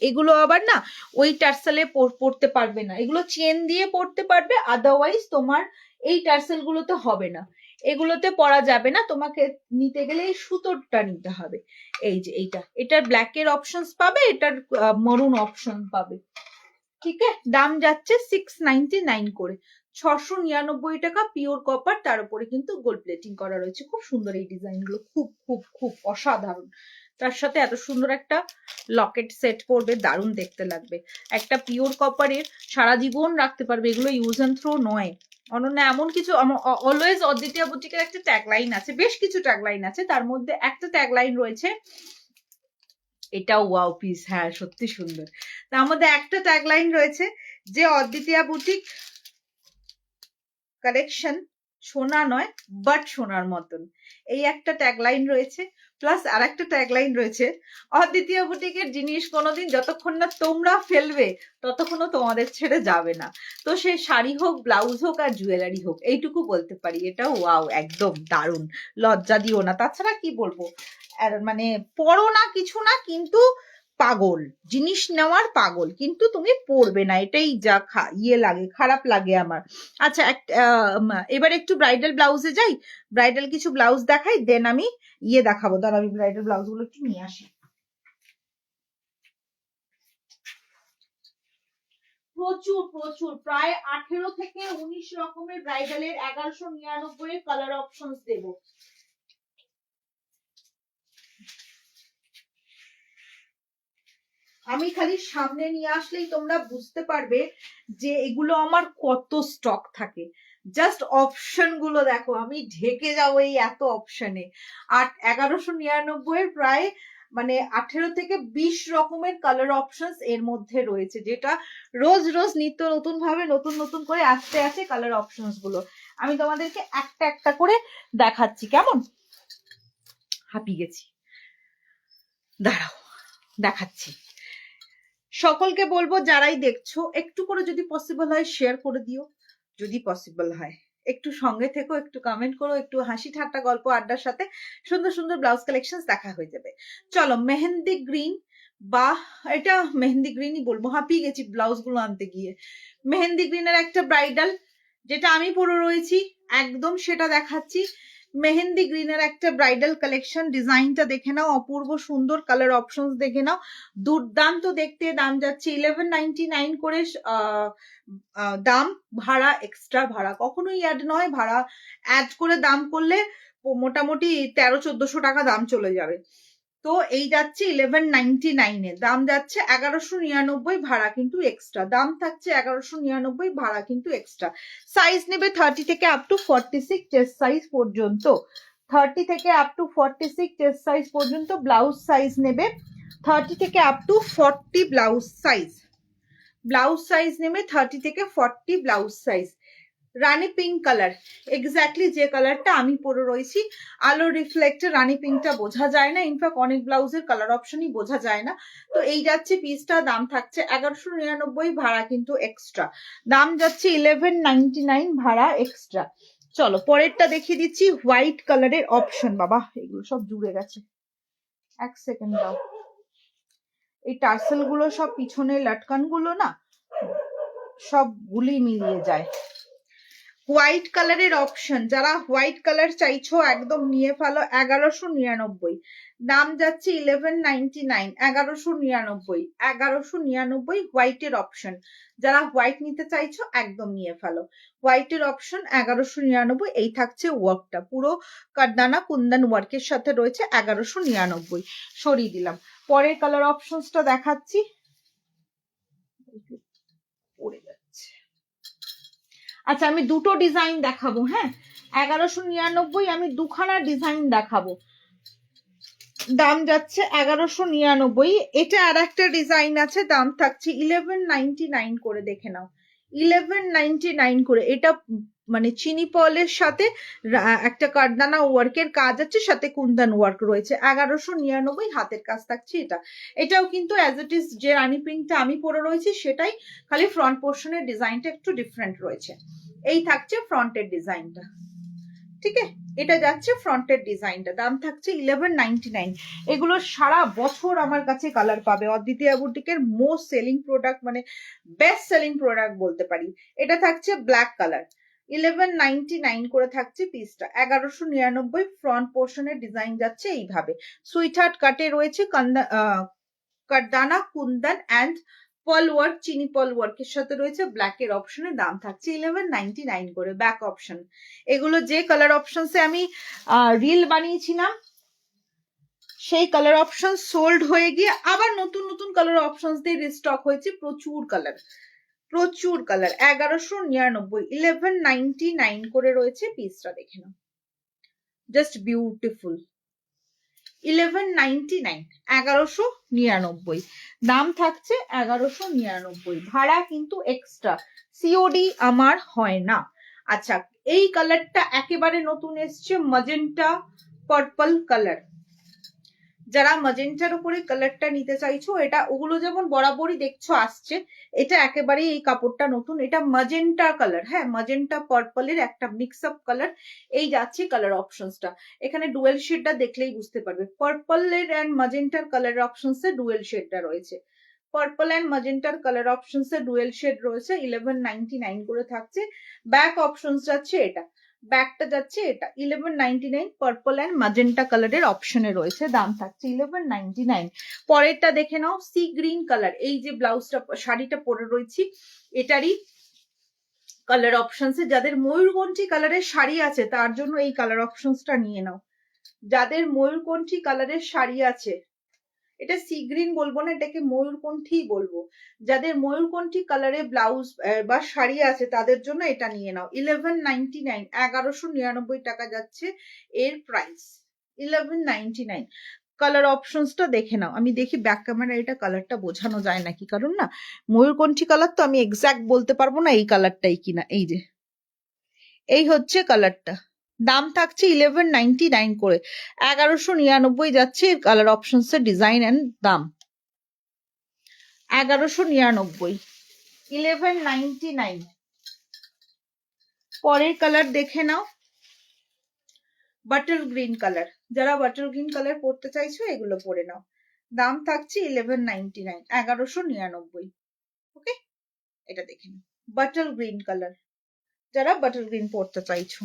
Speaker 1: এগুলো আবার না ওই টার্সেলে পড়তে পারবে না, এগুলো চেন দিয়ে পড়তে পারবে, আদারওয়াইজ তোমার এই টার্সেল গুলোতে হবে না, এগুলোতে পরা যাবে না, তোমাকে নিতে গেলে এই সুতোটা নিতে হবে। এই যে এটার ব্ল্যাকের অপশনস পাবে, এটার মরুন অপশন পাবে, ঠিক আছে? দাম যাচ্ছে 699 করে, 699 টাকা, পিওর কপার, তার উপরে কিন্তু গোল্ড প্লেটিং করা রয়েছে। খুব সুন্দর এই ডিজাইন গুলো, খুব খুব খুব অসাধারণ। তার সাথে এত সুন্দর একটা লকেট সেট পরবে, দারুণ দেখতে লাগবে। একটা পিওর কপারের সারা জীবন রাখতে পারবে, এগুলো ইউজ এন্ড থ্রো নয়। অনন্যা এমন কিছু, অলওয়েজ অদ্বিতীয়া বুটিকের একটা ট্যাগলাইন আছে, বেশ কিছু ট্যাগলাইন আছে, তার মধ্যে একটা ট্যাগলাইন রয়েছে, এটা ওয়াও পিস, হ্যাঁ সত্যি সুন্দর। তার মধ্যে একটা ট্যাগলাইন রয়েছে যে অদ্বিতীয়া বুটিক কালেকশন সোনা নয় বাট সোনার মতন, এই একটা ট্যাগলাইন রয়েছে। প্লাস আর একটা ট্যাগলাইন রয়েছে, অদ্বিতীয় বুটিকের জিনিস কোনোদিন যতক্ষণ না তোমরা ফেলবে ততক্ষণও তোমাদের ছেড়ে যাবে না। তো সে শাড়ি হোক, ব্লাউজ হোক, আর জুয়েলারি হোক, এইটুকু বলতে পারি, এটা ওয়াও, একদম দারুণ, লজ্জা দিও না। তাছাড়া কি বলবো, মানে পড়ো না কিছু না, কিন্তু পাগল, জিনিস নেওয়ার পাগল, কিন্তু তুমি পড়বে না, এটাই যা ইয়ে লাগে, খারাপ লাগে আমার। আচ্ছা, এবার একটু ব্রাইডাল ব্লাউজে যাই, ব্রাইডাল কিছু ব্লাউজ দেখাই, দেন আমি ইয়ে দেখাবো। দাঁড়া, আমি ব্রাইডাল ব্লাউজ গুলো একটু নিয়ে আসি। প্রচুর প্রচুর, প্রায় 18 থেকে 19 রকমের ব্রাইডালের 1199 কালার অপশনস দেবো। আমি খালি সামনে নিয়ে আসলেই তোমরা বুঝতে পারবে যে এগুলো আমার কত স্টক থাকে। জাস্ট অপশন গুলো দেখো, আমি ঢেকে যাবো এই এত অপশনে। আর 1199 এর প্রায় মানে 18 থেকে 20 রকমের কালার অপশনস এর মধ্যে রয়েছে, যেটা রোজ রোজ নিত্য নতুন ভাবে নতুন নতুন করে আসতে আসে কালার অপশনস গুলো। আমি তোমাদেরকে একটা একটা করে দেখাচ্ছি, কেমন? হাঁপিয়ে গেছি, দাঁড়াও দেখাচ্ছি। সকলকে বলবো যারাই দেখছো একটু করে যদি পসিবল হয় শেয়ার করে দিও, যদি পসিবল হয় একটু সঙ্গে থেকো, একটু কমেন্ট করো, একটু হাসি ঠাট্টা গল্প আড্ডার সাথে সুন্দর সুন্দর ব্লাউজ কালেকশন দেখা হয়ে যাবে। চলো মেহেন্দি গ্রিন, বা এটা মেহেন্দি গ্রিনই বলবো, হাঁপিয়ে গেছি ব্লাউজ গুলো আনতে গিয়ে। মেহেন্দি গ্রিনের একটা ব্রাইডাল যেটা আমি পরে রয়েছি একদম সেটা দেখাচ্ছি। মেহেন্দি গ্রিনের একটা ব্রাইডাল কালেকশন, ডিজাইনটা দেখে নাও, অপূর্ব সুন্দর, কালার অপশনস দেখে নাও, দুর্দান্ত দেখতে। দাম যাচ্ছে 1199 করে। দাম, ভাড়া এক্সট্রা ভাড়া কখনোই অ্যাড নয়, ভাড়া অ্যাড করে দাম করলে মোটামুটি 1300-1400 টাকা দাম চলে যাবে। তো এই যাচ্ছে 1199 দাম যাচ্ছে 1199, ভাড়া কিন্তু এক্সট্রা। দাম থাকছে 1199, ভাড়া কিন্তু এক্সট্রা। সাইজ নেবে 30 থেকে আপ টু 46 চেস্ট সাইজ পর্যন্ত, 30 থেকে আপ টু 46 চেস্ট সাইজ পর্যন্ত। ব্লাউজ সাইজ নেবে 30 থেকে up to 40 blouse size, blouse size নেবে 30 থেকে 40 ব্লাউজ সাইজ। রানী পিঙ্ক কালার, এক্স্যাক্টলি যে কালারটা আমি পরে রয়েছি, আলো রিফ্লেক্টে রানী পিঙ্কটা বোঝা যায় না, ইনফ্যাক্ট অনেক ব্লাউজের কালার অপশনই বোঝা যায় না। তো এই যাচ্ছে পিসটা, দাম থাকছে 1199, ভাড়া কিন্তু এক্সট্রা। দাম যাচ্ছে 1199, ভাড়া এক্সট্রা। চলো পরেরটা দেখিয়ে দিচ্ছি, হোয়াইট কালারের অপশন। বাবা এগুলো সব জুড়ে গেছে, এক সেকেন্ড দাও। এই টার্সেল গুলো সব পিছনে লটকান গুলো না সব গুলি মিলিয়ে যায়। হোয়াইট কালারের অপশন, যারা হোয়াইট কালার চাইছো একদম নিয়ে ফেলো, 1199। দাম যাচ্ছে 1199, 1199 হোয়াইটের অপশন। যারা হোয়াইট নিতে চাইছো একদম নিয়ে ফেলো, হোয়াইটের অপশন 1199। এই থাকছে ওয়ার্কটা, পুরো কারদানা কুন্দন ওয়ার্কের সাথে রয়েছে, 1199 সরিয়ে দিলাম। পরের কালার অপশনসটা দেখাচ্ছি, পড়ে যাচ্ছে। আচ্ছা আমি দুটো ডিজাইন দেখাবো, হ্যাঁ 1199, আমি দুখানা ডিজাইন দেখাবো। দাম যাচ্ছে 1199। এটা আর একটা ডিজাইন আছে, দাম থাকছে 1199 করে, দেখে নাও 1199 করে। এটা মানে চিনি পলের সাথে একটা কারদানা ওয়ার্কের কাজ আছে, সাথে কুন্দন ওয়ার্ক রয়েছে, 1199 হাতের কাজ থাকছে এটা। এটাও কিন্তু অ্যাজ ইট ইজ যে রানী পিঙ্কটা আমি পরে রয়েছি সেটাই, খালি ফ্রন্ট পোর্শনের ডিজাইনটা একটু ডিফারেন্ট রয়েছে। এই থাকছে ফ্রন্টের ডিজাইনটা, ঠিক আছে, এটা যাচ্ছে ফ্রন্টের ডিজাইনটা। দাম থাকছে 1199। এগুলো সারা বছর আমার কাছে কালার পাবে, অদ্বিতীয়া বুটিকের মোস্ট সেলিং প্রোডাক্ট, মানে বেস্ট সেলিং প্রোডাক্ট বলতে পারি। এটা থাকছে ব্ল্যাক কালার, 1199 করে থাকছে পিসটা, 1199। ফ্রন্ট পোর্শনের ডিজাইন যাচ্ছে এইভাবে, সুইট হার্ট কাটে রয়েছে, কারদানা কুন্দন অ্যান্ড পল ওয়ার্ক, চিনি পল ওয়ার্কের সাথে রয়েছে ব্ল্যাক এর অপশনে। দাম থাকছে 1199 করে। ব্যাক অপশন, এগুলো যে কালার অপশনসে আমি রিল বানিয়েছিলাম সেই কালার অপশন সোল্ড হয়ে গিয়ে আবার নতুন নতুন কালার অপশনস দিয়ে রিস্টক হয়েছে, প্রচুর কালার, প্রচুর কালার। 1199, 1199 করে রয়েছে পিসটা, দেখে নাও, জাস্ট বিউটিফুল। 1199, 1199 দাম থাকছে, 1199 ভাড়া কিন্তু এক্সট্রা, সিওডি আমার হয় না। আচ্ছা এই কালারটা একেবারে নতুন এসছে, ম্যাজেন্টা পার্পল কালার। যারা ম্যাজেন্টার উপরে কালারটা নিতে চাইছো, এটা ওগুলো যেমন বরাবরই দেখছো আসছে, এটা একেবারেই এই কাপড়টা নতুন। এটা ম্যাজেন্টা কালার, হ্যাঁ ম্যাজেন্টা পার্পলের একটা মিক্স আপ কালার। এই যাচ্ছে কালার অপশনসটা, এখানে ডুয়েল শেডটা দেখলেই বুঝতে পারবে, পার্পলের এন্ড ম্যাজেন্টার কালার অপশনসে ডুয়েল শেডটা রয়েছে, পার্পল এন্ড ম্যাজেন্টার কালার অপশনসে ডুয়েল শেড রয়েছে, 1199 করে থাকছে। ব্যাক অপশনস যাচ্ছে এটা, ব্যাকটা যাচ্ছে এটা, 1199 পার্পল এন্ড ম্যাজেন্টা কালারের অপশনে রয়েছে, দাম থাকছে 1199। পরেরটা দেখে নাও, সি গ্রিন কালার। এই যে ব্লাউজটা শাড়িটা পরে রয়েছি এটারই কালার অপশনসে, যাদের ময়ূরকণ্ঠী কালারের শাড়ি আছে তার জন্য এই কালার অপশনসটা নিয়ে নাও। যাদের ময়ূরকণ্ঠী কালারের শাড়ি আছে, এটা সি গ্রিন বলবো না, এটাকে ময়ূরকণ্ঠী বলবো, যাদের ময়ূরকণ্ঠী কালারে ব্লাউজ বা শাড়ি আছে তাদের জন্য এটা নিয়ে নাও। 1199, 1199 টাকা যাচ্ছে এর প্রাইস, 1199। কালার অপশনসটা দেখে নাও, আমি দেখি ব্যাক ক্যামেরা এটা কালারটা বোঝানো যায় নাকি, কারণ না ময়ূরকণ্ঠী কালার তো আমি এক্সাক্ট বলতে পারবো না এই কালারটাই কিনা। এই যে এই হচ্ছে কালারটা, দাম থাকছে 1199 করে, 1199 যাচ্ছে কালার অপশনস এর ডিজাইন এন্ড দাম 1199, 1199। পরের কালার দেখে নাও, বাটার গ্রিন কালার। যারা বাটার গ্রিন কালার পড়তে চাইছো এগুলো পরে নাও, দাম থাকছে 1199, 1199। ওকে, এটা দেখে নাও, বাটার গ্রিন কালার, যারা বাটার গ্রিন পড়তে চাইছো।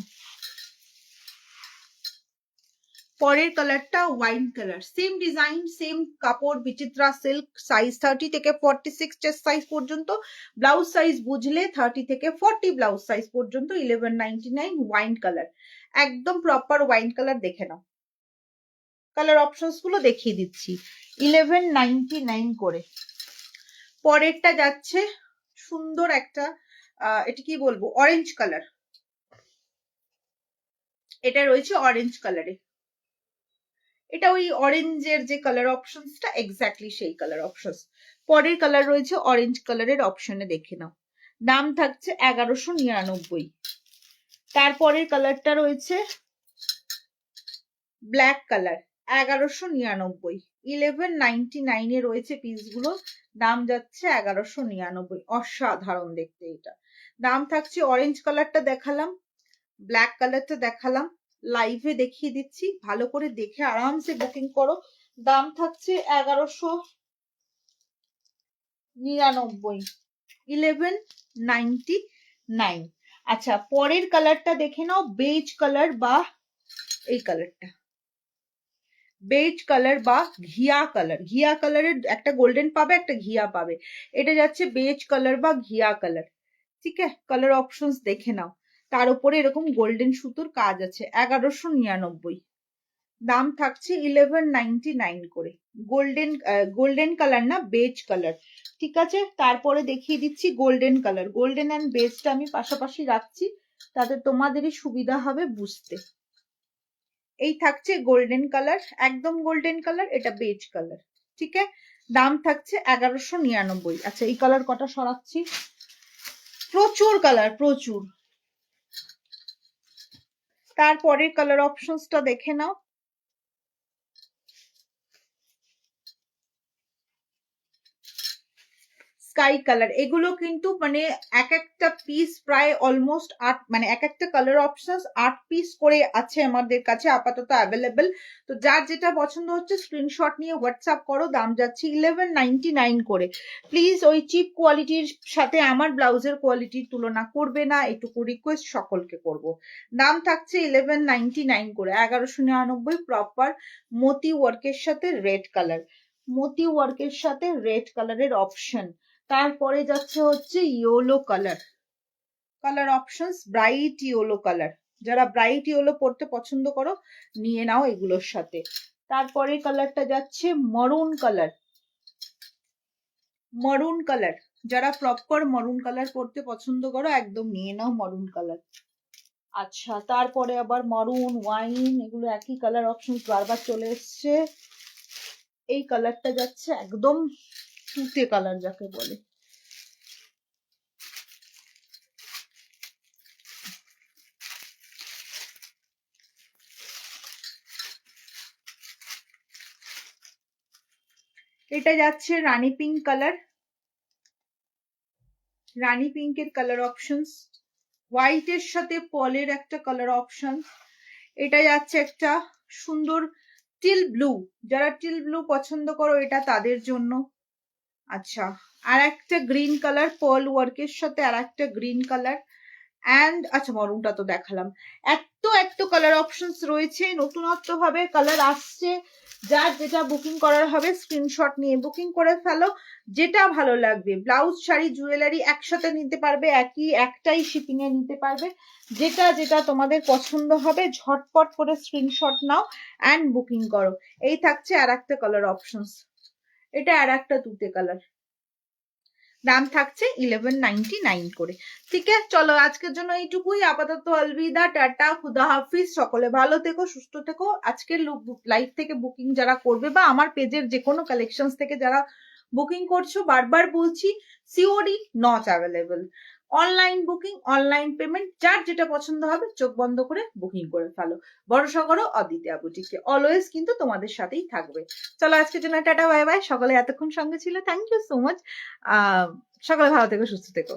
Speaker 1: পরের কালারটা wine colour, same design, same কাপড়, বিচিত্রা সিল্ক, সাইজ 30 থেকে 46 চেস্ট সাইজ পর্যন্ত, ব্লাউজ সাইজ বুঝলে 30 থেকে 40 ব্লাউজ সাইজ পর্যন্ত, 1199 ওয়াইন কালার, একদম প্রপার ওয়াইন কালার। দেখে নাও, কালার অপশনস গুলো দেখিয়ে দিচ্ছি, 1199 করে। পরেরটা যাচ্ছে সুন্দর একটা এটা কি বলবো, অরেঞ্জ কালার, এটা রয়েছে অরেঞ্জ কালারে, এটা ওই অরেঞ্জের যে কালার অপশনসটা এক্স্যাক্টলি সেই কালার অপশনস। পরের কালার রয়েছে অরেঞ্জ কালারের অপশনে, দেখে নাও, দাম থাকছে 1199। তারপরের কালারটা রয়েছে ব্ল্যাক কালার, 1199, 1199 এ রয়েছে পিসগুলো, দাম যাচ্ছে 1199। অসাধারণ দেখতে এটা, দাম থাকছে। অরেঞ্জ কালারটা দেখালাম, ব্ল্যাক কালারটা দেখালাম, লাইভে দেখিয়ে দিচ্ছি, ভালো করে দেখে আরামসে বুকিং করো, দাম থাকছে 1199, 1199। আচ্ছা, পরের কালারটা দেখে নাও, বেজ কালার বা এই কালারটা, বেজ কালার বা ঘিয়া কালার, ঘিয়া কালারের একটা গোল্ডেন পাবে, একটা ঘিয়া পাবে, এটা যাচ্ছে বেজ কালার বা ঘিয়া কালার। ঠিক আছে, কালার অপশনস দেখে নাও, তার উপরে এরকম গোল্ডেন সুতোর কাজ আছে, 1199, দাম থাকছে 1199 করে। গোল্ডেন গোল্ডেন কালার না, বেজ কালার। ঠিক আছে, তারপরে দেখিয়ে দিচ্ছি গোল্ডেন কালার, গোল্ডেন অ্যান্ড বেজটা আমি পাশাপাশি রাখছি, তাতে তোমাদেরই সুবিধা হবে বুঝতে। এই থাকছে গোল্ডেন কালার, একদম গোল্ডেন কালার, এটা বেজ কালার। ঠিক আছে, দাম থাকছে 1199। আচ্ছা, এই কালার কটা সরাচ্ছি, প্রচুর কালার, প্রচুর। তারপরের কালার অপশনসটা দেখে নাও, স্কাই কালার। এগুলো কিন্তু মানে এক একটা পিস প্রায় অলমোস্ট 8, মানে এক একটা কালার অপশনস 8 পিস করে আছে আমাদের কাছে আপাতত অ্যাভেলেবেল। তো যার যেটা পছন্দ হচ্ছে স্ক্রিনশট নিয়ে হোয়াটসঅ্যাপ করো, দাম যাচ্ছে 1199 করে। প্লিজ ওই চিপ কোয়ালিটির সাথে আমার ব্লাউজের কোয়ালিটির তুলনা করবে না, এটুকু রিকোয়েস্ট সকলকে করব। দাম থাকছে 1199 করে, 1199, প্রপার মতি ওয়ার্কের সাথে রেড কালার, মতি ওয়ার্কের সাথে রেড কালারের অপশন। তারপরে যাচ্ছে হচ্ছে yellow colour, colour options bright yellow colour, যারা ব্রাইট ইয়েলো পড়তে পছন্দ করো নিয়ে নাও এগুলোর সাথে। তারপরে কালারটা যাচ্ছে মরুন কালার, মরুন কালার, যারা প্রপার মরুন কালার পড়তে পছন্দ করো একদম নিয়ে নাও মরুন কালার। আচ্ছা, তারপরে আবার মরুন, ওয়াইন, এগুলো একই কালার অপশন বারবার চলে এসছে। এই কালারটা যাচ্ছে একদম তুতে কালার যাকে বলে, এটা যাচ্ছে রানী পিঙ্ক কালার, রানী পিঙ্কের কালার অপশনস, হোয়াইটের সাথে পলের একটা কালার অপশন। এটা যাচ্ছে একটা সুন্দর টিল ব্লু, যারা টিল ব্লু পছন্দ করো এটা তাদের জন্য। আচ্ছা, আর একটা গ্রিন কালার, পল ওয়ার্কের সাথে আর একটা গ্রিন কালার, অ্যান্ড আচ্ছা মরুনটা তো দেখালাম। এত কালার অপশনস রয়েছে, নতুনত্ব ভাবে কালার আসছে, যার যেটা বুকিং করার হবে স্ক্রিনশট নিয়ে বুকিং করে ফেলো, যেটা ভালো লাগবে। ব্লাউজ, শাড়ি, জুয়েলারি একসাথে নিতে পারবে, একটাই শিপিং এ নিতে পারবে, যেটা যেটা তোমাদের পছন্দ হবে ঝটপট করে স্ক্রিনশট নাও অ্যান্ড বুকিং করো। এই থাকছে আর একটা কালার অপশনস, এটা আর একটা তুতে কালার, দাম থাকছে 1199 করে। ঠিক আছে, চলো আজকের জন্য এইটুকুই, আপাতত অলবিদা, টাটা, খুদা হাফিজ, সকলে ভালো থেকো, সুস্থ থেকো। আজকের লাইভ থেকে বুকিং যারা করবে বা আমার পেজের যে কোনো কালেকশন থেকে যারা বুকিং করছো, বারবার বলছি COD not available, online booking, online payment, যার যেটা পছন্দ হবে চোখ বন্ধ করে বুকিং করে ফেলো। ভরসা করো অদ্বিতীয়া বুটিকে, অলওয়েজ কিন্তু তোমাদের সাথেই থাকবে। চলো আজকের জন্য টাটা, বাই বাই। সকলে এতক্ষণ সঙ্গে ছিল, থ্যাংক ইউ সো মাচ। সকলে ভালো থেকো, সুস্থ থেকো।